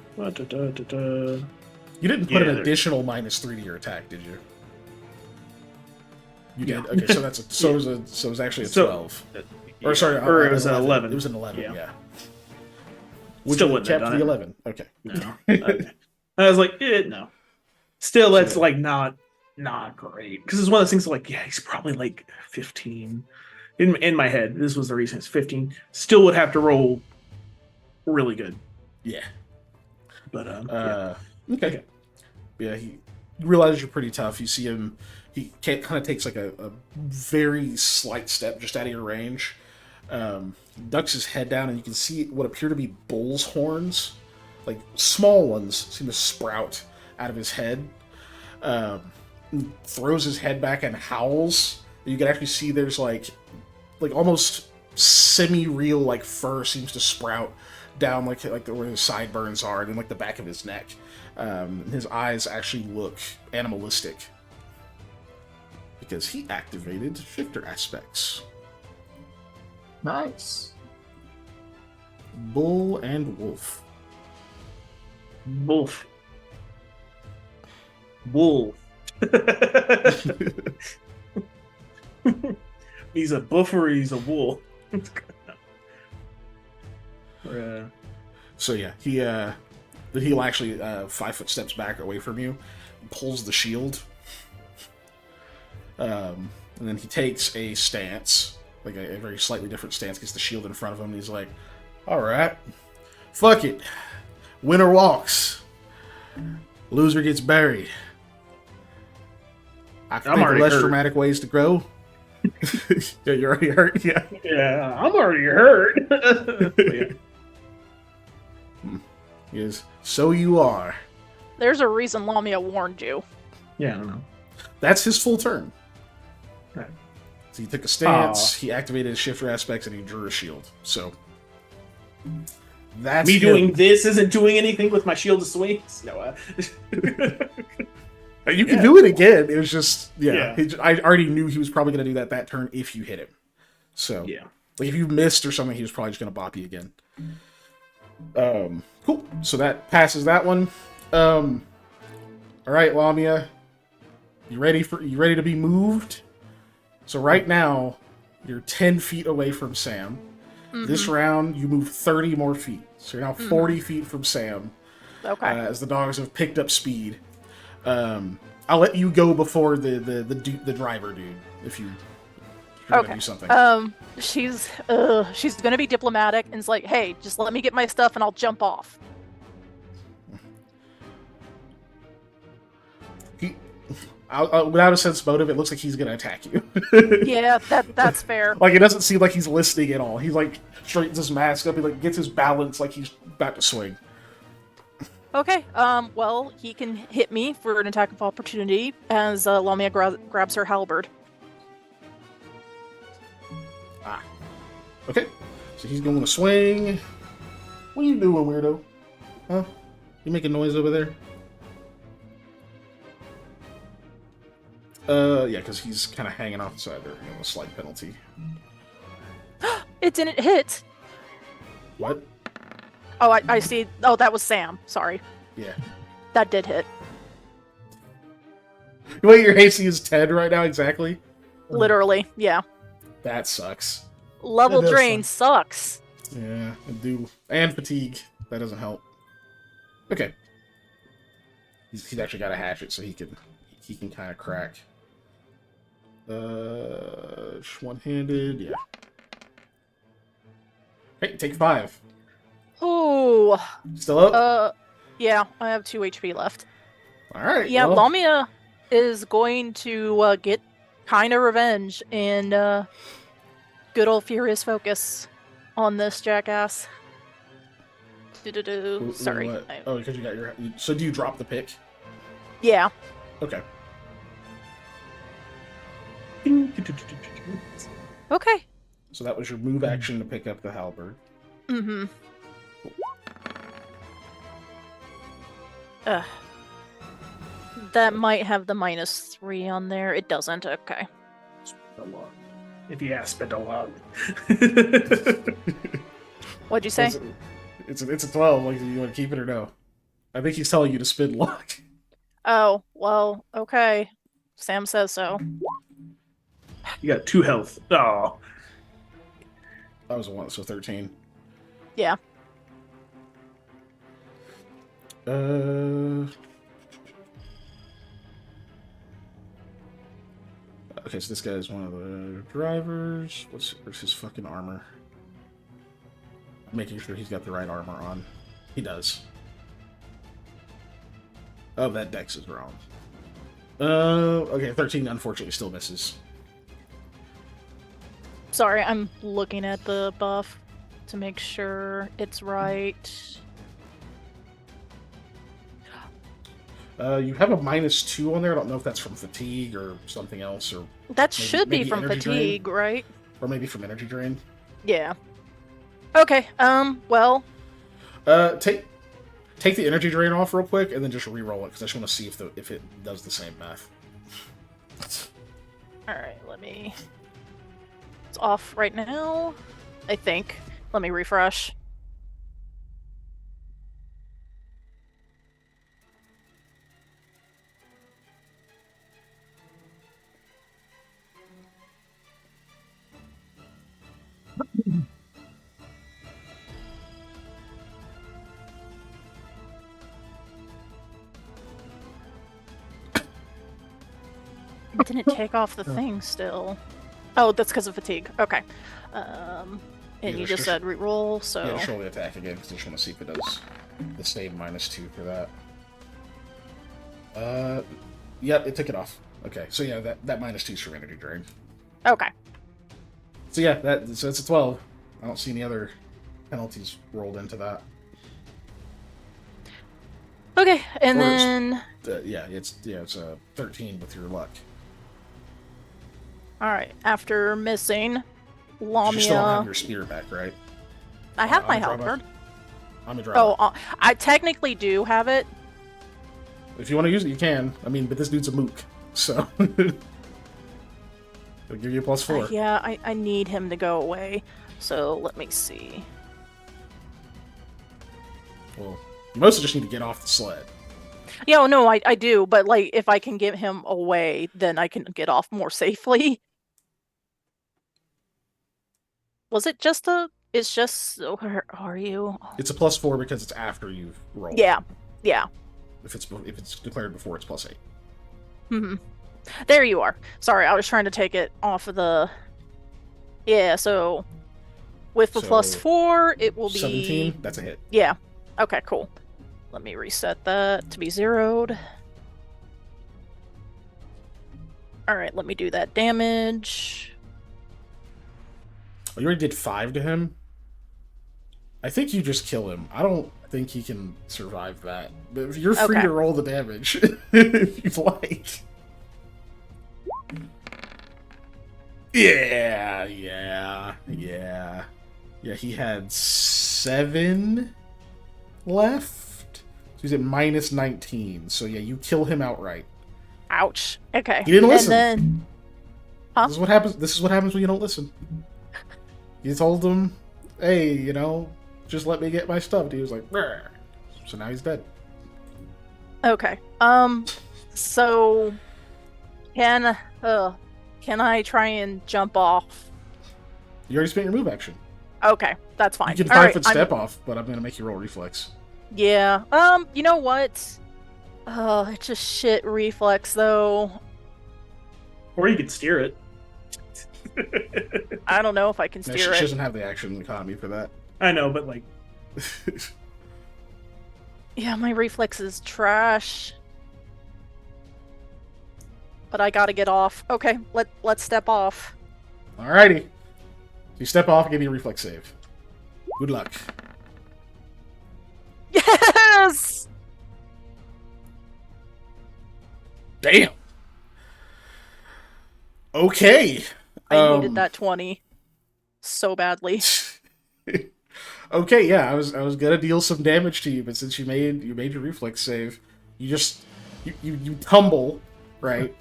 You didn't put Yeah, an there- additional -3 to your attack, did you? You Yeah. did. Okay, so that's so it was actually a So- 12. Or sorry, or it was an 11. 11. It was an 11. Yeah. Yeah. Still you wouldn't have kept done the it. 11. Okay. No. Okay. I was like, no. Still, that's like not great because it's one of those things like, yeah, he's probably like 15. In my head, this was the reason it's 15. Still would have to roll really good, Yeah. but Okay. Yeah, you realize you're pretty tough. You see him. He kind of takes like a very slight step just out of your range. Ducks his head down, and you can see what appear to be bull's horns, like small ones, seem to sprout out of his head. Throws his head back and howls. You can actually see there's like almost semi-real like fur seems to sprout down like where his sideburns are, and then like the back of his neck. His eyes actually look animalistic because he activated shifter aspects. Nice. Bull and wolf. Wolf. Wool. He's a buff or he's a wool. So yeah, he'll actually 5 foot steps back away from you, pulls the shield, and then he takes a stance, like a very slightly different stance, gets the shield in front of him, and he's like, "All right, fuck it, winner walks, loser gets buried. I can think of less dramatic ways to grow." Yeah, you're already hurt. Yeah. Yeah, I'm already hurt. Yeah. Yes, so you are. There's a reason Lamia warned you. Yeah, I don't know. That's his full turn. Right. So he took a stance, he activated his shifter aspects, and he drew a shield. So that's me him. doing this isn't doing anything with my shield of swings. No, You can do it again. It was just Yeah. I already knew he was probably going to do that turn if you hit him. So yeah. like if you missed or something, he was probably just going to bop you again. Cool. So that passes that one. All right, Lamia, you ready to be moved? So right now, you're 10 feet away from Sam. Mm-hmm. This round, you move 30 more feet. So you're now 40 feet from Sam. Okay. As the dogs have picked up speed. I'll let you go before the driver dude if you're gonna do something. She's gonna be diplomatic and it's like, hey, just let me get my stuff and I'll jump off. Without a sense motive, it looks like he's gonna attack you. Yeah, that's fair. Like it doesn't seem like he's listening at all. He's like straightens his mask up. He like gets his balance like he's about to swing. Okay. Well, he can hit me for an attack of opportunity as Lamia grabs her halberd. Okay. So he's going to swing. What are you doing, weirdo? Huh? You making noise over there? Yeah, because he's kind of hanging off the side there. A slight penalty. It didn't hit. What? Oh, I see. Oh, that was Sam. Sorry. Yeah. That did hit. Wait, your AC is 10 right now, exactly? Literally, yeah. That sucks. Level drain sucks. Yeah, I do. And fatigue. That doesn't help. Okay. He's actually got a hatchet, so he can kind of crack. One-handed, yeah. Hey, take 5. Ooh. Still up? Yeah, I have 2 HP left. Alright. Yeah, well, Lamia is going to get kind of revenge and good old furious focus on this jackass. Sorry. What? Oh, because you got your... So do you drop the pick? Yeah. Okay. Okay. So that was your move action to pick up the halberd. Mm-hmm. That might have the -3 on there. It doesn't. Okay. A lot. If you ask, spent a lot. What'd you say? It's a 12. Like, do you want to keep it or no? I think he's telling you to spin luck. Oh, well, okay. Sam says so. You got 2 health. Oh. That was a 1, so 13. Yeah. Okay, so this guy is one of the drivers. Where's his fucking armor? Making sure he's got the right armor on. He does. Oh, that dex is wrong. Okay, 13 unfortunately still misses. Sorry, I'm looking at the buff to make sure it's right. You have a -2 on there. I don't know if that's from fatigue or something else, or That should be maybe from energy fatigue, drain? right? Or maybe from energy drain. Yeah. Okay, well, Take the energy drain off real quick, and then just re-roll it because I just want to see if it does the same math. All right, let me. It's off right now, I think. Let me refresh. It didn't take off the thing still. Oh, that's because of fatigue. Okay. And Yeah, you just- just said reroll, so. Yeah, just roll the attack again because I just want to see if it does the same -2 for that. Yep, it took it off. Okay, so yeah, that -2's for energy drain. Okay. So yeah, so it's a 12. I don't see any other penalties rolled into that. Okay, and Or it's- then. It's a 13 with your luck. Alright, after missing You still don't have Lamia. your spear back, right? I have my I'm a health driver. card. I'm a driver. Oh, I technically do have it. If you want to use it, you can. I mean, but this dude's a mook, so it'll give you a +4. Yeah, I need him to go away. So let me see. Well, you mostly just need to get off the sled. Yeah, oh, no, I do, but like if I can get him away, then I can get off more safely. Was it just a? It's just. Where are you? It's a +4 because it's after you've rolled. Yeah, yeah. If it's declared before, it's +8. Hmm. There you are. Sorry, I was trying to take it off of the. Yeah, so with the So, +4, it will be 17. That's a hit. Yeah. Okay, cool. Let me reset that to be zeroed. Alright, let me do that damage. Oh, you already did 5 to him. I think you just kill him. I don't think he can survive that. But you're free Okay. to roll the damage if you'd like. Yeah. He had 7 left. So he's at -19. So yeah, you kill him outright. Ouch. Okay. He didn't listen. And then Huh? This is what happens. This is what happens when you don't listen. You told him, "Hey, just let me get my stuff." And he was like, "Brr." So now he's dead. okay. So can I try and jump off? You already spent your move action. Okay, that's fine. You can All 5-foot right, step off, but I'm gonna make you roll reflex. Yeah. You know what? It's just shit reflex though. Or you could steer it. I don't know if I can No, steer she it. doesn't have the action economy for that. I know, but like, Yeah, my reflex is trash. But I gotta get off. Okay, let's step off. Alrighty. So you step off and give me a reflex save. Good luck. Yes! Damn. Okay. I needed that 20 so badly. Okay, yeah, I was gonna deal some damage to you, but since you made your reflex save, you just you tumble, right?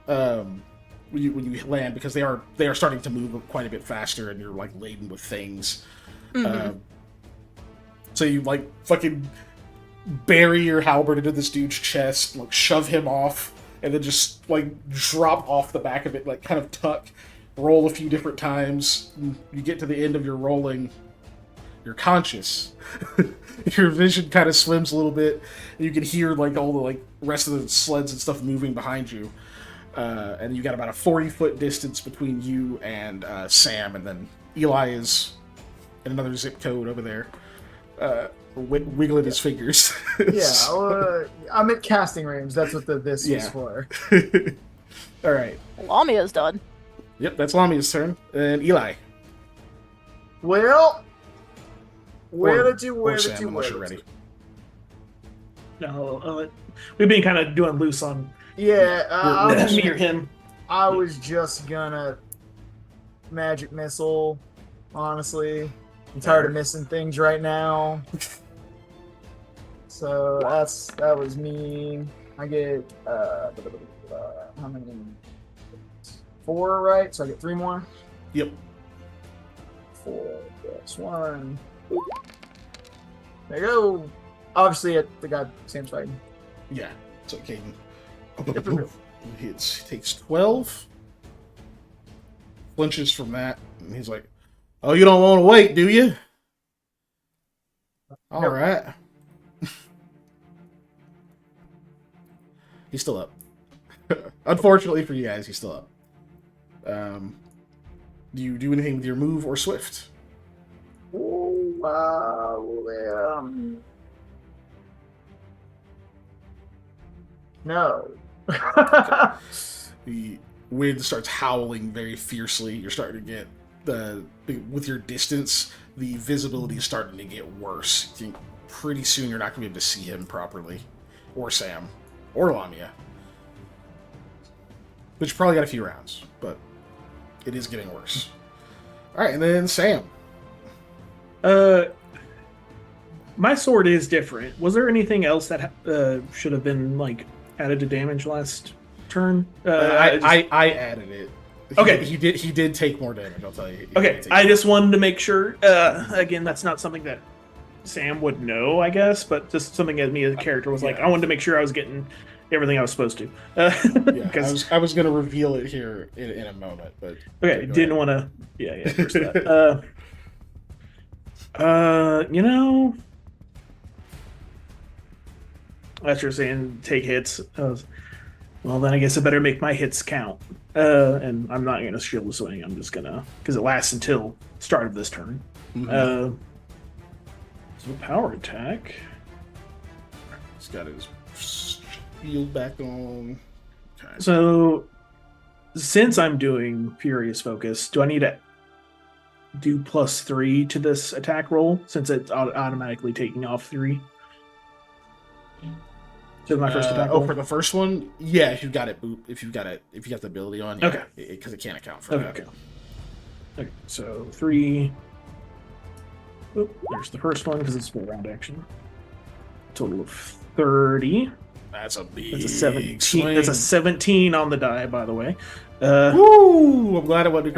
When you land, because they are starting to move quite a bit faster, and you're like laden with things. Mhm. So you like fucking bury your halberd into this dude's chest, like shove him off, and then just like drop off the back of it, like kind of tuck, roll a few different times. You get to the end of your rolling, you're conscious. Your vision kind of swims a little bit, and you can hear like all the like rest of the sleds and stuff moving behind you. And you got about a 40-foot distance between you and Sam, and then Eli is in another zip code over there, wiggling his fingers. Yeah, I'm at casting range. That's what this Yeah. was for. All right. Lamia's done. Yep, that's Lamia's turn. And Eli. Well, where Or- did you, or where Sam, did you, unless where you're did ready. you? no, we've been kind of doing loose on Yeah, me or him. I was just gonna magic missile. Honestly, I'm tired of missing things right now. So that was me. I get how many? 4, right? So I get 3 more. Yep. 4 plus 1. There you go. Obviously, the guy Sam's fighting. Yeah. So Caden takes 12. Flinches from that, and he's like, "Oh, you don't want to wait, do you?" All Nope. right. He's still up. Unfortunately for you guys, he's still up. Do you do anything with your move or swift? No. The wind starts howling very fiercely. You're starting to get with your distance, the visibility is starting to get worse. You think pretty soon you're not going to be able to see him properly, or Sam, or Lamia. But you probably got a few rounds, but it is getting worse. All right, and then Sam. My sword is different. Was there anything else that should have been like added to damage last turn? I added it. Okay. He did take more damage, I'll tell you. Okay, I just wanted to make sure. Again, that's not something that Sam would know, I guess, but just something that me as a character was like, I wanted to make sure I was getting everything I was supposed to. I was going to reveal it here in a moment, but okay, didn't want to. Yeah, first that. As you're saying, take hits. Well, then I guess I better make my hits count. And I'm not gonna shield the swing. I'm just gonna, because it lasts until start of this turn. Mm-hmm. So power attack. He's got his shield back on. Okay. So since I'm doing Furious Focus, do I need to do +3 to this attack roll since it's automatically taking off 3? To my first attack roll? For the first one, yeah. If you've got it, if you got the ability on, yeah, okay, because it can't account for that. Okay. So 3. Oop, there's the first one because it's 4 round action. Total of 30. That's a big. That's a 17. Swing. That's a 17 on the die, by the way. Woo! I'm glad it wasn't.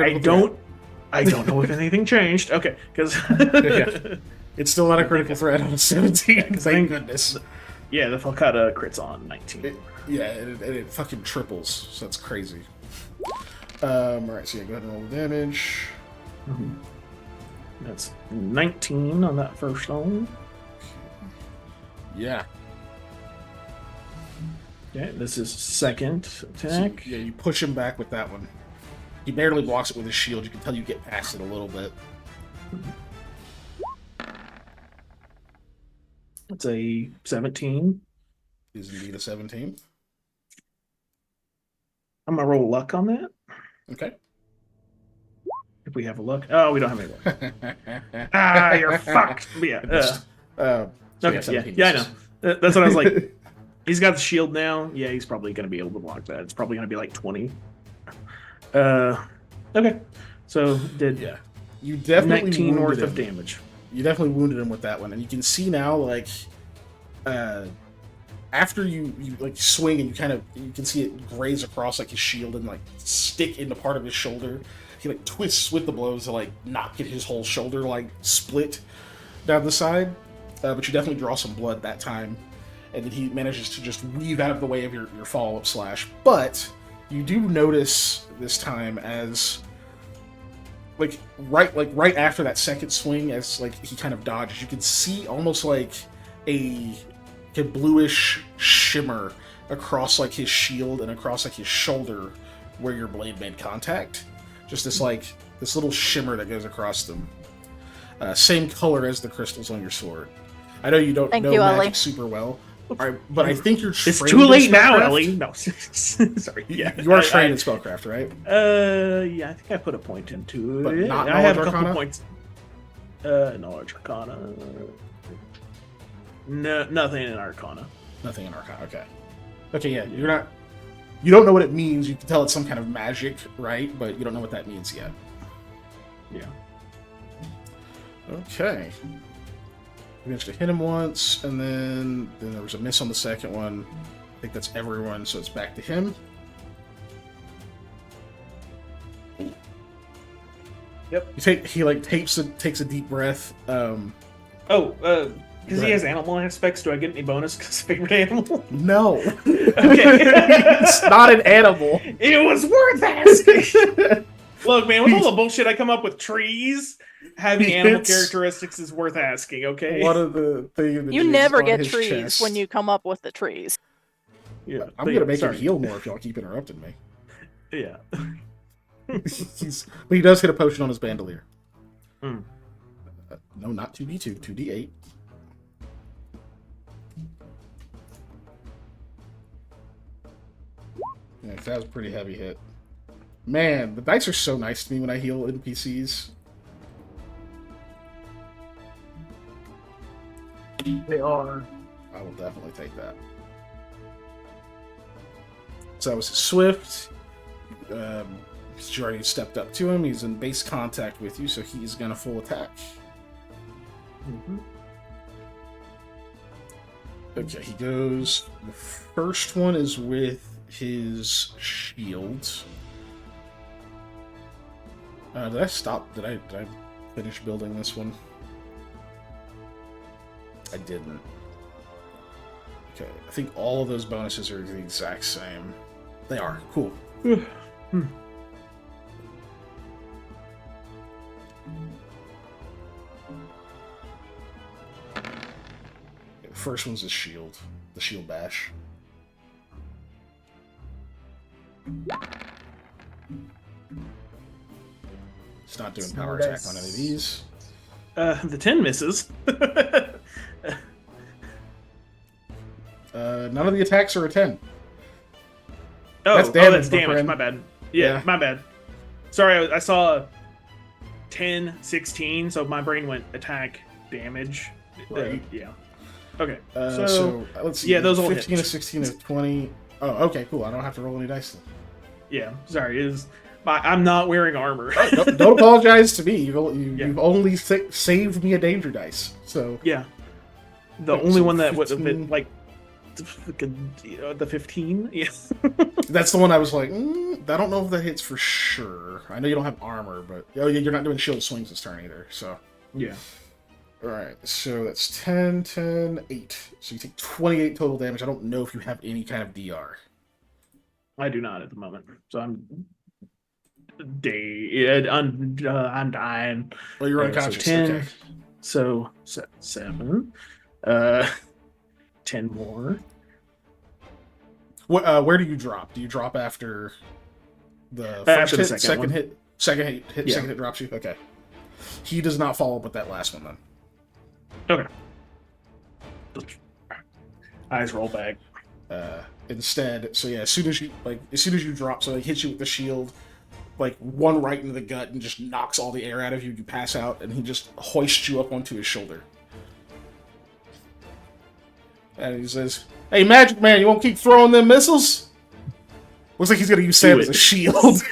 I don't know if anything changed. Okay, because it's still not a critical threat on a 17. Thank goodness. Yeah, the Falcata crits on 19. It fucking triples, so that's crazy. Alright, so yeah, go ahead and roll the damage. Mm-hmm. That's 19 on that first one. Yeah. Okay, this is second attack. So, yeah, you push him back with that one. He barely blocks it with his shield. You can tell you get past it a little bit. It's a 17. Is indeed a 17. I'm gonna roll luck on that. Okay. If we have a luck. Oh, we don't have any luck. You're fucked. But yeah. Okay. Yeah, I know. That's what I was like. He's got the shield now. Yeah, he's probably gonna be able to block that. It's probably gonna be like 20. Okay. So did you definitely 19 worth of damage. You definitely wounded him with that one, and you can see now, like, after you like swing and you can see it graze across like his shield and like stick into part of his shoulder. He like twists with the blows to like not get his whole shoulder like split down the side, but you definitely draw some blood that time, and then he manages to just weave out of the way of your follow-up slash. But you do notice this time as right after that second swing, as like he kind of dodges, you can see almost like a bluish shimmer across like his shield and across like his shoulder where your blade made contact. Just this little shimmer that goes across them. Same color as the crystals on your sword. I know you don't know magic Ellie. super well, but I think you're trained. It's too late in now, spellcraft. Ellie. No, sorry. Yeah, you are trained in spellcraft, right? Yeah, I think I put a point into it. But not I have a Knowledge couple Arcana? points. Knowledge Arcana. No, nothing in Arcana. Nothing in Arcana. Okay. Yeah, you don't know what it means. You can tell it's some kind of magic, right? But you don't know what that means yet. Yeah. Okay. managed to hit him once, and then there was a miss on the second one. I think that's everyone, so it's back to him. Yep. He like takes a deep breath. Because he has animal aspects, do I get any bonus because favorite animal? No. Okay. It's not an animal. It was worth asking. Look, man, with all the bullshit I come up with trees, having animal characteristics is worth asking, okay? One of the things You never get trees when you come up with the trees. Yeah, I'm gonna make him heal more if y'all keep interrupting me. Yeah. But he does hit a potion on his bandolier. Mm. No, not 2d2, 2d8. Yeah, that was a pretty heavy hit. Man, the dice are so nice to me when I heal NPCs. They are. I will definitely take that. So that was swift. He's already stepped up to him. He's in base contact with you, so he's going to full attack. Mm-hmm. Okay, he goes. The first one is with his shield. Did I stop? Did I finish building this one? I didn't. Okay, I think all of those bonuses are the exact same. They are. Cool. The first one's the shield bash. It's not doing power attack on any of these. The 10 misses. None of the attacks are a 10. That's damage, my damage. friend. My bad. Yeah, my bad. Sorry, I saw 10, 16, so my brain went attack, damage. Right. Yeah. Okay. So let's see. Yeah, those all 15 hit. to 16 to 20. Oh, okay, cool. I don't have to roll any dice then. Yeah, sorry. I'm not wearing armor. Don't apologize to me. You've only saved me a danger dice. So yeah, the Okay, only so one that would have 15. been like the 15. Yeah. that's the one I was like, I don't know if that hits for sure. I know you don't have armor, but you're not doing shield swings this turn either. So Yeah. all right, so that's 10, 10, 8. So you take 28 total damage. I don't know if you have any kind of DR. I do not at the moment, so I'm I'm dying. Well, you're unconscious. So 10. Okay. So 7. 10 more. Where do you drop? Do you drop after the first After the hit, second one. hit, second hit, Yeah. second hit drops you? Okay. He does not follow up with that last one then. Okay. Eyes roll back. Instead, so yeah, as soon as you drop, so he hits you with the shield, like one right into the gut and just knocks all the air out of you. You pass out, and he just hoists you up onto his shoulder. And he says, "Hey, Magic Man, you won't keep throwing them missiles?" Looks like he's gonna use Sam as a shield.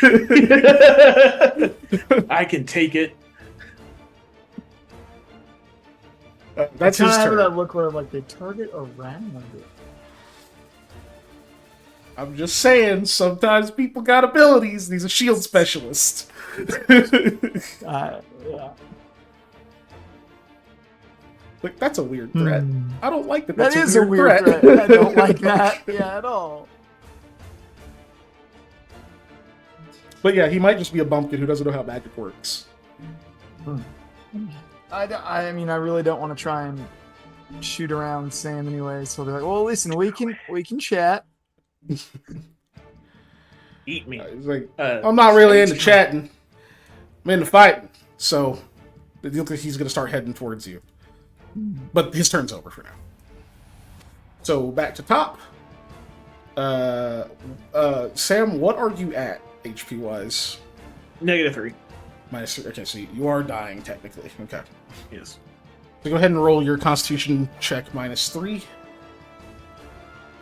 I can take it. That's kind his of having turn. that look where like they target around it. I'm just saying, sometimes people got abilities. He's a shield specialist. Yeah. Like, that's a weird threat. I don't like that. That That's is a weird threat. I don't like that. Yeah, at all. But yeah, he might just be a bumpkin who doesn't know how magic works. I mean, I really don't want to try and shoot around Sam anyway. So they're like, "Well, listen, we can chat." Eat me. He's like, I'm not really into chatting. I'm into fighting. So, it looks like he's going to start heading towards you. But his turn's over for now. So, back to top. Sam, what are you at, HP-wise? -3. Minus, okay, so you are dying, technically. Okay. Yes. So go ahead and roll your Constitution check -3.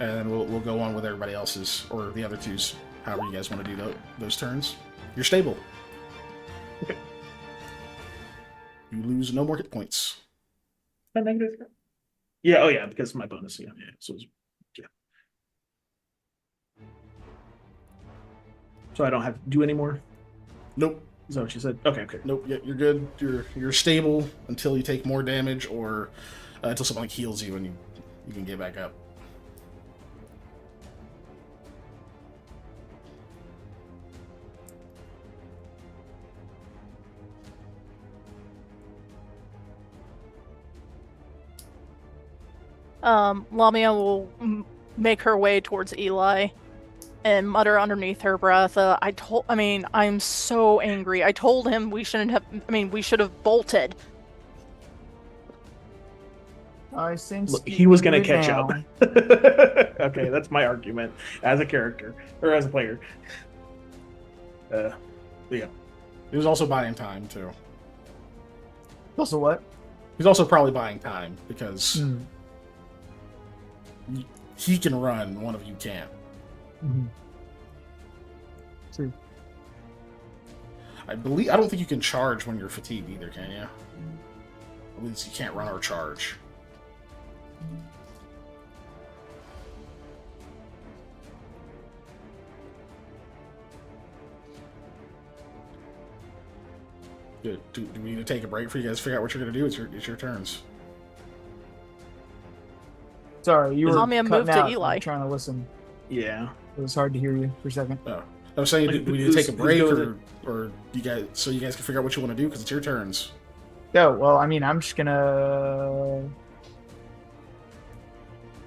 And then we'll go on with everybody else's, or the other two's, however you guys want to do those turns. You're stable. Okay. You lose no more hit points. A negative? Yeah, oh yeah, because of my bonus. Yeah. So, yeah. So I don't have to do any more? Nope. Is that what you said? Okay. Nope. Yeah, you're good. You're stable until you take more damage or until someone heals you and you can get back up. Lamia will make her way towards Eli and mutter underneath her breath, I'm so angry. I told him we should have bolted. I think Look, he was going to speaking catch now. up. Okay, that's my argument as a character or as a player. Yeah. He was also buying time too. Also, what? He's also probably buying time because he can run, one of you can't. Mm-hmm. True. I don't think you can charge when you're fatigued either, can you? At least you can't run or charge. Do we need to take a break for you guys to figure out what you're going to do? It's your turns. Sorry, you were Lamia cutting moved to out. Eli. I'm trying to listen. Yeah. It was hard to hear you for a second. Oh. I was saying, do we need to take a Who's break going or you guys so you guys can figure out what you want to do because it's your turns. Yeah, well, I mean, I'm just gonna.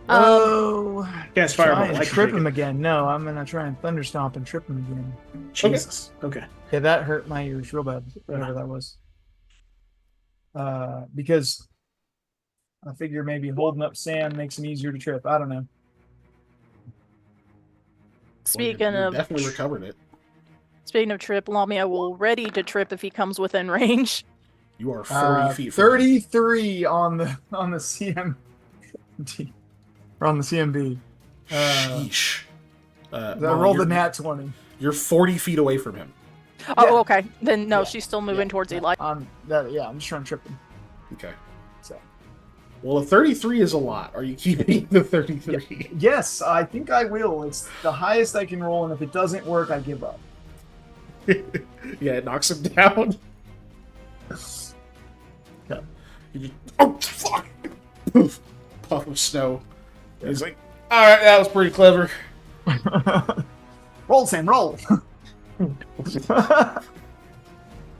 Oh, Cast try fireball. and I can trip take him it. again. No, I'm gonna try and thunderstomp and trip him again. Jesus. Okay. Yeah, that hurt my ears real bad. Whatever that was. Because I figure maybe holding up Sam makes him easier to trip. I don't know. Speaking you of definitely recovered it. Speaking of trip, Lamia will ready to trip if he comes within range. You are 40 feet from 33 on the CM or on the CMB. Sheesh. I Mama, rolled a you're- nat 20. You're 40 feet away from him. Oh, Yeah. okay. Then no, Yeah. she's still moving towards Eli. I'm just trying to trip him. Okay. So Well, a 33 is a lot. Are you keeping the 33? yes, I think I will. It's the highest I can roll, and if it doesn't work, I give up. Yeah, it knocks him down. Yeah. You just, oh, fuck! Poof. Puff of snow. And he's like, alright, that was pretty clever. Roll, Sam, roll.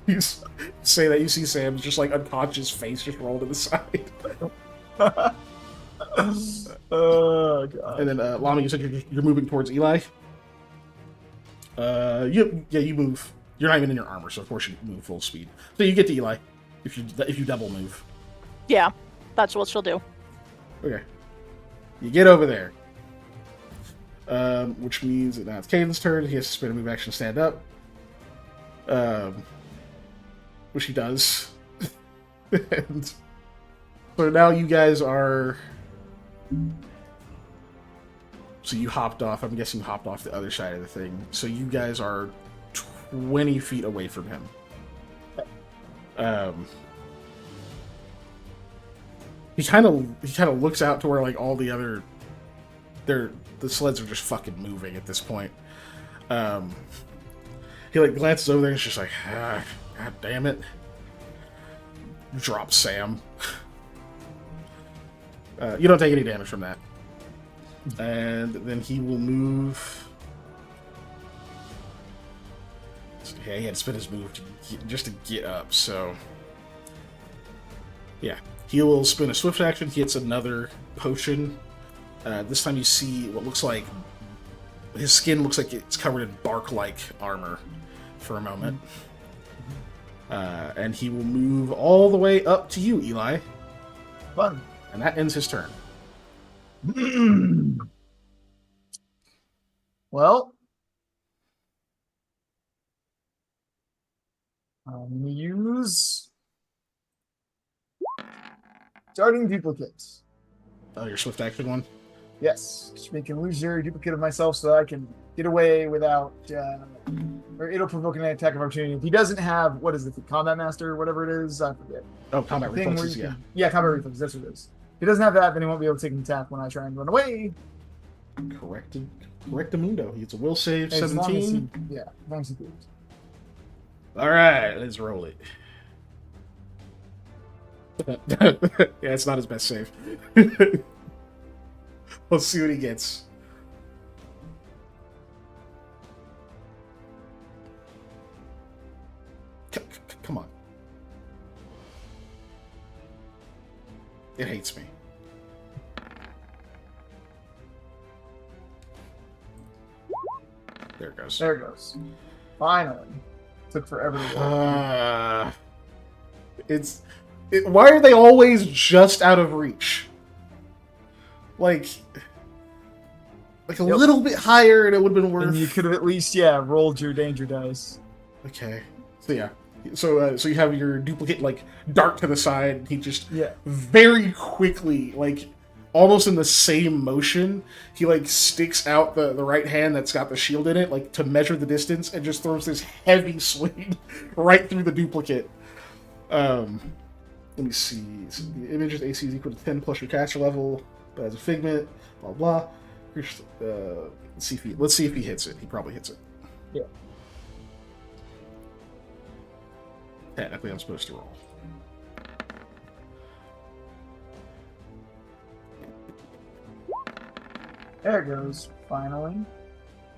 You say that, you see Sam's just like unconscious face just rolled to the side. Oh god. And then, Lama, you said you're moving towards Eli? You move. You're not even in your armor, so of course you move full speed. So you get to Eli if you double move. Yeah, that's what she'll do. Okay. You get over there. Which means that now it's Caden's turn. He has to spend a move action to stand up. Which he does. And so now you guys are... So you hopped off. I'm guessing you hopped off the other side of the thing. So you guys are 20 feet away from him. He kind of looks out to where like all the other the sleds are just fucking moving at this point. He like glances over there and is just like, God damn it. Drop Sam. You don't take any damage from that. And then he will move. Yeah, he had to spend his move just to get up, so. Yeah. He will spin a swift action. He hits another potion. This time you see what looks like. His skin looks like it's covered in bark-like armor for a moment. And he will move all the way up to you, Eli. Fun. And that ends his turn. Well, I'm gonna use starting duplicates. Oh, your swift action one? Yes, just make an illusionary duplicate of myself so that I can get away without, or it'll provoke an attack of opportunity. If he doesn't have, what is it, the Combat Master or whatever it is, I forget. Oh, combat The thing where reflexes, you yeah. can- yeah, combat reflexes, that's what it is. If he doesn't have that, then he won't be able to take an attack when I try and run away. Correctamundo. He gets a will save, As long as 17. he, yeah, as long as he moves. All right, let's roll it. Yeah, it's not his best save. Let's see what he gets. Come on. It hates me. There it goes. There it goes. Finally. Took forever to roll. Why are they always just out of reach? Like a Yep. little bit higher, and it would have been worth. And you could have at least, yeah, rolled your danger dice. Okay, so yeah, so you have your duplicate like dart to the side. He just Yeah. very quickly, like almost in the same motion, he like sticks out the right hand that's got the shield in it, like to measure the distance, and just throws this heavy swing right through the duplicate. Let me see. So the image's AC is equal to 10 plus your caster level, but as a figment, blah blah. Let's see if he hits it. He probably hits it. Yeah. Technically, I'm supposed to roll. There it goes. Finally.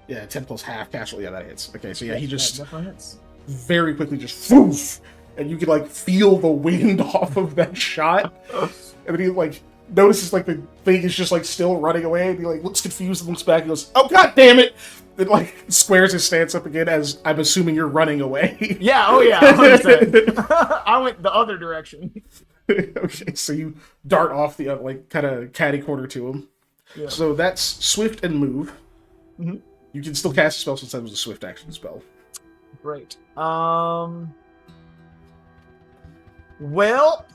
Yeah, 10 plus half caster. Yeah, that hits. Okay, so yeah, he That just definitely hits. very quickly just woof, and you can like feel the wind off of that shot, and then he like notices like the thing is just like still running away, and he like looks confused and looks back and goes, "Oh god damn it!" Then like squares his stance up again as I'm assuming you're running away. Yeah, oh yeah, 100%. I went the other direction. Okay, so you dart off the like kind of catty corner to him. Yeah. So that's swift and move. Mhm. You can still cast a spell since that was a swift action spell. Great. Well,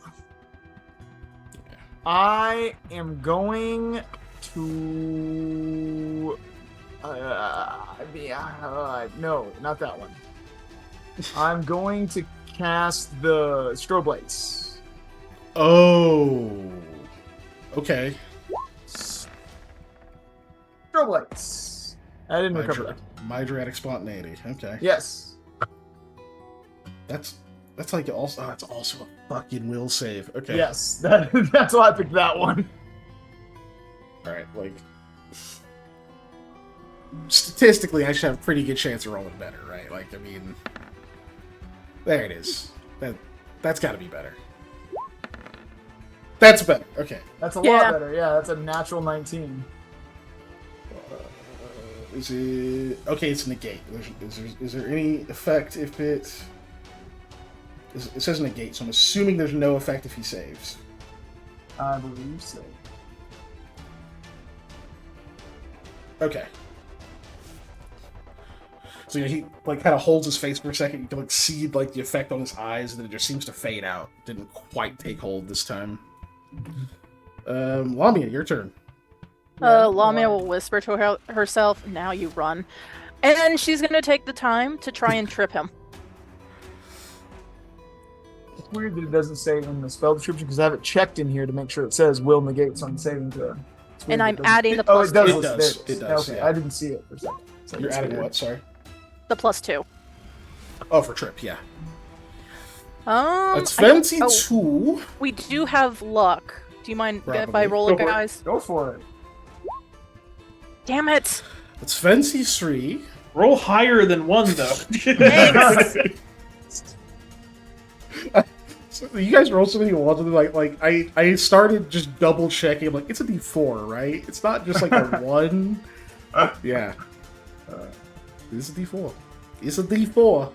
I am going to. No, not that one. I'm going to cast the strobe lights. Oh, okay. Strobe lights. I didn't recover that. Mydriatic spontaneity. Okay. Yes. That's like also. Oh, it's also a fucking will save. Okay. Yes. That's why I picked that one. All right. Like statistically, I should have a pretty good chance of rolling better, right? Like, I mean, there it is. That's got to be better. That's better. Okay. That's a Yeah. lot better. Yeah, that's a natural 19. Is it okay? It's negate. Is there any effect if it says negate? So I'm assuming there's no effect if he saves. I believe so. Okay. So yeah, he like kind of holds his face for a second. You can like see like the effect on his eyes, and then it just seems to fade out. Didn't quite take hold this time. Lamia, your turn. Lamia will whisper to herself, "Now you run." And she's going to take the time to try and trip him. It's weird that it doesn't say in the spell description because I have it checked in here to make sure it says will negate some saving throw. It's weird And that I'm it doesn't- adding the Oh, plus it does. two. It does, There it does, Okay, yeah. I didn't see it for a second. So You're it's adding weird. what? Sorry. The +2. Oh, for trip. Yeah. That's I don't- fancy too. we do have luck. Do you mind if I Probably. roll Go it, for it. guys? Go for it. Damn it! That's fancy 3. Roll higher than 1, though. Thanks. So you guys roll so many ones, and like I started just double checking. I'm like, it's a D4, right? It's not just like a 1. Yeah. It's a D4. It's a D4.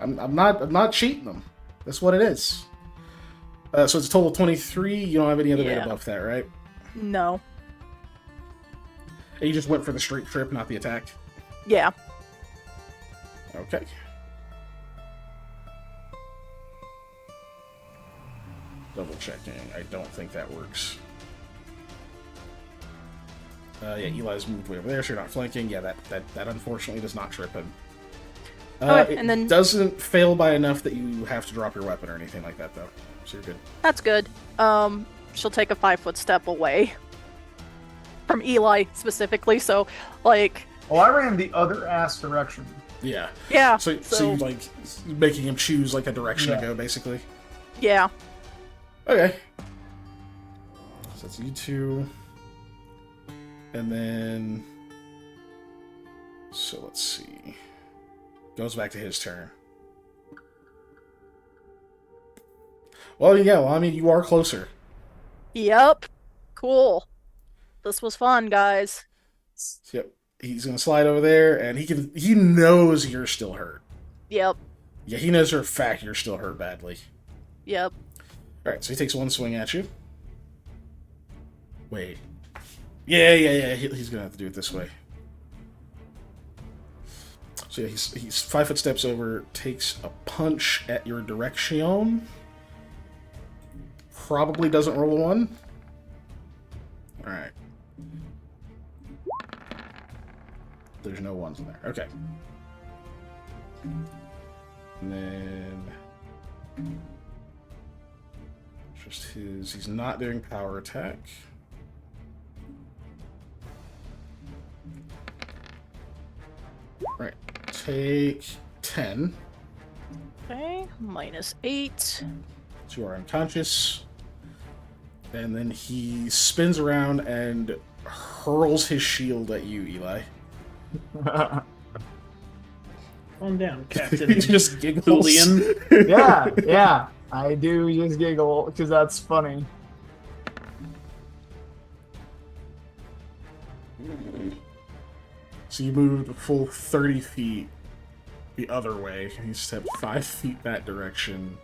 I'm not cheating them. That's what it is. So it's a total of 23. You don't have any other rate Yeah. above that, right? No. And you just went for the straight trip, not the attack. Yeah. Okay. Double checking. I don't think that works. Yeah, Eli's moved way over there, so you're not flanking. Yeah, that unfortunately does not trip him. Okay, it and then- doesn't fail by enough that you have to drop your weapon or anything like that, though. So you're good. That's good. She'll take a 5-foot step away from Eli specifically. So, like, Oh, I ran the other ass direction. Yeah. yeah. So you like making him choose like a direction to go, basically. Yeah. Okay. So that's you two. And then... So let's see. Goes back to his turn. Well, yeah, I mean, you are closer. Yep. Cool. This was fun, guys. Yep. He's gonna slide over there, and he knows you're still hurt. Yep. Yeah, he knows for a fact you're still hurt badly. Yep. Alright, so he takes one swing at you. Wait. Yeah. He's gonna have to do it this way. So yeah, he's 5 foot steps over, takes a punch at your direction. Probably doesn't roll a 1. Alright. There's no 1s in there. Okay. And then... Just his... He's not doing power attack. Right. Take 10. Okay. -8. So you are unconscious. And then he spins around and hurls his shield at you, Eli. Calm down, Captain. He just giggles. Julian. Yeah, I do just giggle because that's funny. So you moved a full 30 feet the other way. He stepped 5 feet that direction.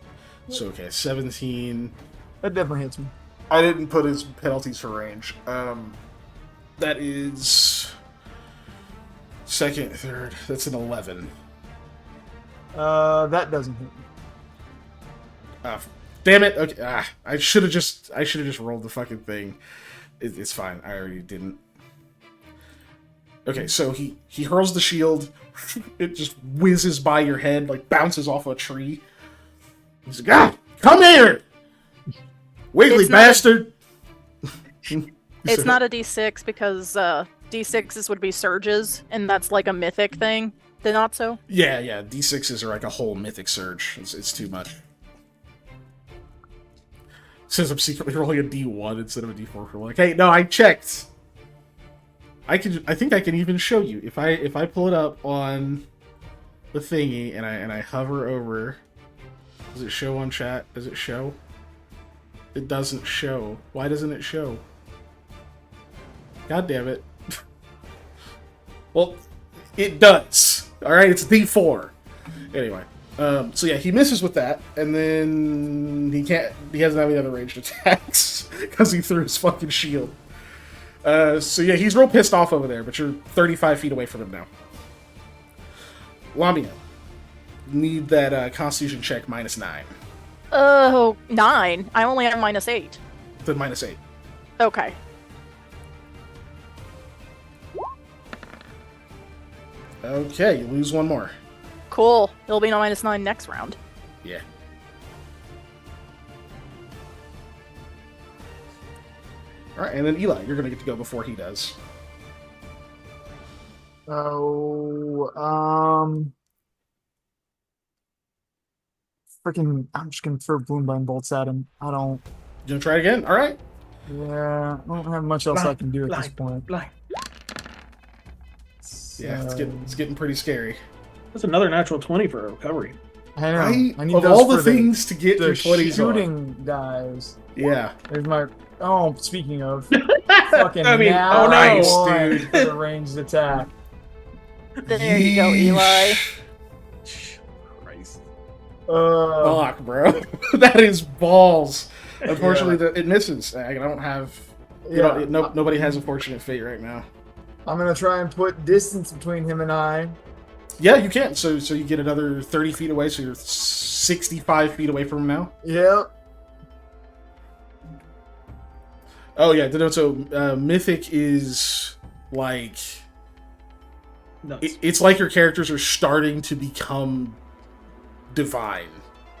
So, okay, 17. That definitely hits me. I didn't put his penalties for range. That is... Second, third. That's an 11. That doesn't hit me. Damn it! Okay, I should have just rolled the fucking thing. It's fine. I already didn't. Okay, so he hurls the shield. It just whizzes by your head, like bounces off a tree. He's like, come here, wiggly bastard! It's not a D6 because D6s would be surges, and that's like a mythic thing. Did not so? Yeah. D6s are like a whole mythic surge. It's too much. Says I'm secretly rolling a D1 instead of a D4 for like, hey, no, I checked. I think I can even show you if I pull it up on the thingy and I hover over. Does it show on chat? Does it show? It doesn't show. Why doesn't it show? God damn it. Well, it does. All right, it's D4. Anyway, so yeah, he misses with that, and then he doesn't have any other ranged attacks because he threw his fucking shield. So yeah, he's real pissed off over there, but you're 35 feet away from him now. Lamia, need that Constitution check -9. Oh, 9. I only have -8. Then -8. Okay. Okay, you lose one more. Cool. It'll be -9 next round. Yeah. Alright, and then Eli, you're gonna get to go before he does. Oh, freaking! I'm just gonna throw Bloombind bolts at him. I don't. You gonna try it again? Alright. Yeah, I don't have much else I can do at this point. Blind. Yeah, it's getting pretty scary. That's another natural 20 for a recovery. I know. Right? I need Of those all the for things to get the your 20s on. shooting guys. Yeah. There's my. Oh, speaking of, fucking I mean, now oh no. Nice, one dude. for the ranged attack. There you go, Eli. Christ. Fuck, bro. That is balls. Unfortunately, it misses. I don't have... Yeah, nobody has a fortunate fate right now. I'm gonna try and put distance between him and I. Yeah, you can. So you get another 30 feet away, so you're 65 feet away from him now. Yep. Oh, yeah. So Mythic is Like, Nuts. it's like your characters are starting to become divine.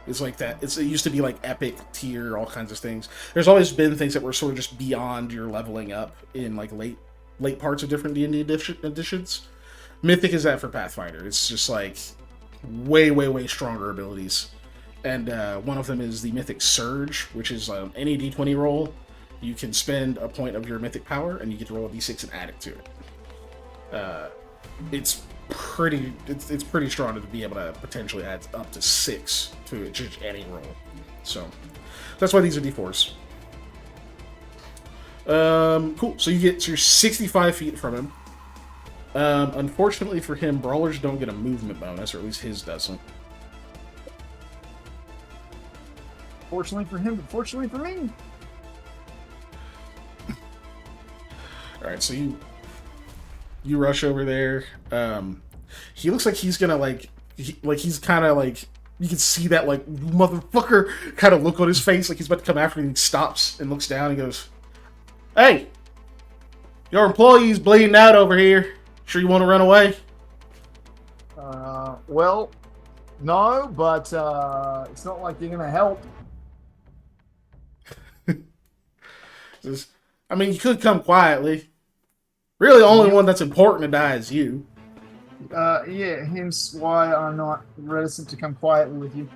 It's like that. It used to be like epic tier, all kinds of things. There's always been things that were sort of just beyond your leveling up in like late parts of different D&D editions. Mythic is that for Pathfinder. It's just like way stronger abilities. And one of them is the Mythic Surge, which is any D20 roll. You can spend a point of your Mythic power, and you get to roll a D6 and add it to it. It's pretty strong to be able to potentially add up to 6 to just any roll. So that's why these are D4s. Cool. So you're 65 feet from him. Unfortunately for him, brawlers don't get a movement bonus, or at least his doesn't. Fortunately for him, but fortunately for me. All right, so you rush over there. He looks like he's gonna he's kind of like, you can see that like motherfucker kind of look on his face, like he's about to come after me. And he stops and looks down and goes, "Hey, your employee's bleeding out over here. Sure you want to run away?" Well, no, but it's not like you're gonna help. I mean, you could come quietly. Really, the only one that's important to die is you. Yeah, hence why I'm not reticent to come quietly with you.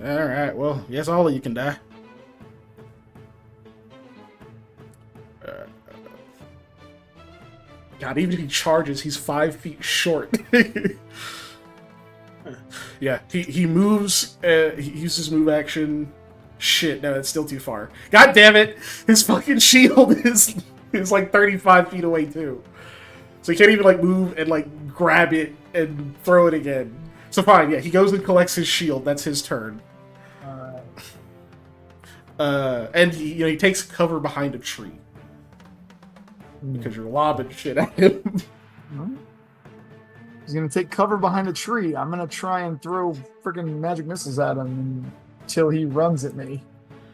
All right, well, yes, all of you can die. God, even if he charges, he's 5 feet short. Yeah, he moves. He uses move action. Shit, no, that's still too far. God damn it! His fucking shield is like 35 feet away too. So he can't even like move and like grab it and throw it again. So fine, yeah, he goes and collects his shield. That's his turn. And he takes cover behind a tree because you're lobbing shit at him. He's gonna take cover behind a tree. I'm gonna try and throw freaking magic missiles at him until he runs at me.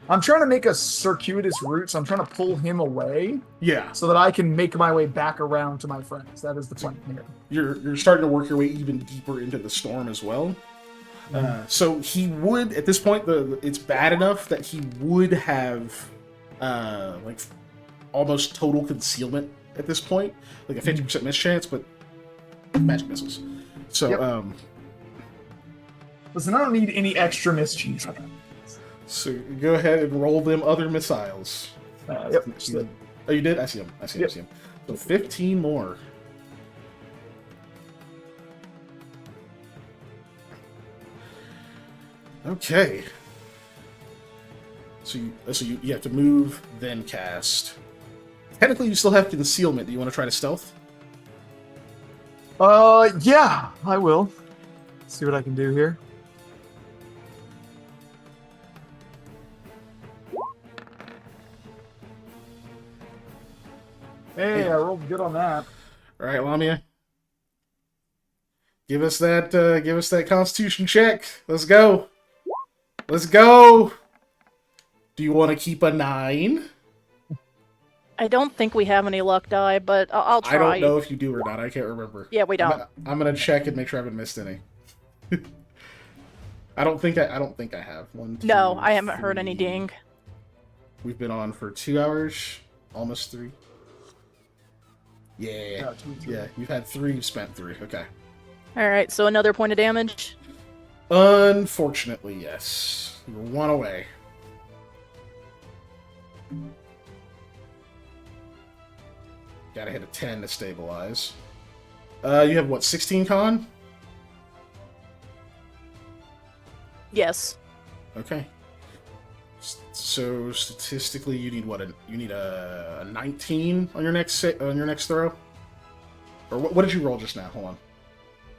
I'm trying to make a circuitous route, so I'm trying to pull him away. Yeah. So that I can make my way back around to my friends. That is the plan here. You're starting to work your way even deeper into the storm as well. So he would, at this point, it's bad enough that he would have like almost total concealment at this point, like a 50% miss chance, but magic missiles. So Yep. Listen, I don't need any extra mischief. so go ahead and roll them other missiles. Yep. Oh, you did? I see them. I see them. So 15 more. Okay. So you have to move, then cast. Technically, you still have concealment. Do you want to try to stealth? Yeah, I will. See what I can do here. Hey, I rolled good on that. All right, Lamia. Give us that Constitution check. Let's go. Let's go. Do you want to keep a 9? I don't think we have any luck die, but I'll try. I don't know if you do or not. I can't remember. Yeah, we don't. I'm gonna check and make sure I haven't missed any. I don't think I have one. No, two, I haven't heard any 3. ding. We've been on for 2 hours, almost 3. Yeah, yeah. You've had 3. You've spent 3. Okay. All right, so another point of damage. Unfortunately, yes. You're 1 away. Gotta hit a 10 to stabilize. You have what, 16 con? Yes. Okay. So statistically, you need what? You need a 19 on your next throw. Or what did you roll just now? Hold on.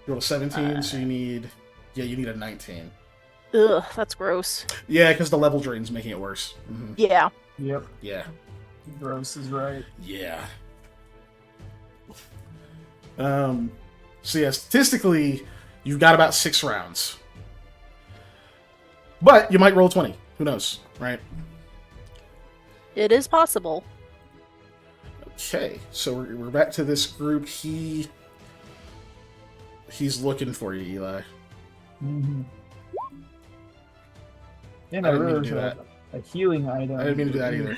You rolled a 17, so you need a 19. Ugh, that's gross. Yeah, because the level drain's making it worse. Mm-hmm. Yeah. Yep. Yeah. Gross is right. Yeah. So yeah, statistically, you've got about 6 rounds. But you might roll 20. Who knows, right? It is possible. Okay, so we're back to this group. He's looking for you, Eli. Mm-hmm. And I I didn't mean really to do wish I had a healing item. I didn't mean to do that either.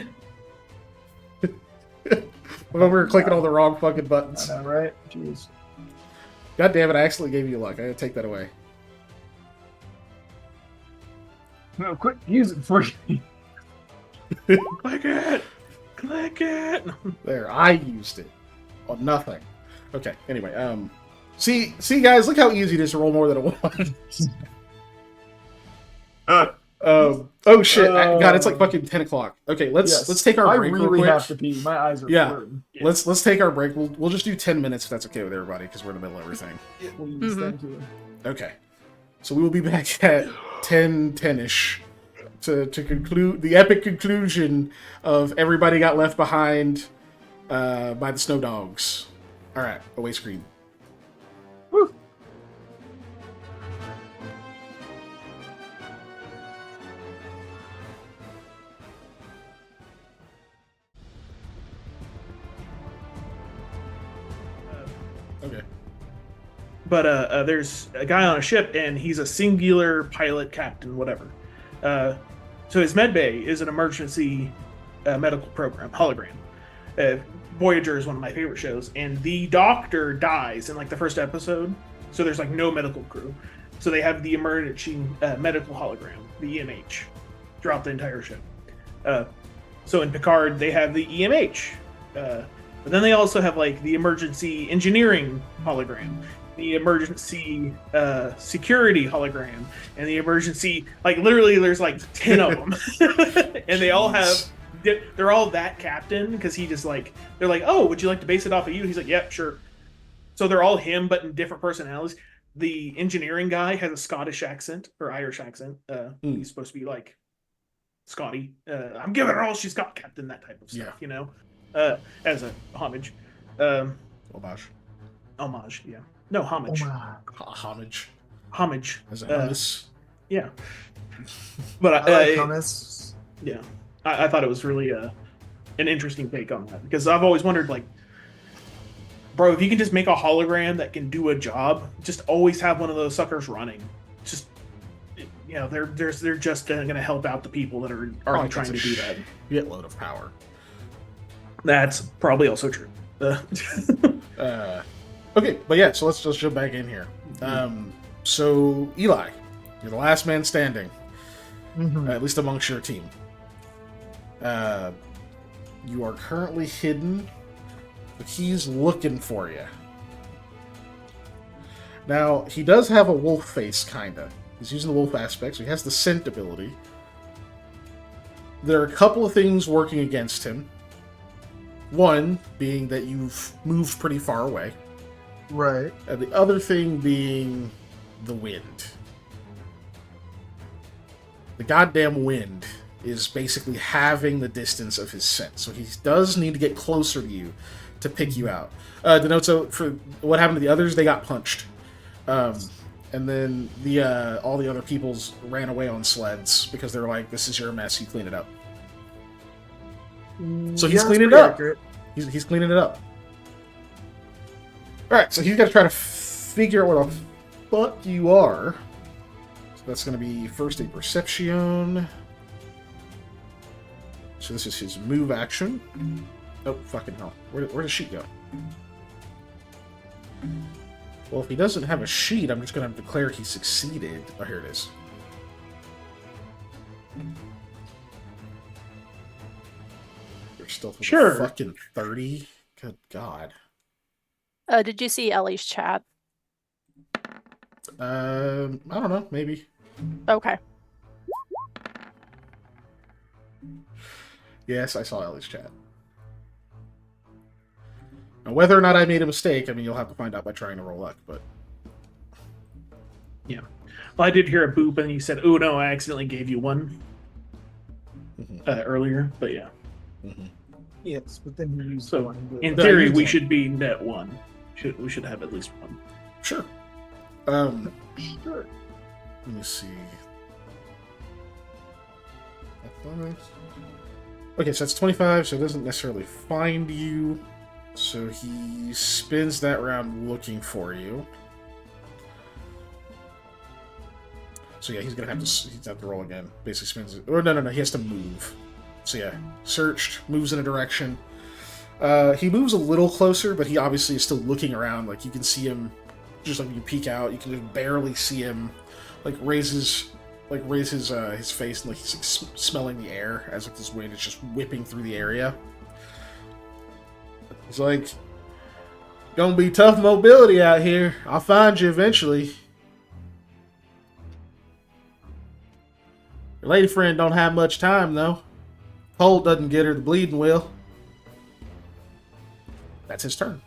Well, we were clicking all the wrong fucking buttons. I know, right? Jeez. God damn it, I accidentally gave you luck. I gotta take that away. No, quick, use it for you. Click it! Click it! There, I used it. On nothing. Okay, anyway, see guys, look how easy it is to roll more than a 1. Oh shit! God, it's like fucking 10 o'clock. Okay, let's take our break. I real really quick. have to pee. My eyes are Yeah. burning. Let's take our break. We'll just do 10 minutes if that's okay with everybody because we're in the middle of everything. Please, thank you. Okay, so we will be back at 10:10ish to conclude the epic conclusion of everybody got left behind by the snow dogs. All right, away screen. Woo. Okay. But there's a guy on a ship, and he's a singular pilot, captain, whatever. So his med bay is an emergency medical program, hologram. Voyager is one of my favorite shows, and the doctor dies in like the first episode, so there's like no medical crew. So they have the emergency medical hologram, the EMH, throughout the entire show. So in Picard, they have the EMH. But then they also have like the emergency engineering hologram, the emergency security hologram, and the emergency, like literally there's like 10 of them. And they all have, they're all that captain because he just like, they're like, oh, would you like to base it off of you? He's like, yep, sure. So they're all him, but in different personalities. The engineering guy has a Scottish accent or Irish accent. He's supposed to be like Scotty. I'm giving her all she's got, Captain, that type of stuff, you know? As a homage. Homage, yeah. No, homage. Homage. Homage. As a hummus. Yeah. But I like hummus. Yeah. I thought it was really an interesting take on that, because I've always wondered, like, bro, if you can just make a hologram that can do a job, just always have one of those suckers running. Just, you know, they're just going to help out the people that are already trying to do that. Shitload of power. That's probably also true. Okay, but yeah, so let's just jump back in here. So Eli, you're the last man standing, at least amongst your team. You are currently hidden, but he's looking for you. Now, he does have a wolf face, kinda. He's using the wolf aspect, so he has the scent ability. There are a couple of things working against him. One being that you've moved pretty far away. Right. And the other thing being the wind. The goddamn wind is basically halving the distance of his scent. So he does need to get closer to you to pick you out. To note, so for what happened to the others, they got punched. And then the all the other peoples ran away on sleds because they were like, this is your mess, you clean it up. So he's cleaning it up. Accurate. He's cleaning it up. Alright, so he's got to try to figure out where the fuck you are. So that's going to be first a perception. So this is his move action. Oh, fucking hell. Where does sheet go? Well, if he doesn't have a sheet, I'm just going to declare he succeeded. Oh, here it is. You're still Sure. Fucking 30? Good God. Did you see Ellie's chat? I don't know. Maybe. Okay. Yes, I saw Ellie's chat. Now, whether or not I made a mistake, I mean, you'll have to find out by trying to roll luck, but... Yeah. Well, I did hear a boop, and you said, oh, no, I accidentally gave you one earlier, but yeah. Yes, but then you used So, one. in No, theory, you we did. should be net one. We should have at least one. Sure. Sure. Let me see. Athletics. Okay, so that's 25, so it doesn't necessarily find you. So he spins that round looking for you. So yeah, he's gonna have to roll again. Basically spins it. Or no, he has to move. So yeah, searched, moves in a direction. He moves a little closer, but he obviously is still looking around. Like you can see him, just like you peek out, you can just barely see him. Like raise his face, and like he's like, smelling the air as like this wind is just whipping through the area. He's like, "Gonna be tough mobility out here. I'll find you eventually. Your lady friend don't have much time though. Cold doesn't get her, the bleeding will." That's his turn.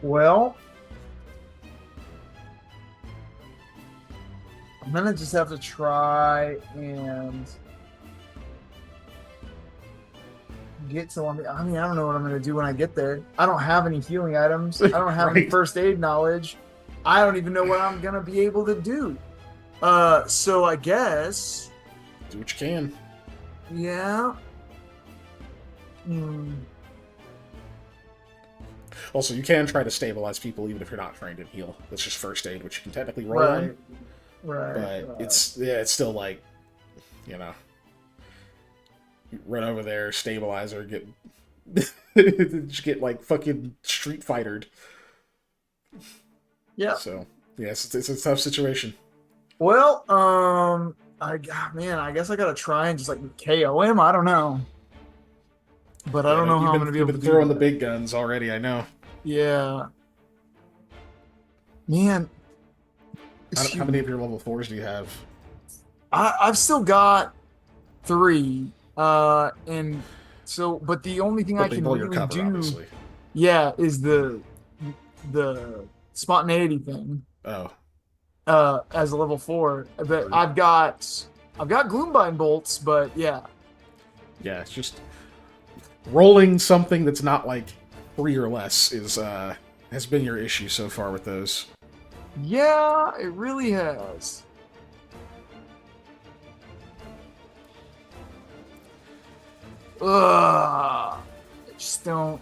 Well, I'm gonna just have to try and get to one. I mean, I don't know what I'm gonna do when I get there. I don't have any healing items. I don't have any Right. first aid knowledge. I don't even know what I'm gonna be able to do. So I guess, Do what you can. yeah. Also, you can try to stabilize people even if you're not trained in heal. That's just first aid, which you can technically roll on. Right. But it's still like, you know, you run over there, stabilize her, get just get like fucking Street Fightered. Yeah. So yes, it's a tough situation. Well, I guess I gotta try and just like KO him. I don't know, but I don't know how I'm gonna be able to do throwing that. the big guns already. I know. Yeah, man. How many of your level 4s do you have? I've still got 3, and so, but the only thing I But they can blow your really cover, do, obviously. yeah, is the spontaneity thing. Oh, As a level 4, but I've got Gloombind bolts, but yeah. yeah. It's just rolling something that's not like 3 or less is has been your issue so far with those. Yeah, it really has. Ugh. I just don't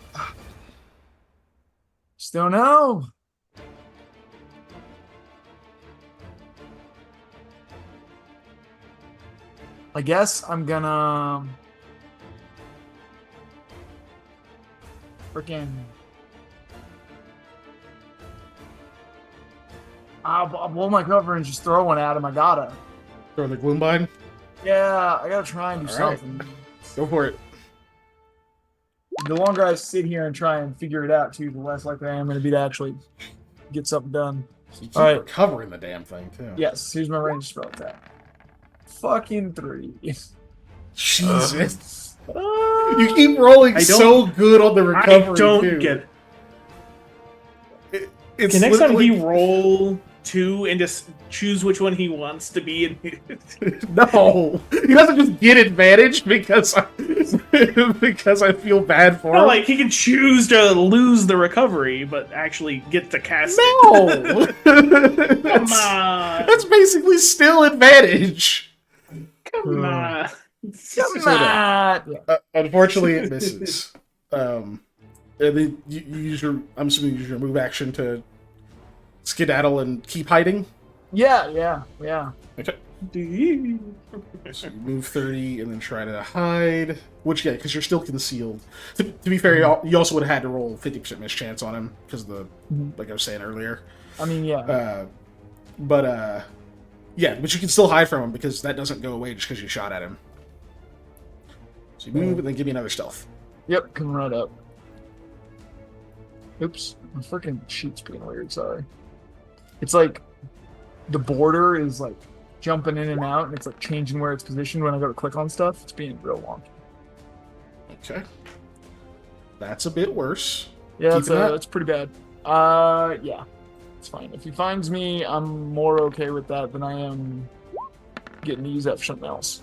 know. I guess I'm gonna freaking I'll blow my cover and just throw one at him. I gotta. Throw the Gloombind? Yeah, I gotta try and do All right. something. Go for it. The longer I sit here and try and figure it out, too, the less likely I am going to be to actually get something done. So you keep All right. recovering the damn thing, too. Yes, here's my ranged spell attack. Fucking 3. Jesus. You keep rolling so good on the recovery, I don't too. get it. It's Can next time literally- he roll 2 and just choose which one he wants to be in? No, he doesn't just get advantage because I feel bad for Not him. like he can choose to lose the recovery, but actually get to cast No, it. Come that's, on. that's basically still advantage. Come on. Come on! Unfortunately, it misses. And then you use your, I'm assuming you use your move action to skedaddle and keep hiding. Yeah. Okay. So you move 30 and then try to hide. Which, yeah, because you're still concealed. To be fair, you also would have had to roll 50% mischance on him because of the, like I was saying earlier. I mean, yeah. Yeah, but you can still hide from him because that doesn't go away just because you shot at him. So you move and then give me another stealth. Yep, coming right up. Oops, my freaking sheet's being weird, sorry. It's like the border is like jumping in and out, and it's like changing where it's positioned when I go to click on stuff. It's being real wonky. Okay. That's a bit worse. Yeah, Keeping that? that's pretty bad. Yeah, it's fine. If he finds me, I'm more okay with that than I am getting to use that for something else.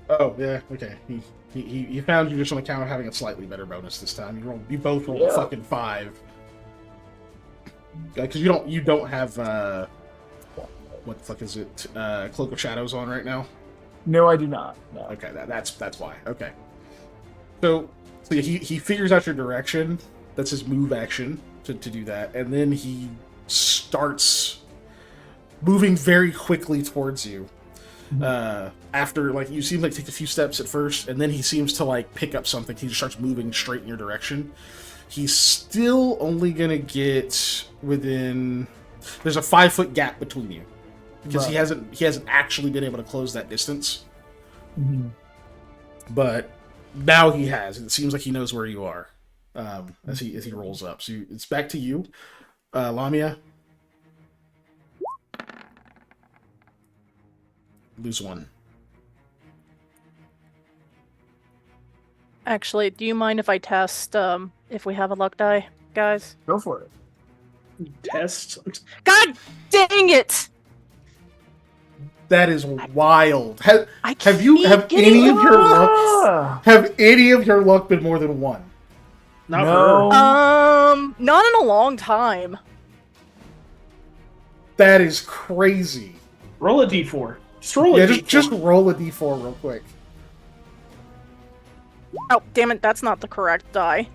Oh, yeah, okay. He found you just on account of having a slightly better bonus this time. You both rolled a fucking 5. Because you don't have what the fuck is it? Cloak of Shadows on right now. No, I do not. No. Okay, that's why. Okay. So yeah, he figures out your direction. That's his move action to do that, and then he starts moving very quickly towards you. After like you seem like take a few steps at first, and then he seems to like pick up something. He just starts moving straight in your direction. He's still only gonna get within. There's a 5-foot gap between you because he hasn't actually been able to close that distance. But now he has. It seems like he knows where you are as he rolls up. So it's back to you, Lamia. Lose 1. Actually, do you mind if I test if we have a luck die, guys? Go for it. Test. God dang it! That is wild. Have any of your luck? Ah! Have any of your luck been more than 1? Not No. for her. Not in a long time. That is crazy. Roll a d4. Just roll a d4. Just roll a d4 real quick. Oh, damn it, that's not the correct die.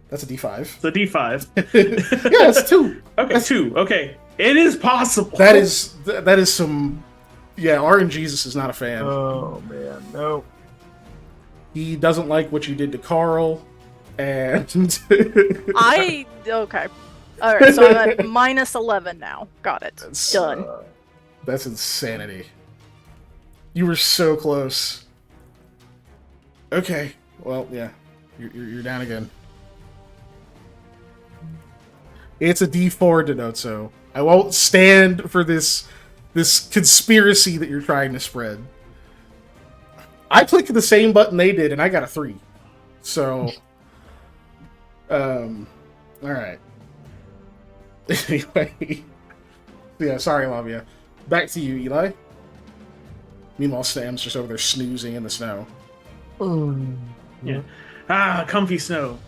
That's a d5. It's a d5. Yeah, it's 2. Okay, That's 2. Okay. It is possible. That is some. Yeah, RNG Jesus is not a fan. Oh man, no. He doesn't like what you did to Carl, and Okay. Alright, so I'm at minus 11 now. Got it. Done. That's insanity. You were so close. Okay, well, yeah, you're down again. It's a D4, Denotso. I won't stand for this conspiracy that you're trying to spread. I clicked the same button they did, and I got a 3. So, all right. Anyway, yeah, sorry, Lavia. Back to you, Eli. Meanwhile, Sam's just over there snoozing in the snow. Yeah. Ah, comfy snow.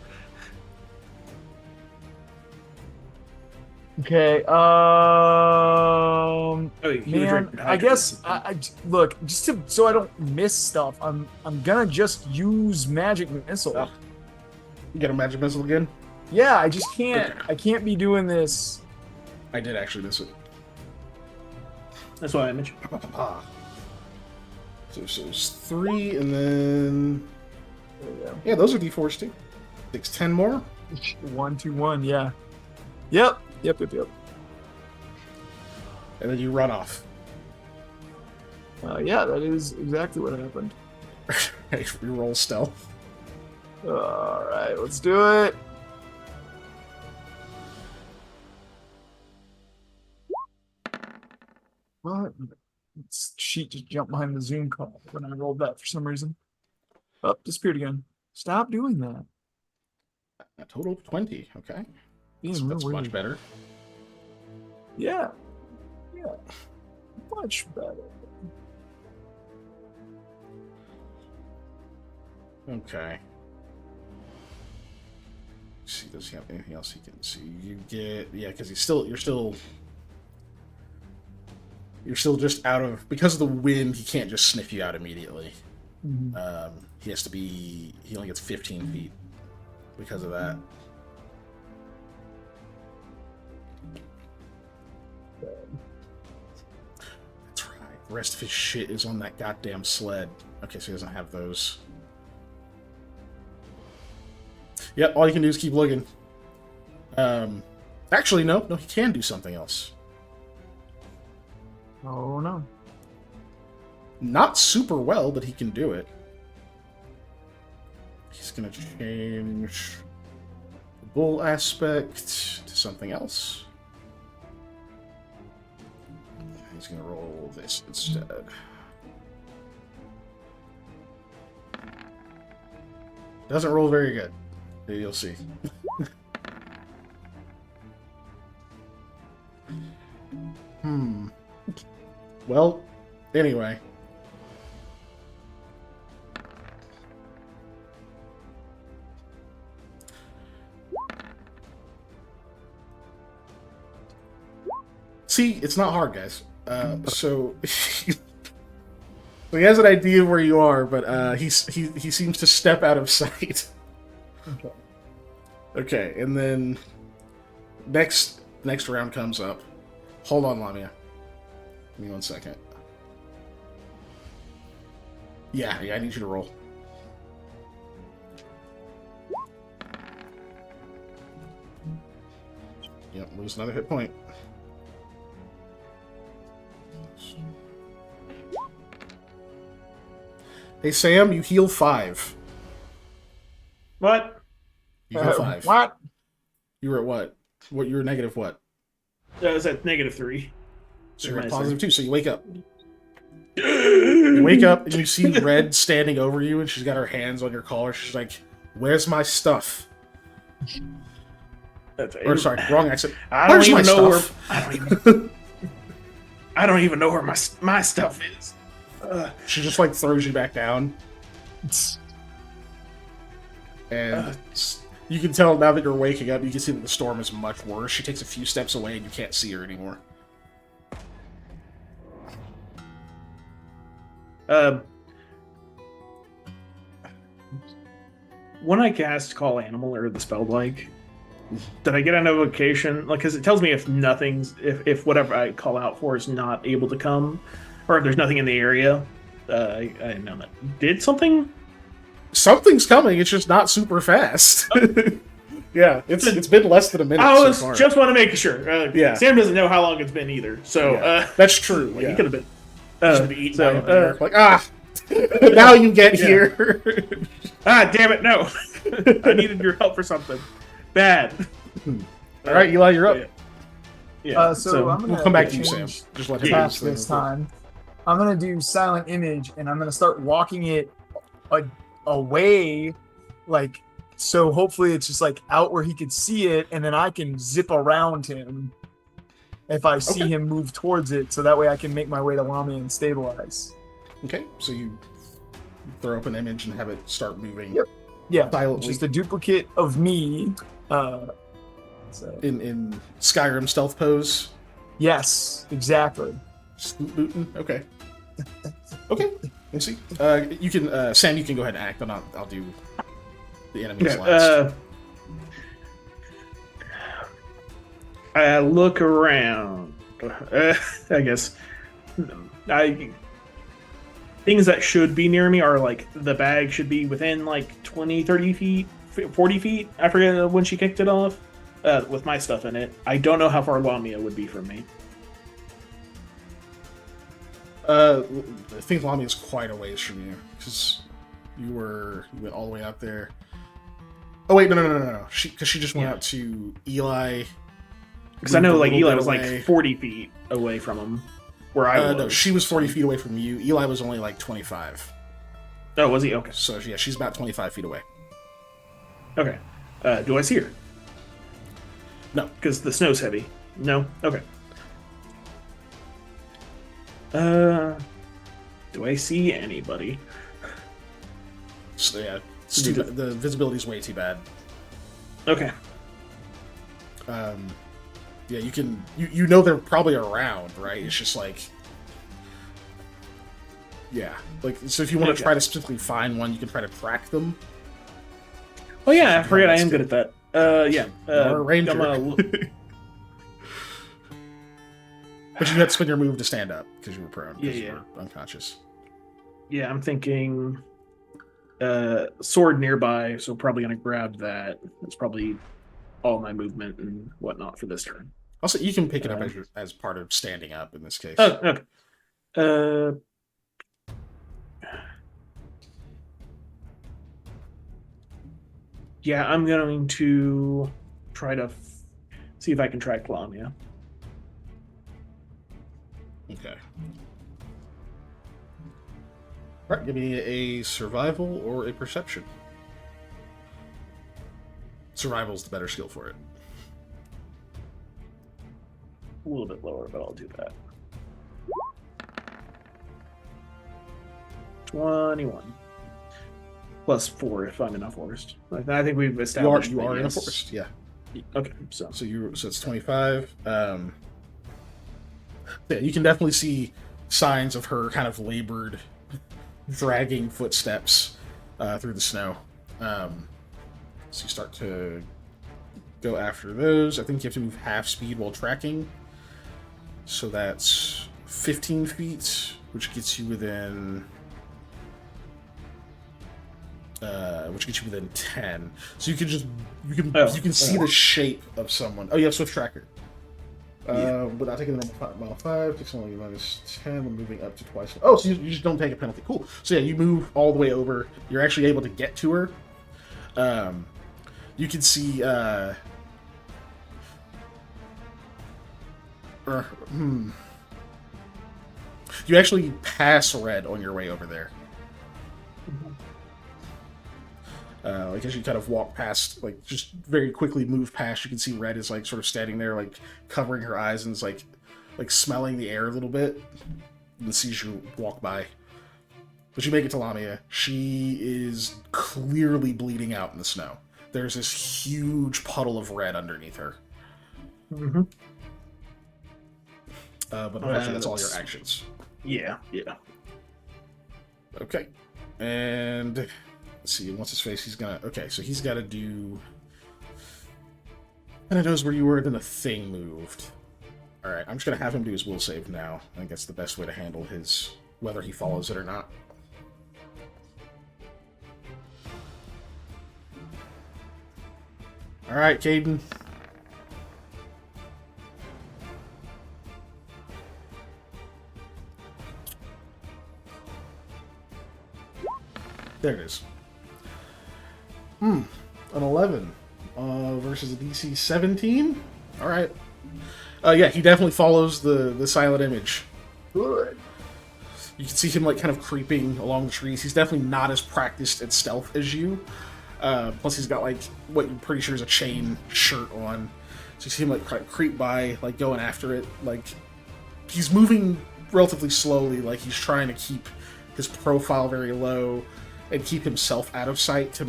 Okay. Oh, you Man, drink I guess I look just so I don't miss stuff. I'm gonna just use magic missile. Oh. You got a magic missile again? Yeah, I just can't. Okay. I can't be doing this. I did actually miss it. That's why I mentioned. So it's 3, and then There we go. yeah, those are D4s too. 6, 10 more. 1, 2, 1. Yeah. Yep. And then you run off. Yeah, that is exactly what happened. Hey, reroll stealth. All right, let's do it. What? Sheet just jumped behind the Zoom call when I rolled that for some reason. Oh, disappeared again. Stop doing that. A total of 20. Okay, Being that's, real that's weird. much better. Yeah. Yeah. Much better. Okay. Let's see, does he have anything else he can see? You get because you're still just out of because of the wind. He can't just sniff you out immediately. Mhm. He only gets 15 feet because of that. That's right. The rest of his shit is on that goddamn sled. Okay, so he doesn't have those. Yep, all you can do is keep looking. Actually, no, he can do something else. Oh no. Not super well, but he can do it. He's gonna change the bull aspect to something else. He's gonna roll this instead. Doesn't roll very good. You'll see. Well, anyway. See, it's not hard, guys. So he has an idea of where you are, but he seems to step out of sight. Okay. Okay, and then next round comes up. Hold on, Lamia. Give me 1 second. Yeah, I need you to roll. Yep, lose another hit point. Hey, Sam, you heal 5. What? You heal 5. What? You were at what? You were negative what? That was at -3. So you're at positive 2, so you wake up. You wake up and you see Red standing over you, and she's got her hands on your collar. She's like, "Where's my stuff?" Or sorry, wrong accent. I don't Where's even my know where. stuff? I don't even know where my stuff is. She just like throws you back down, and you can tell now that you're waking up. You can see that the storm is much worse. She takes a few steps away, and you can't see her anymore. When I cast Call Animal or the spell did I get a notification? Like, because it tells me if whatever I call out for is not able to come, or if there's nothing in the area. I didn't know that. Did something? Something's coming. It's just not super fast. Yeah, it's been less than a minute. I so far. just want to make sure. Yeah. Sam doesn't know how long it's been either, so That's true. like, Yeah. he could have been. Should be eaten by a bear. Like now you get here. Damn it! No, I needed your help for something bad. All right, Eli, you're up. Yeah. So I'm gonna We'll come back to you, Sam. change Just let him task do his this thing. time. I'm gonna do silent image, and I'm gonna start walking it away, like, so hopefully it's just like out where he could see it, and then I can zip around him if I see him move towards it, so that way I can make my way to Lamia and stabilize. Okay, so you throw up an image and have it start moving. Yep. Yeah, Silently. just a duplicate of me. So In Skyrim stealth pose. yes, exactly. Scoot booting. Okay. Okay. Let's see. You can Sam. You can go ahead and act, but I'll do the enemies last. I look around. I guess things that should be near me are like the bag should be within like 20, 30 feet, 40 feet. I forget when she kicked it off with my stuff in it. I don't know how far Lamia would be from me. I think Lamia is quite a ways from you because you went all the way out there. Oh wait, no. She just went out to Eli. Because I know like Eli was away. like 40 feet away from him, where I was. No, she was 40 feet away from you. Eli was only like 25. Oh, was he? Okay. So yeah, she's about 25 feet away. Okay. Do I see her? No. Because the snow's heavy. No? Okay. Do I see anybody? So yeah, the visibility's way too bad. Okay. Yeah, you can. You know they're probably around, right? It's just like, yeah, like so. If you want to try to specifically find one, you can try to track them. Oh yeah, I forget I am good at that. Yeah. You're a ranger. I'm gonna But you had to spend your move to stand up because you were prone. Yeah, you were unconscious. Yeah, I'm thinking sword nearby, so probably gonna grab that. That's probably all my movement and whatnot for this turn. Also, you can pick it up as part of standing up in this case. Oh, okay. Yeah, I'm going to try to see if I can track Lamia. Okay. All right, give me a survival or a perception. Survival's the better skill for it. A little bit lower, but I'll do that. 21. Plus 4 if I'm in a forest. I think we've established You are in a yes. forest, yeah. Okay, so So it's 25. Yeah, you can definitely see signs of her kind of labored, dragging footsteps through the snow. So you start to go after those. I think you have to move half speed while tracking. So that's 15 feet, which gets you within... which gets you within 10. So you can just... You can see the shape of someone. Oh, you have Swift Tracker. Without taking the normal mile 5, takes only minus 10, and moving up to twice. Oh, so you just don't take a penalty. Cool. So yeah, you move all the way over. You're actually able to get to her. You can see, you actually pass Red on your way over there. Like as you kind of walk past, like just very quickly move past, you can see Red is like sort of standing there, like covering her eyes and is like smelling the air a little bit, and sees you walk by. But you make it to Lamia. She is clearly bleeding out in the snow. There's this huge puddle of red underneath her. Mm-hmm. But unfortunately, that's all your actions. Yeah. Okay. And let's see, what's his face? He's gonna... Okay, so he's got to do... And it knows where you were, then the thing moved. Alright, I'm just going to have him do his will save now. I think that's the best way to handle his... whether he follows it or not. Alright, Caden. There it is. An 11 versus a DC 17. All right. Yeah, he definitely follows the silent image. Good. You can see him like kind of creeping along the trees. He's definitely not as practiced at stealth as you. Plus, he's got like what you're pretty sure is a chain shirt on. So you see him like creep by, like going after it. Like he's moving relatively slowly, like he's trying to keep his profile very low and keep himself out of sight to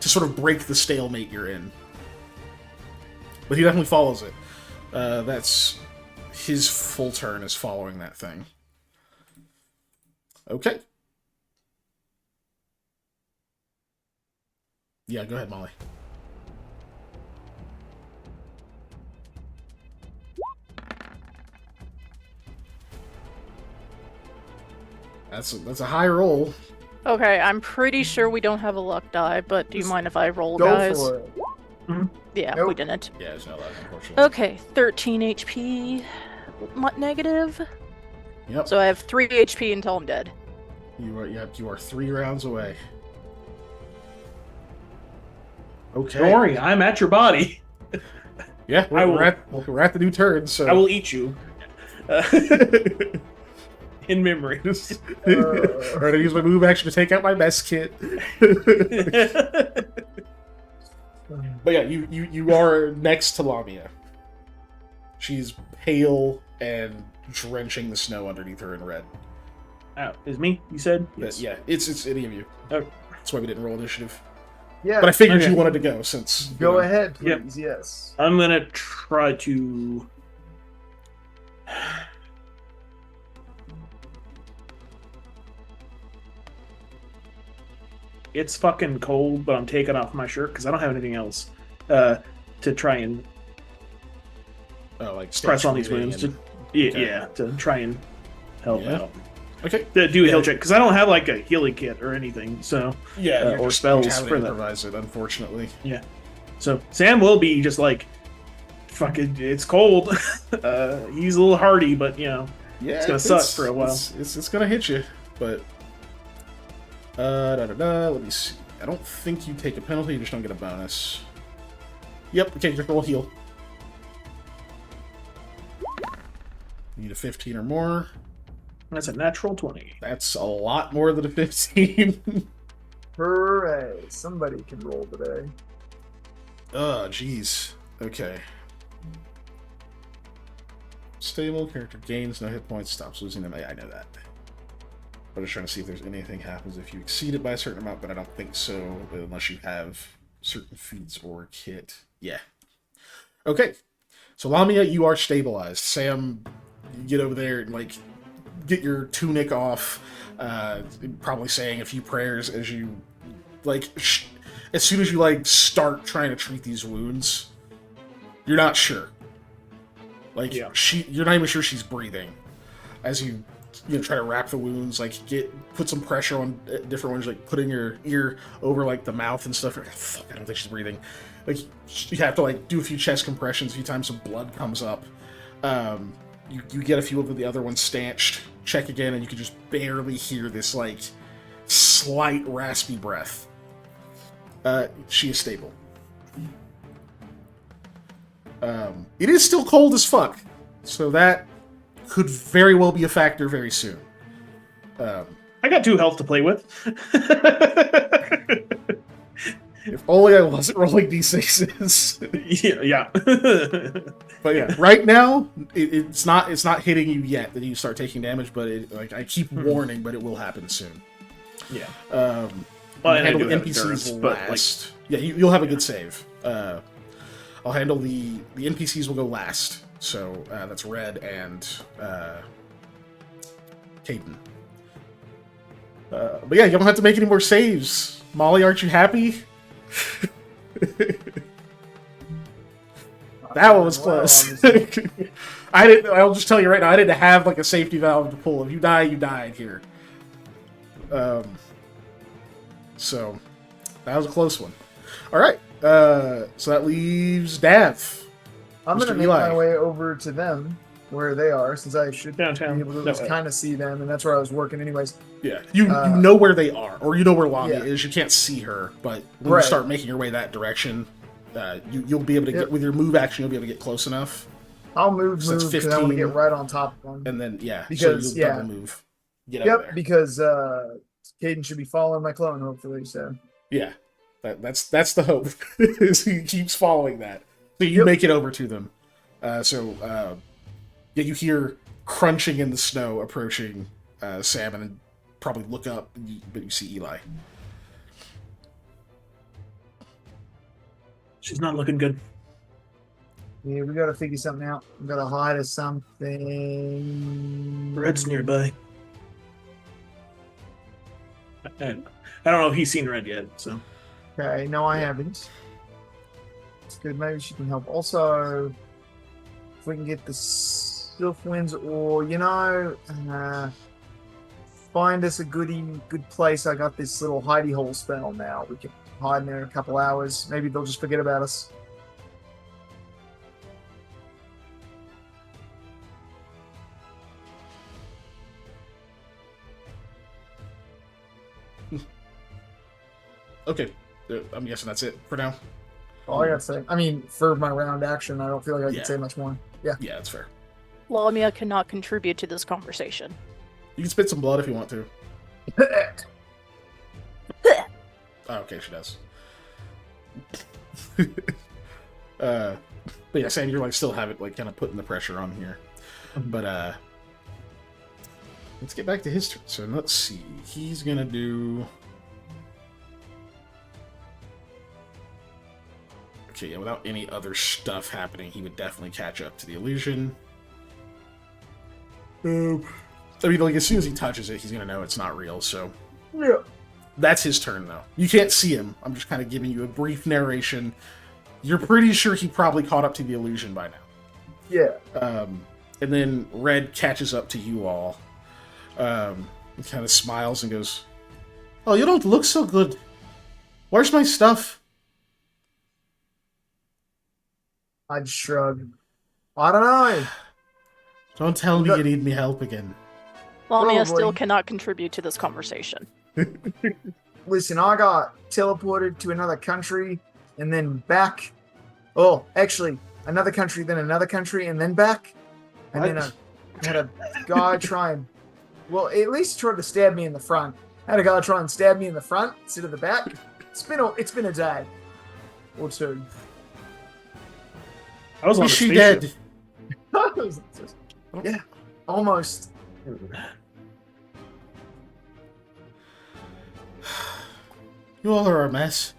sort of break the stalemate you're in. But he definitely follows it. That's his full turn is following that thing. Okay. Yeah, go ahead, Molly. That's a high roll. Okay, I'm pretty sure we don't have a luck die, but do you mind if I roll, Go guys? for it. Yeah, Nope. we didn't. Yeah, it's not luck, unfortunately. Okay, 13 HP negative. Yep. So I have 3 HP until I'm dead. You are 3 rounds away. Okay. Don't worry, I'm at your body. Yeah, I will- we're at the new turn, so I will eat you. In memory. Alright, I use my move action to take out my mess kit. But yeah, you are next to Lamia. She's pale and drenching the snow underneath her in red. Oh, is me? You said? But yeah, it's any of you. Oh. That's why we didn't roll initiative. Yeah. But I figured Okay. you wanted to go since. Go you know, ahead, Yep. please. Yes. I'm gonna try to. It's fucking cold, but I'm taking off my shirt because I don't have anything else to try and Oh, like press on these breathing wounds. and- Yeah, to try and help Yeah. out. Okay. To do a heal Yeah. check because I don't have like a healing kit or anything. So Yeah, you're or just spells having to for that. improvise it, unfortunately. So Sam will be just like, fucking, it's cold. He's a little hardy, but you know, Yeah, It's gonna suck for a while. It's gonna hit you, but let me see. I don't think you take a penalty. You just don't get a bonus. Yep. Okay, just roll heal. You need a 15 or more. that's a natural 20. That's a lot more than a 15. Hooray! Somebody can roll today. Oh, jeez. Okay. Stable character gains no hit points, stops losing them. I know that. I'm just trying to see if there's anything happens if you exceed it by a certain amount, but I don't think so unless you have certain feats or kit. Yeah. Okay. So Lamia, you are stabilized. Sam, you get over there and like get your tunic off, probably saying a few prayers as you like as soon as you like start trying to treat these wounds. You're not sure. Like you're not even sure she's breathing as you try to wrap the wounds, like put some pressure on different ones, like putting your ear over like the mouth and stuff. Fuck, I don't think she's breathing. Like you have to like do a few chest compressions a few times so blood comes up. You get a few of the other ones stanched. Check again, and you can just barely hear this like slight raspy breath. She is stable. It is still cold as fuck, so that could very well be a factor very soon. I got 2 health to play with. If only I wasn't rolling d6s. yeah. But yeah, right now it's not hitting you yet that you start taking damage, but I keep warning, but it will happen soon. Yeah. Well, and handle I do the have NPCs endurance, last. Yeah, you'll have a good save. I'll handle the NPCs will go last. So that's Red and Caden. But yeah, you don't have to make any more saves. Molly, aren't you happy? That one was close. I didn't. I'll just tell you right now. I didn't have like a safety valve to pull. If you die, you died here. So that was a close one. All right. So that leaves Dav. I'm going to Mr. make Eli. my way over to them where they are, since I should Downtown. be able to kind of see them, and that's where I was working anyways. Yeah, you know where they are, or you know where Lamia Yeah. is. You can't see her, but when Right. you start making your way that direction, you'll be able to get with your move action. You'll be able to get close enough, I'll move So it's because I want to 15. get right on top of them. and then so Because, you'll yeah. double move. Get over there. Because Caden should be following my clone, hopefully, so. Yeah, that's the hope. Is he keeps following that, so you make it over to them. Yeah, you hear crunching in the snow approaching Sam, and then probably look up, but you see Eli. She's not looking good. Yeah, we gotta figure something out. We gotta hide or something. Red's nearby. And I don't know if he's seen Red yet, so. Okay, no, I haven't. It's good. Maybe she can help. Also, if we can get the Sylph Winds, or find us a good place. I got this little hidey hole spell now. We can hide in there in a couple hours. Maybe they'll just forget about us. Okay, I'm guessing that's it for now. All I gotta say. I mean, for my round action, I don't feel like I Yeah. can say much more. Yeah. Yeah, that's fair. Lamia cannot contribute to this conversation. You can spit some blood if you want to. Oh, okay, she does. But yeah, Sam, you're like still have it like kind of putting the pressure on here. But let's get back to his turn. So let's see. He's gonna do. Okay, yeah, without any other stuff happening, he would definitely catch up to the illusion. I mean, like, as soon as he touches it, he's gonna know it's not real, so... Yeah. That's his turn, though. You can't see him. I'm just kind of giving you a brief narration. You're pretty sure he probably caught up to the illusion by now. Yeah. And then Red catches up to you all. He kind of smiles and goes, "Oh, you don't look so good. Where's my stuff?" I'd shrug. I don't know. Don't tell me you need me help again. Lamia Probably. still cannot contribute to this conversation. Listen, I got teleported to another country and then back. Oh, actually, another country, then another country, and then back. And then I had a guy try and, well, at least he tried to stab me in the front. I had a guy try and stab me in the front instead of the back. It's been a day or two. I was on Is a she spaceship. dead? Yeah, almost. You all are a mess.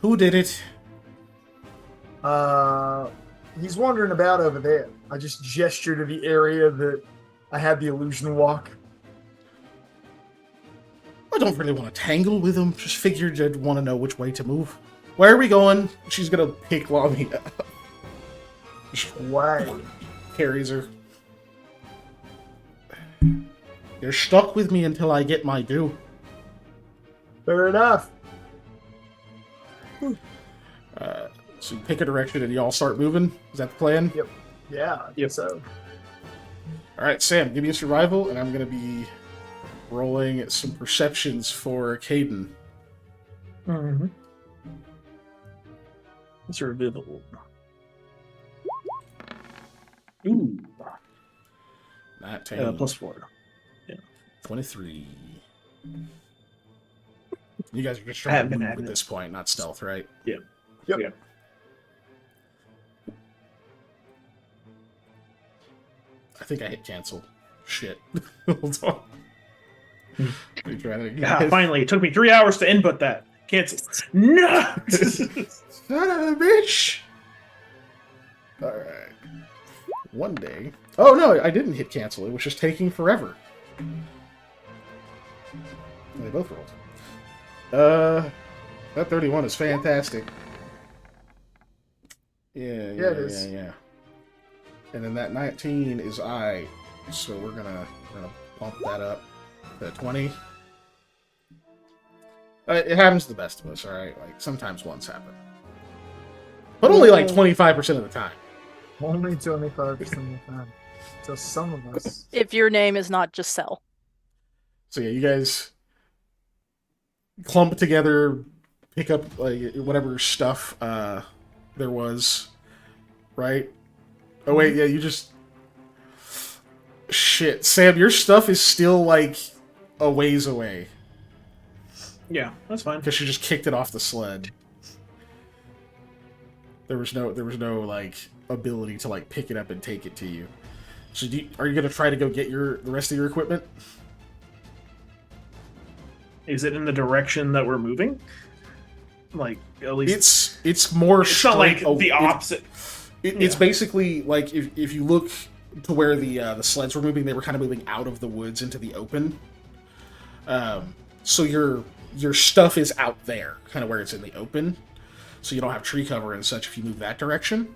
Who did it? He's wandering about over there. I just gesture to the area that I had the illusion walk. I don't really want to tangle with him. Just figured I'd want to know which way to move. Where are we going? She's gonna pick Lamia up. Why? Carries her. You're stuck with me until I get my due. Fair enough. So you pick a direction and you all start moving? Is that the plan? Yep. Yeah, I guess so. Alright, Sam, give me a survival, and I'm gonna be rolling some perceptions for Caden. Mm-hmm. Survival. Ooh. 19. +4. 23. You guys are just trying to move at Admin. this point, not stealth, right? Yep. Yep. I think I hit cancel. Shit. Hold on. Let me try that again. Yeah, finally, it took me 3 hours to input that. Cancel. No! Son of a bitch! Alright. One day. Oh no, I didn't hit cancel. It was just taking forever. They both rolled. That 31 is fantastic. Yeah, it is. yeah. And then that 19 is I. So we're gonna bump that up to 20. It happens to the best of us, alright? Like, sometimes ones happen. But only like 25% of the time. Only 25% of the time. So some of us. If your name is not Giselle. So yeah, you guys clump together, pick up like whatever stuff there was, right? Oh wait, yeah, you just shit, Sam, your stuff is still like a ways away Yeah, that's fine. because you just kicked it off the sled. There was no like ability to like pick it up and take it to you. So are you gonna try to go get the rest of your equipment? Is it in the direction that we're moving? Like, at least It's more it's not like straight- the opposite. It's basically like if you look to where the sleds were moving, they were kind of moving out of the woods into the open. So your stuff is out there, kind of where it's in the open. So you don't have tree cover and such if you move that direction.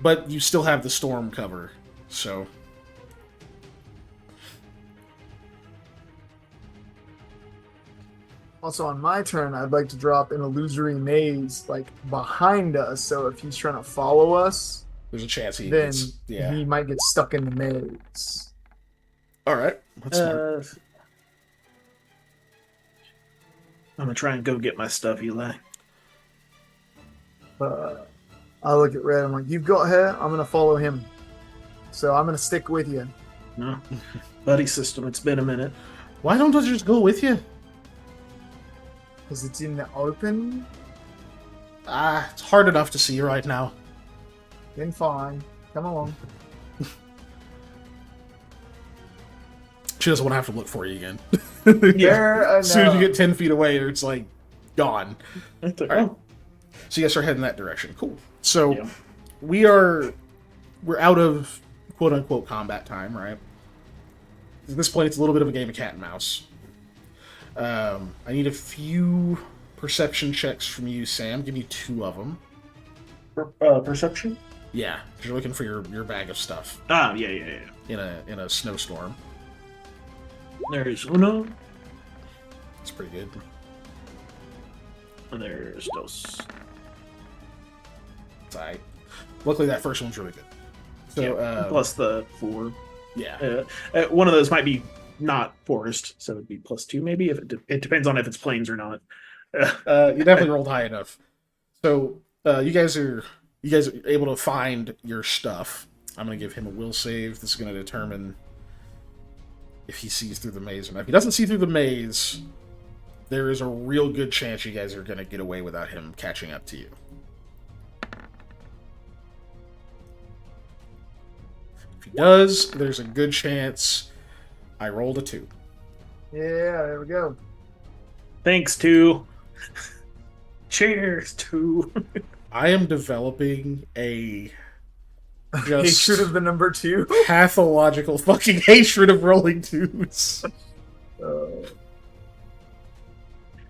But you still have the storm cover, so... Also, on my turn, I'd like to drop an illusory maze, like, behind us, so if he's trying to follow us, There's a chance he then gets... Yeah. he might get stuck in the maze. Alright, that's smart. I'm gonna try and go get my stuff, Eli. I look at Red, I'm like, you've got her, I'm gonna follow him. So I'm gonna stick with you. No, buddy system. It's been a minute. Why don't I just go with you? Because it's in the open, It's hard enough to see right now. then fine. Come along. She doesn't want to have to look for you again. Fair As soon as you enough. get 10 feet away, it's like, gone. That's All right. So you guys are heading that direction. Cool. So Yeah. we're out of quote unquote combat time, right? At this point, it's a little bit of a game of cat and mouse. I need a few perception checks from you, Sam. Give me 2 of them. Perception? Yeah, 'cause you're looking for your bag of stuff Ah, yeah. in a snowstorm. There's uno. It's pretty good. And there's dos. It's alright. Luckily, that first one's really good. So Yeah, plus the 4. yeah. One of those might be not forest, so it'd be +2 maybe. If it depends on if it's plains or not. You definitely rolled high enough. So you guys are able to find your stuff. I'm gonna give him a will save. This is gonna determine if he sees through the maze or not. If he doesn't see through the maze, there is a real good chance you guys are gonna get away without him catching up to you. If he does, there's a good chance I rolled a 2. Yeah, there we go. Thanks to. Cheers to. I am developing a Just Hatred of the number 2. pathological fucking hatred of rolling twos.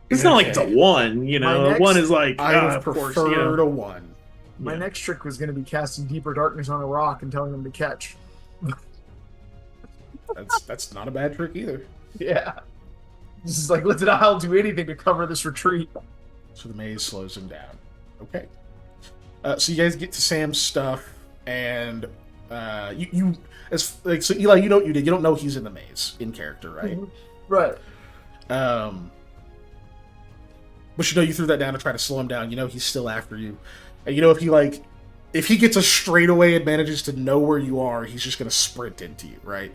It's not like it's a Okay. 1, you know. My A next- 1 is like, I would of course, prefer you know. a 1. My Yeah. next trick was going to be casting Deeper Darkness on a rock and telling them to catch. That's not a bad trick either. Yeah. This is like, let the Isle do anything to cover this retreat. So the maze slows him down. Okay. So you guys get to Sam's stuff, and you as like so Eli, you know what you did. You don't know he's in the maze in character, right? Right. But you know you threw that down to try to slow him down. You know he's still after you, and you know if he gets a straightaway and manages to know where you are, he's just gonna sprint into you, right?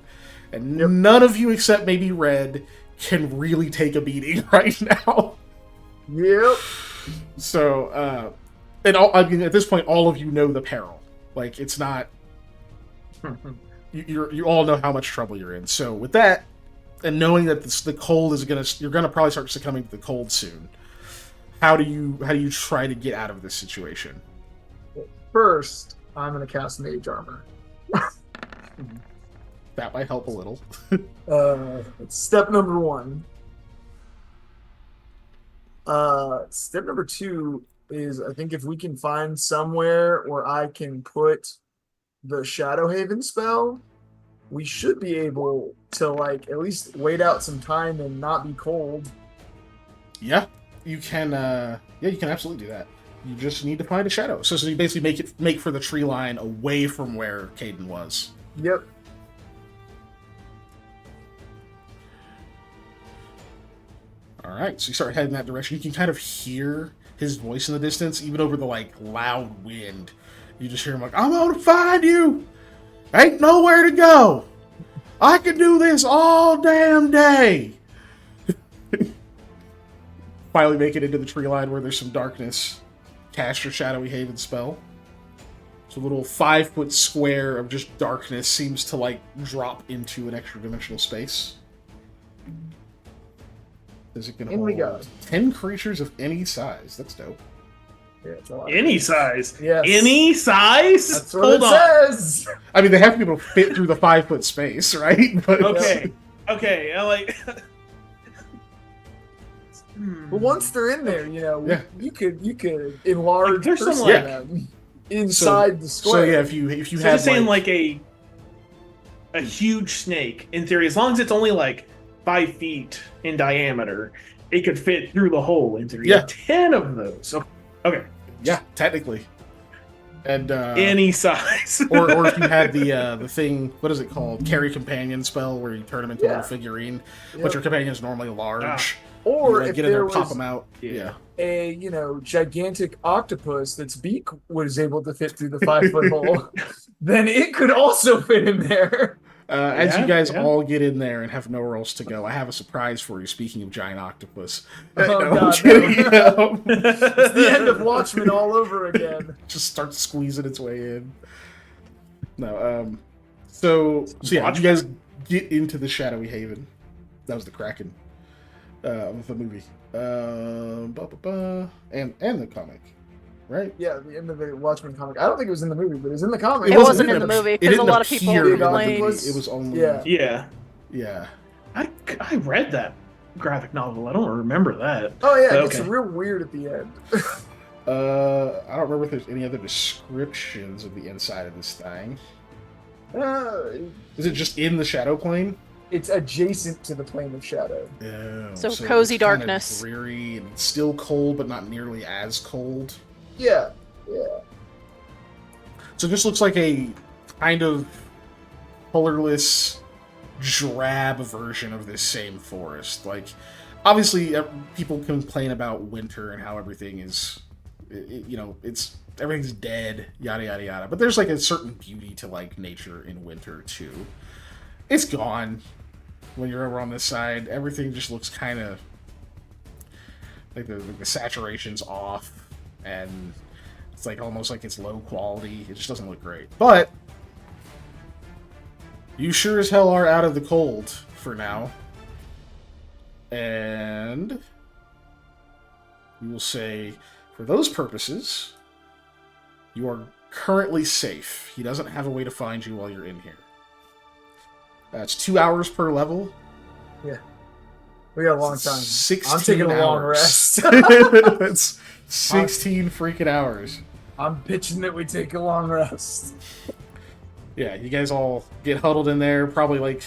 And none of you except maybe Red can really take a beating right now. Yep. So, and I mean, at this point, all of you know the peril. Like, it's not. You all know how much trouble you're in. So, with that, and knowing that the cold is you're gonna probably start succumbing to the cold soon. How do you try to get out of this situation? First, I'm going to cast Mage Armor. That might help a little. It's step number 1. Step number 2 is, I think if we can find somewhere where I can put the Shadow Haven spell, we should be able to, like, at least wait out some time and not be cold. Yeah, you can. You can absolutely do that. You just need to find a shadow. So you basically make for the tree line away from where Caden was. Yep. All right, so you start heading that direction. You can kind of hear his voice in the distance, even over the like loud wind. You just hear him like, "I'm gonna find you. Ain't nowhere to go. I can do this all damn day." Finally, make it into the tree line where there's some darkness. Cast your Shadowy Haven spell. So a little 5-foot square of just darkness seems to like drop into an extra dimensional space. Is it going to In we hold go. 10 creatures of any size? That's dope. Yeah, it's a lot. Any size. Yes. Any size? That's what Hold it on. says. I mean, they have to be able to fit through the 5-foot space, right? But Okay. Okay. I like. But once they're in there, you know, Yeah. you could enlarge Like, there's some, person like- them inside the So square. yeah, if you So had just saying, like, like a huge snake, in theory, as long as it's only like 5 feet in diameter, it could fit through the hole. In theory, Yeah. 10 of those. Okay, yeah, technically, and any size. or if you had the thing, what is it called? Carry companion spell, where you turn them into a Yeah. little figurine, Yep. but your companion is normally large. Or You, like, if get in there, there pop was them out. Yeah. a gigantic octopus that's beak was able to fit through the 5-foot hole, then it could also fit in there. As Yeah, you guys yeah. all get in there and have nowhere else to go, I have a surprise for you. Speaking of giant octopus, Oh, No, I'm God, kidding. no. It's the end of Watchmen all over again. Just starts squeezing its way in. No, so yeah, Watchmen? you guys get into the Shadowy Haven. That was the Kraken of the movie, and the comic, right? Yeah, the end of the Watchmen comic. I don't think it was in the movie, but it was in the comic. It wasn't in the movie, it 'cause a didn't lot of people appear in the complained. movie. It was only Yeah. Yeah, yeah. I read that graphic novel. I don't remember that. Oh yeah, But it's okay. real weird at the end. I don't remember if there's any other descriptions of the inside of this thing. Is it just in the shadow plane? It's adjacent to the plane of shadow. Oh, So it's cozy kinda darkness. dreary and still cold, but not nearly as cold. Yeah. So it just looks like a kind of colorless, drab version of this same forest. Like, obviously, people complain about winter and how everything is, it's everything's dead, yada yada yada. But there's like a certain beauty to like nature in winter too. It's gone when you're over on this side. Everything just looks kind of like the saturation's off, and it's like almost like it's low quality. It just doesn't look great. But you sure as hell are out of the cold for now. And we will say, for those purposes, you are currently safe. He doesn't have a way to find you while you're in here. It's 2 hours per level. Yeah. We got a long time. 16 I'm taking a long hours. rest. That's 16 freaking hours. I'm pitching that we take a long rest. Yeah, you guys all get huddled in there. Probably like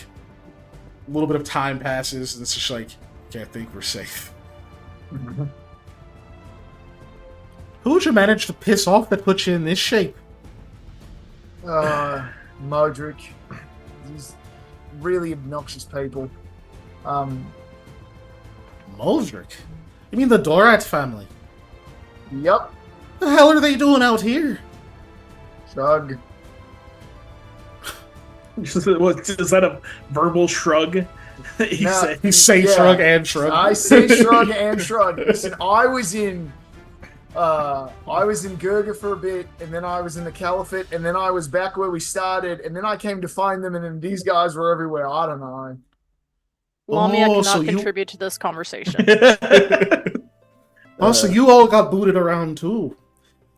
a little bit of time passes, and it's just like, okay, I think we're safe. Who'd you manage to piss off that put you in this shape? Modric. These really obnoxious people. Muldrick? You mean the Dorat family? Yup. The hell are they doing out here? Shrug. Is that a verbal shrug? He No. said. You say Yeah. shrug and shrug. I say shrug and shrug. Listen, I was in Gurga for a bit, and then I was in the Caliphate, and then I was back where we started, and then I came to find them, and then these guys were everywhere. I don't know. Lamia Oh, cannot so you- contribute to this conversation. Oh, so you all got booted around too.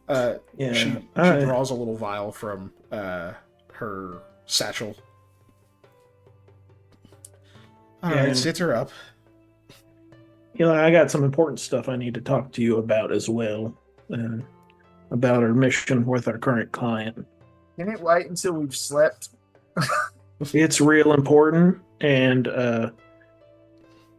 Yeah. She draws a little vial from her satchel. Alright, Yeah. sit her up. I got some important stuff I need to talk to you about as well. About our mission with our current client. Can it wait until we've slept? It's real important. And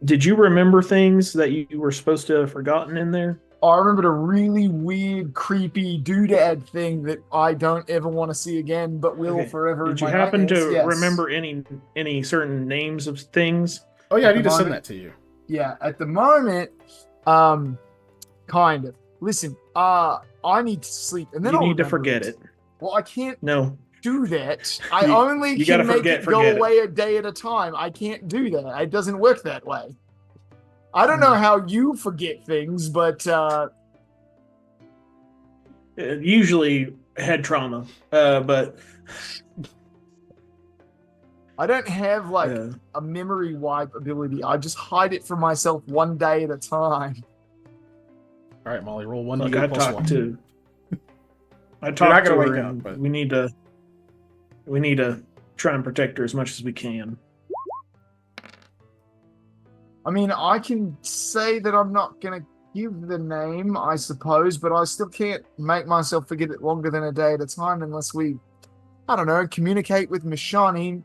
did you remember things that you were supposed to have forgotten in there? I remembered a really weird, creepy doodad thing that I don't ever want to see again, but will Okay. forever. Did in you my happen to nightmares. Yes. remember any certain names of things? Oh yeah, I At need the to send moment- that to you. Yeah, at the moment, kind of. Listen, I need to sleep, and then You I'll need to remember forget it. Well, I can't No. do that. I You- only you can gotta make forget it go it. away a day at a time. I can't do that. It doesn't work that way. I don't know how you forget things, but Usually head trauma. But I don't have like a memory wipe ability. I just hide it from myself one day at a time. Alright, Molly, roll one look, d8 I plus talked one. to. I not talked to gonna her. wake up, and but- we need to try and protect her as much as we can. I mean, I can say that I'm not gonna give the name, I suppose, but I still can't make myself forget it longer than a day at a time unless we, I don't know, communicate with Mishani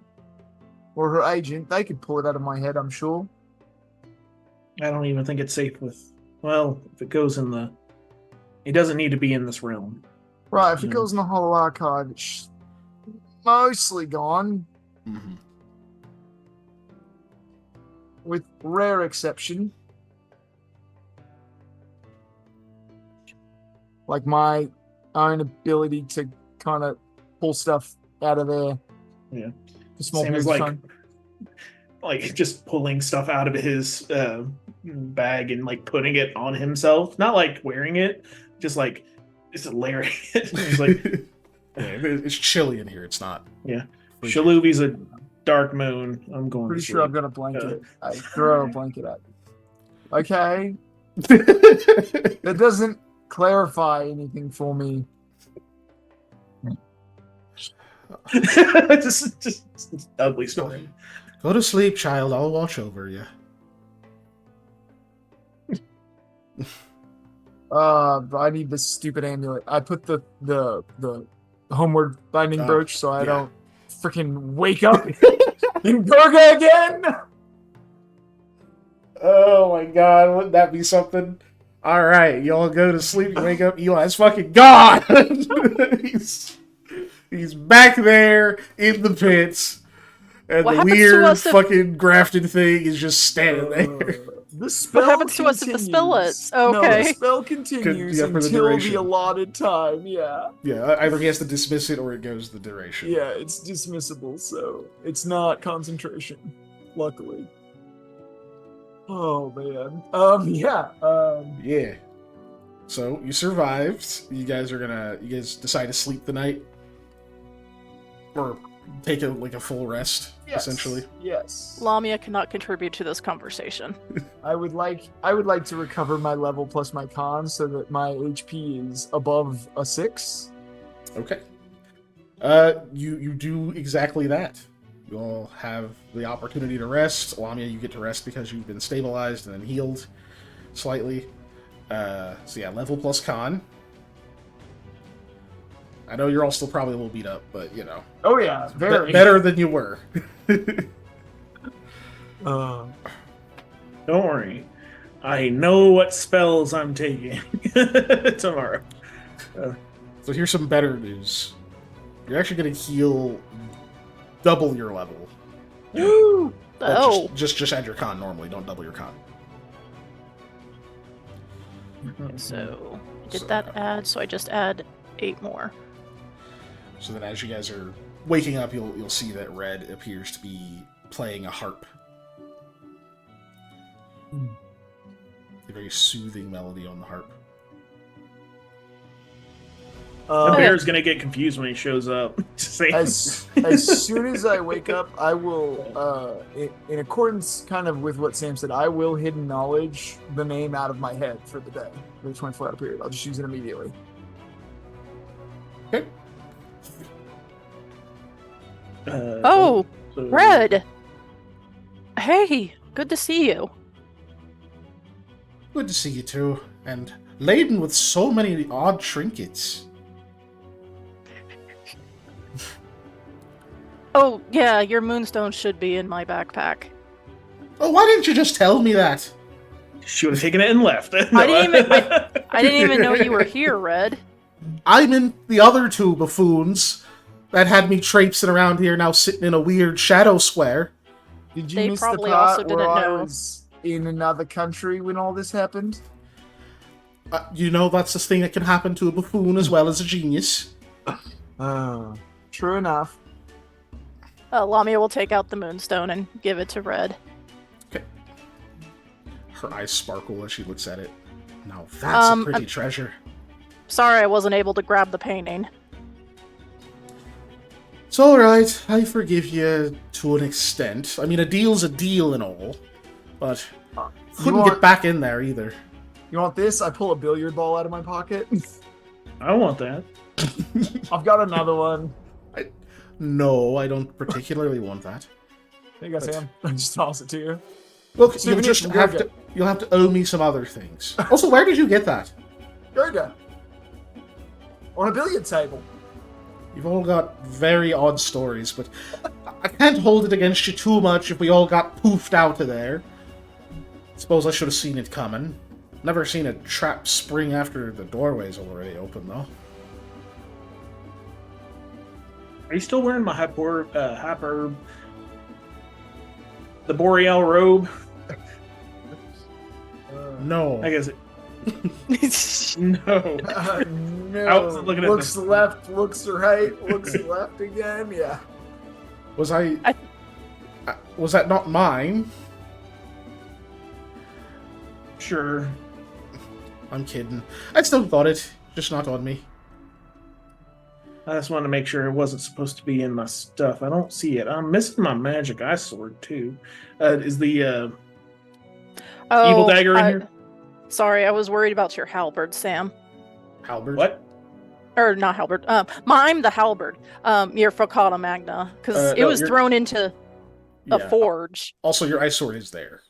or her agent. They could pull it out of my head, I'm sure. I don't even think it's safe with. Well, if it goes in the. It doesn't need to be in this realm. Right, if it Yeah. goes in the Hollow Archive, it's mostly gone, Mm-hmm. with rare exception. Like my own ability to kind of pull stuff out of there. Yeah. For small Same as periods of like, time. like just pulling stuff out of his bag and like putting it on himself. Not like wearing it, just like layering it. It's like Yeah, it's chilly in here. It's not. Yeah. freezing. Shaluvi's a dark moon. I'm going. Pretty to sure I've sleep. got a blanket. I throw a blanket at you. Okay. That doesn't clarify anything for me. just ugly story. Go to sleep, child. I'll watch over you. I need this stupid amulet. I put the homeward binding brooch so I yeah. don't freaking wake up in Gurga again. Oh my god, wouldn't that be something? Alright, y'all go to sleep, you wake up, Eli's fucking gone! he's back there in the pits, and What the happens to weird us if- fucking grafted thing is just standing there. The spell happens to us if the spell continues. ends? Okay. No, the spell continues Yeah, for the until duration. the allotted time. Yeah. Yeah, either he has to dismiss it or it goes the duration. Yeah, it's dismissible, so it's not concentration, luckily. Oh man. Yeah. So, you survived. You guys decide to sleep the night? Or take a full rest, Yes. essentially? Yes. Lamia cannot contribute to this conversation. I would like to recover my level plus my con so that my HP is above a 6. Okay. You do exactly that. You'll have the opportunity to rest. Lamia, you get to rest because you've been stabilized and then healed slightly. So yeah, level plus con. I know you're all still probably a little beat up, but you know. Oh yeah, very. Better than you were. Don't worry. I know what spells I'm taking tomorrow. So here's some better news. You're actually going to heal double your level. Oh. But just add your con normally. Don't double your con. So did that add? So I just add 8 more. So then, as you guys are waking up, you'll see that Red appears to be playing a harp. A very soothing melody on the harp. The bear's gonna get confused when he shows up. As soon as I wake up, I will, in accordance kind of with what Sam said, I will hidden knowledge the name out of my head for the day, for the 24-hour period. I'll just use it immediately. Okay. Oh, Red. Hey, good to see you. Good to see you too, and laden with so many odd trinkets. Oh, yeah, your moonstone should be in my backpack. Oh, why didn't you just tell me that? She would have taken it and left. I didn't even know you were here, Red. I'm in the other two buffoons that had me traipsing around here, now sitting in a weird shadow square. Did you They miss the probably part also didn't where I know. was in another country when all this happened? You know that's the thing that can happen to a buffoon as well as a genius. True enough. Lamia will take out the moonstone and give it to Red. Okay. Her eyes sparkle as she looks at it. Now that's a pretty treasure. Sorry I wasn't able to grab the painting. It's alright, I forgive you to an extent. I mean, a deal's a deal and all, but couldn't get back in there either. You want this? I pull a billiard ball out of my pocket. I want that. I've got another one. No, I don't particularly want that. There you go, Sam. I just toss it to you. Look, Souvenir you'll have to owe me some other things. Also, where did you get that? Yoga. On a billiard table. You've all got very odd stories, but I can't hold it against you too much if we all got poofed out of there. Suppose I should have seen it coming. Never seen a trap spring after the doorway's already open, though. Are you still wearing my the Boreal robe? No. I guess no. No. I wasn't looking at looks this. left, looks right, looks left again. Yeah. Was was that not mine? Sure. I'm kidding. I still got it, just not on me. I just wanted to make sure it wasn't supposed to be in my stuff. I don't see it. I'm missing my magic eye sword too. Is the evil dagger in here? Sorry, I was worried about your halberd, Sam. Halberd? What? Or not halberd. Mime the halberd. Your Focata Magna, because it was thrown into a forge. Also, your ice sword is there.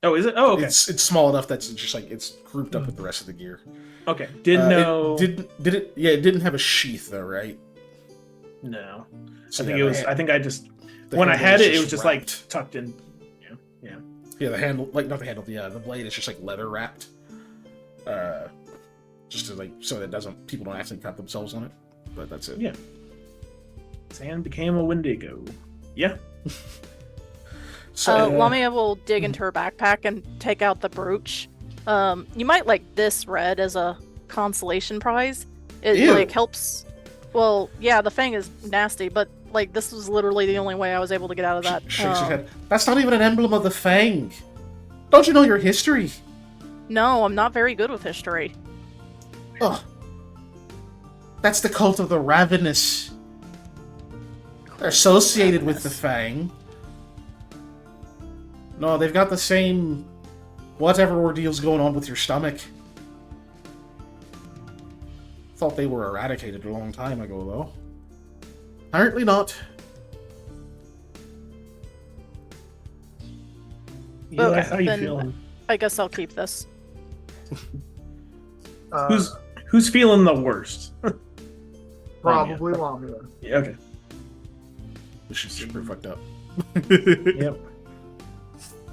Oh, is it? Oh, okay. It's small enough that's just like it's grouped up with the rest of the gear. Okay. Didn't know. Did it? Yeah, it didn't have a sheath though, right? No. So I think yeah, it was. I think I just the when I handle had is it, it was just wrapped. like tucked in. Yeah. Yeah, the handle, like not the handle, the blade is just like leather wrapped. Just to like so that people don't accidentally cut themselves on it. But that's it. Yeah. Sam became a Wendigo. Yeah. So Lamia will dig into her backpack and take out the brooch. You might like this, Red, as a consolation prize. It Ew. like helps. Well, yeah, the fang is nasty, but like this was literally the only way I was able to get out of that. shakes her head. That's not even an emblem of the Fang. Don't you know your history? No, I'm not very good with history. Ugh. That's the cult of the Ravenous. They're associated with the Fang. No, they've got the same whatever ordeal's going on with your stomach. thought they were eradicated a long time ago, though. Apparently not. Eli, how you then feeling? I guess I'll keep this. Who's feeling the worst? Probably Lamia. Yeah, okay. She's super fucked up. Yep.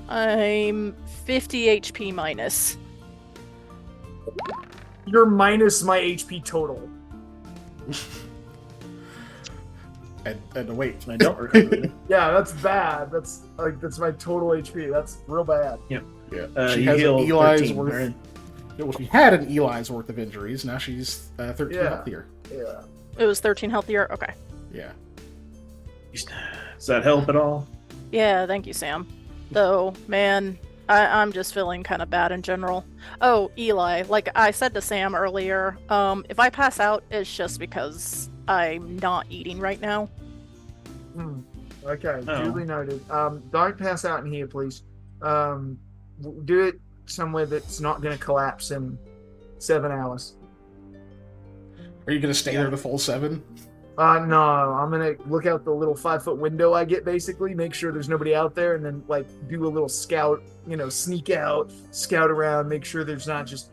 I'm 50 HP minus. You're minus my HP total. And wait, I don't remember. Yeah, that's bad. That's my total HP. That's real bad. yeah, You she has an healed Eli's 13, worth. right? Well, she had an Eli's worth of injuries. Now she's 13 Yeah. healthier. Yeah. It was 13 healthier. Okay. Yeah. Does that help at all? Yeah, thank you, Sam. Though, man, I'm just feeling kind of bad in general. Oh, Eli, like I said to Sam earlier, if I pass out, it's just because I'm not eating right now. Okay, Oh. duly noted. Don't pass out in here, please. Do it somewhere that's not going to collapse in 7 hours. Are you gonna stay there the full 7? No, I'm gonna look out the little 5-foot window I get, basically, make sure there's nobody out there, and then like do a little scout, sneak out, scout around, make sure there's not just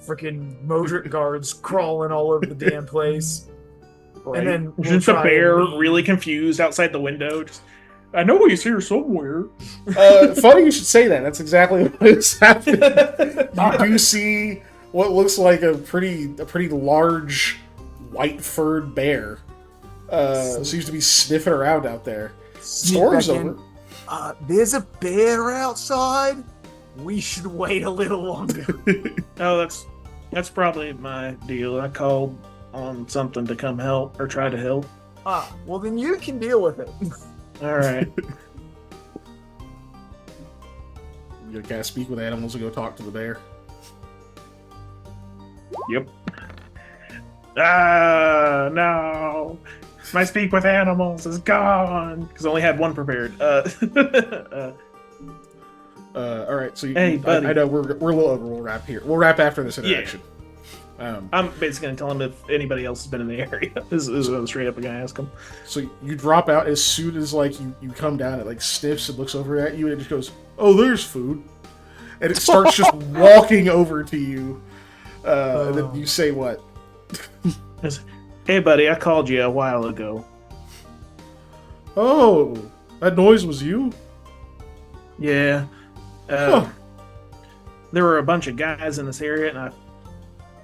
freaking Modric guards crawling all over the damn place. Right. And then we'll just a try bear and leave. really confused outside the window. Just, I know he's here somewhere. Funny you should say that. That's exactly what is happening. You do see what looks like a pretty large white furred bear. Seems to be sniffing around out there. Sneak Storm's back in. over. There's a bear outside. We should wait a little longer. Oh, that's probably my deal. I called on something to come help or try to help. Well then you can deal with it. All right. You gotta speak with animals and go talk to the bear. Yep. No. My speak with animals is gone because I only had one prepared. All right, so Hey, buddy. I know we're a little over. We'll wrap here. We'll wrap after this interaction. I'm basically gonna tell him if anybody else has been in the area. This is what straight up I'm gonna ask him. So you drop out as soon as like you come down. It like sniffs and looks over at you, and it just goes, "Oh, there's food," and it starts just walking over to you. And then you say what? Hey, buddy, I called you a while ago. Oh, that noise was you? Yeah. Huh. There were a bunch of guys in this area, and I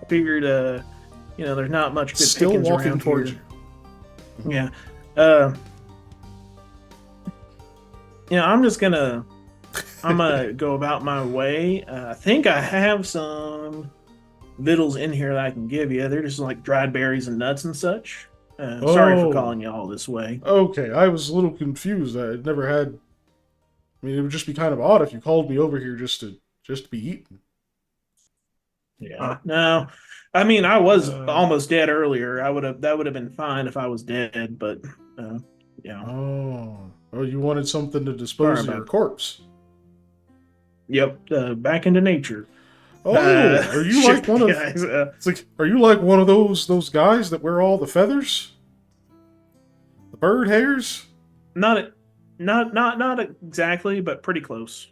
figured, there's not much good Still pickings walking around towards here. Yeah. I'm gonna go about my way. I think I have some victuals in here that I can give you. They're just like dried berries and nuts and such. Sorry Oh. for calling you all this way. Okay, I was a little confused. I'd never had. I mean, it would just be kind of odd if you called me over here just to be eaten. Yeah. No. I mean, I was almost dead earlier. That would have been fine if I was dead, but yeah. Oh, you wanted something to dispose of Sorry your about- corpse. Yep. Back into nature. Oh, are you like one of? guys, It's like, are you like one of those guys that wear all the feathers, the bird hairs? Not exactly, but pretty close.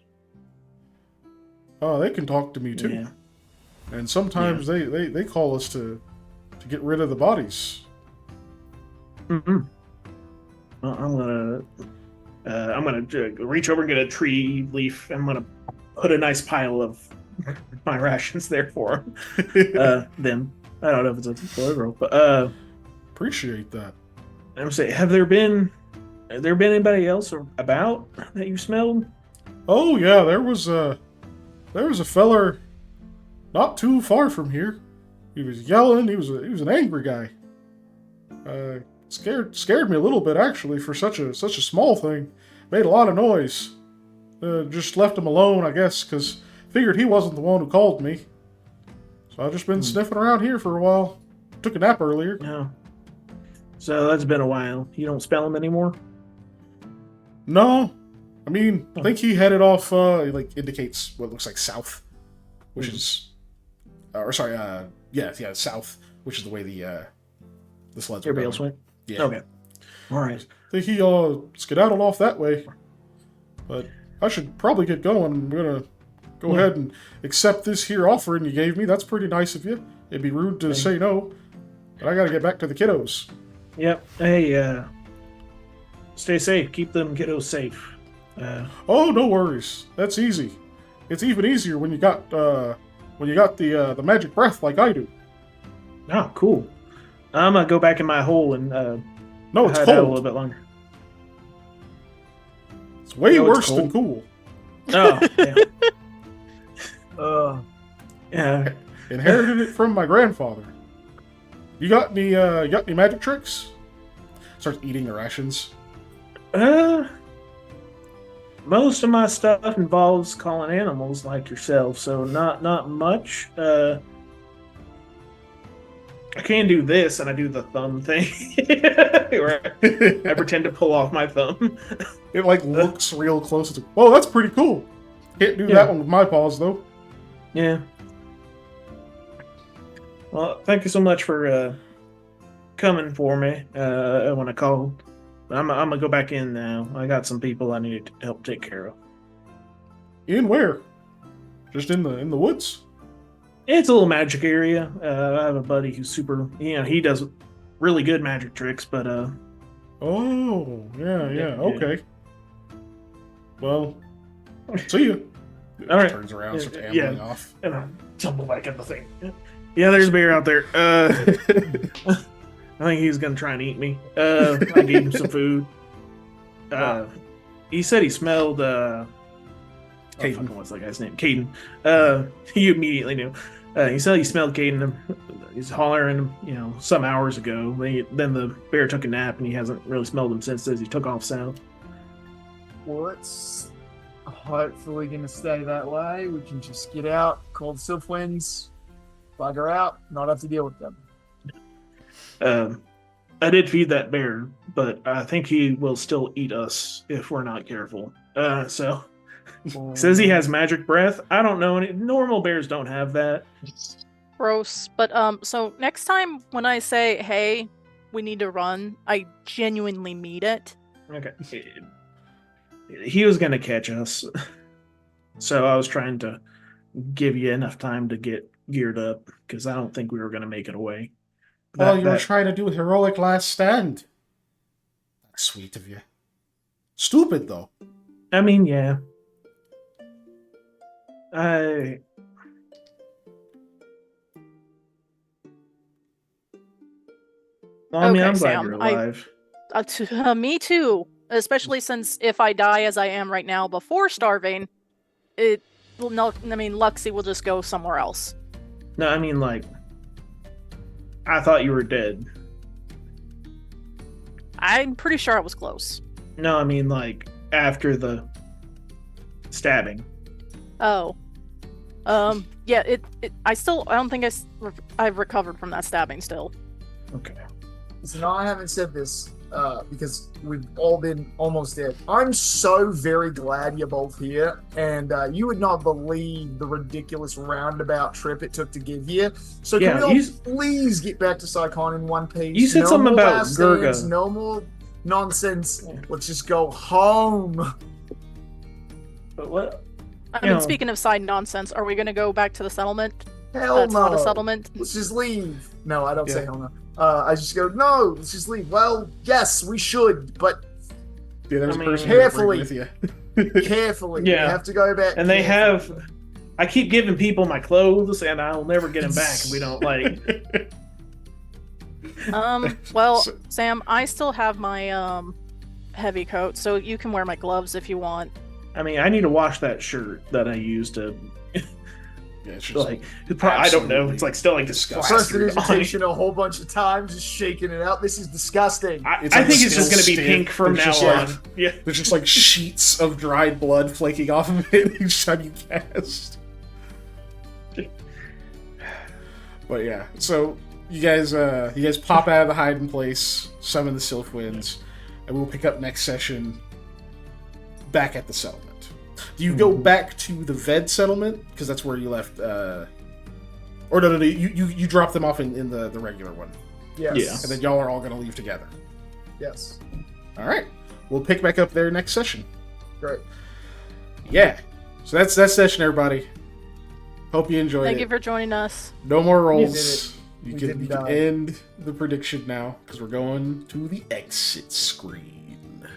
Oh, they can talk to me too, Yeah. and sometimes they call us to get rid of the bodies. Mm-hmm. Well, I'm gonna reach over and get a tree leaf. I'm gonna put a nice pile of my rations there for them. I don't know if it's a boy or girl, but Appreciate that. I'm gonna say, have there been anybody else about that you smelled? Oh yeah, there was a feller not too far from here. He was yelling. He was an angry guy. Scared me a little bit actually for such a small thing. Made a lot of noise. Just left him alone, I guess, because figured he wasn't the one who called me. So I've just been sniffing around here for a while. Took a nap earlier. No. So that's been a while. You don't smell them anymore? No, I mean, I think he headed off. He like indicates what looks like south, which is, south, which is the way the sleds are Everybody else going. went? Yeah. Okay. All right. I think he skedaddled off that way. But I should probably get going. I'm gonna go ahead and accept this here offering you gave me. That's pretty nice of you. It'd be rude to say no. But I gotta get back to the kiddos. Yep. Hey, stay safe. Keep them kiddos safe. Oh, no worries. That's easy. It's even easier when you got the magic breath like I do. Oh, cool. I'm gonna go back in my hole and No, it's hide out a little cold. bit longer. It's way No, it's worse than cool. Oh, yeah. Uh, Yeah. Inherited it from my grandfather. You got any magic tricks? Starts eating the rations. Most of my stuff involves calling animals like yourself, so not much. I can do this, and I do the thumb thing, where I pretend to pull off my thumb. It like looks real close. It's like, whoa, that's pretty cool. Can't do that one with my paws though. Yeah. Well, thank you so much for coming for me when I called. I'm gonna go back in now. I got some people I need to help take care of. In where? Just in the woods? It's a little magic area. I have a buddy who's super. He does really good magic tricks, but Oh, yeah, Yeah. okay. Well, see you. All right. Turns around, starts Yeah. ambling off. and I tumble back in the thing. Yeah, there's a bear out there. I think he's gonna try and eat me. I gave him some food. He said he smelled. Caden. What's that guy's name? Caden. He immediately knew. He said he smelled Caden. He's hollering, some hours ago. Then the bear took a nap, and he hasn't really smelled him since. Says he took off south. well, it's hopefully going to stay that way. We can just get out, call the Sylph Winds, bugger out, not have to deal with them. I did feed that bear, but I think he will still eat us if we're not careful. So says he has magic breath. I don't know any normal bears don't have that. Gross. But so next time when I say, hey, we need to run, I genuinely mean it. Okay. He was gonna catch us. So I was trying to give you enough time to get geared up because I don't think we were gonna make it away. Well, you were trying to do a heroic last stand. That's sweet of you. Stupid, though. I mean, yeah. I'm Okay, glad Sam, you're alive. Me too. Especially since if I die as I am right now before starving, it will not. I mean, Luxie will just go somewhere else. No, I mean, I thought you were dead. I'm pretty sure I was close. No, I mean, after the stabbing. Oh. Yeah, I don't think I've recovered from that stabbing still. Okay. So now I haven't said this because we've all been almost dead. I'm so very glad you're both here, and you would not believe the ridiculous roundabout trip it took to get here. So can we all please get back to Psychon in one piece? You said something about Gurga. No more nonsense. Let's just go home. But what? I mean, speaking of side nonsense, are we going to go back to the settlement? Hell That's no. not a settlement. Let's just leave. No, I don't say hell no. I just go, no, let's just leave. Well, yes, we should, but Yeah, there's a person carefully. with you. Carefully. Yeah. We have to go back. And they have. I keep giving people my clothes, and I'll never get them back if we don't Well, So- Sam, I still have my heavy coat, so you can wear my gloves if you want. I mean, I need to wash that shirt that I used to. Yeah, it's just I don't know. absolutely It's still disgusting. Prestidigitation a whole bunch of times, just shaking it out. This is disgusting. I It's think like it's just still going to be stiff. pink from It's now just on. Yeah. There's just sheets of dried blood flaking off of it each time you cast. But yeah, so you guys pop out of the hiding place, summon the Sylph Winds, and we'll pick up next session back at the settlement. Do you go back to the Ved settlement? Because that's where you left Or no, you drop them off in the regular one. Yes. Yeah. And then y'all are all going to leave together. Yes. All right. We'll pick back up there next session. Great. Yeah. So that's that session, everybody. Hope you enjoyed Thank it. you for joining us. No more We rolls. did You We can didn't you can die. end the prediction now because we're going to the exit screen.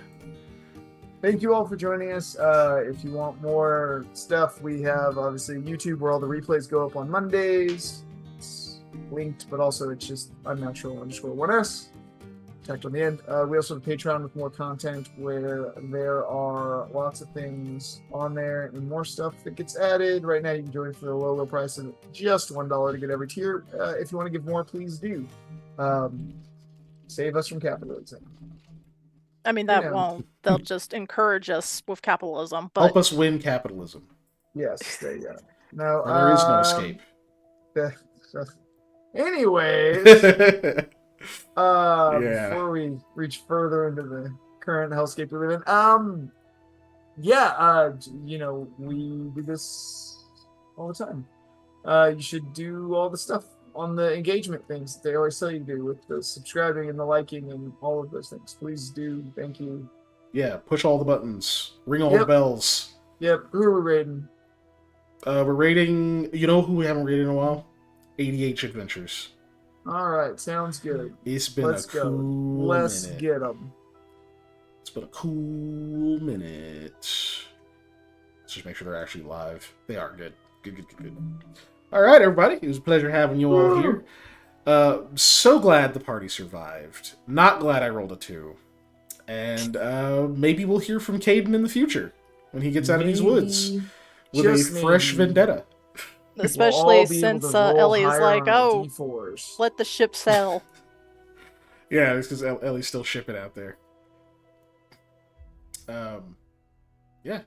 Thank you all for joining us. If you want more stuff, we have obviously YouTube where all the replays go up on Mondays. It's linked, but also it's just unnatural_1s. Tacked on the end. We also have Patreon with more content where there are lots of things on there and more stuff that gets added. Right now, you can join for the low price of just $1 to get every tier. If you want to give more, please do. Save us from capitalism. I mean, that You know. won't. They'll just encourage us with capitalism. But Help us win capitalism. Yes, there you go. No, Or there is no escape. Anyways, Yeah. before we reach further into the current hellscape we live in, we do this all the time. You should do all the stuff on the engagement things that they always tell you to do with the subscribing and the liking and all of those things. Please do. Thank you. Yeah, push all the buttons. Ring all the Yep. bells. Yep. Who are we rating? We're rating... You know who we haven't rated in a while? ADH Adventures. All right. Sounds good. It's been Let's a go. cool Let's minute. get them. It's been a cool minute. Let's just make sure they're actually live. They are good. Good. All right, everybody. It was a pleasure having you all here. So glad the party survived. Not glad I rolled a 2. And maybe we'll hear from Caden in the future when he gets out of these woods with a Just fresh maybe. vendetta. especially We'll all be able since to roll Ellie is higher like, on our "Oh, D4s. let the ship sail." Yeah, it's because Ellie's still shipping out there. Yeah.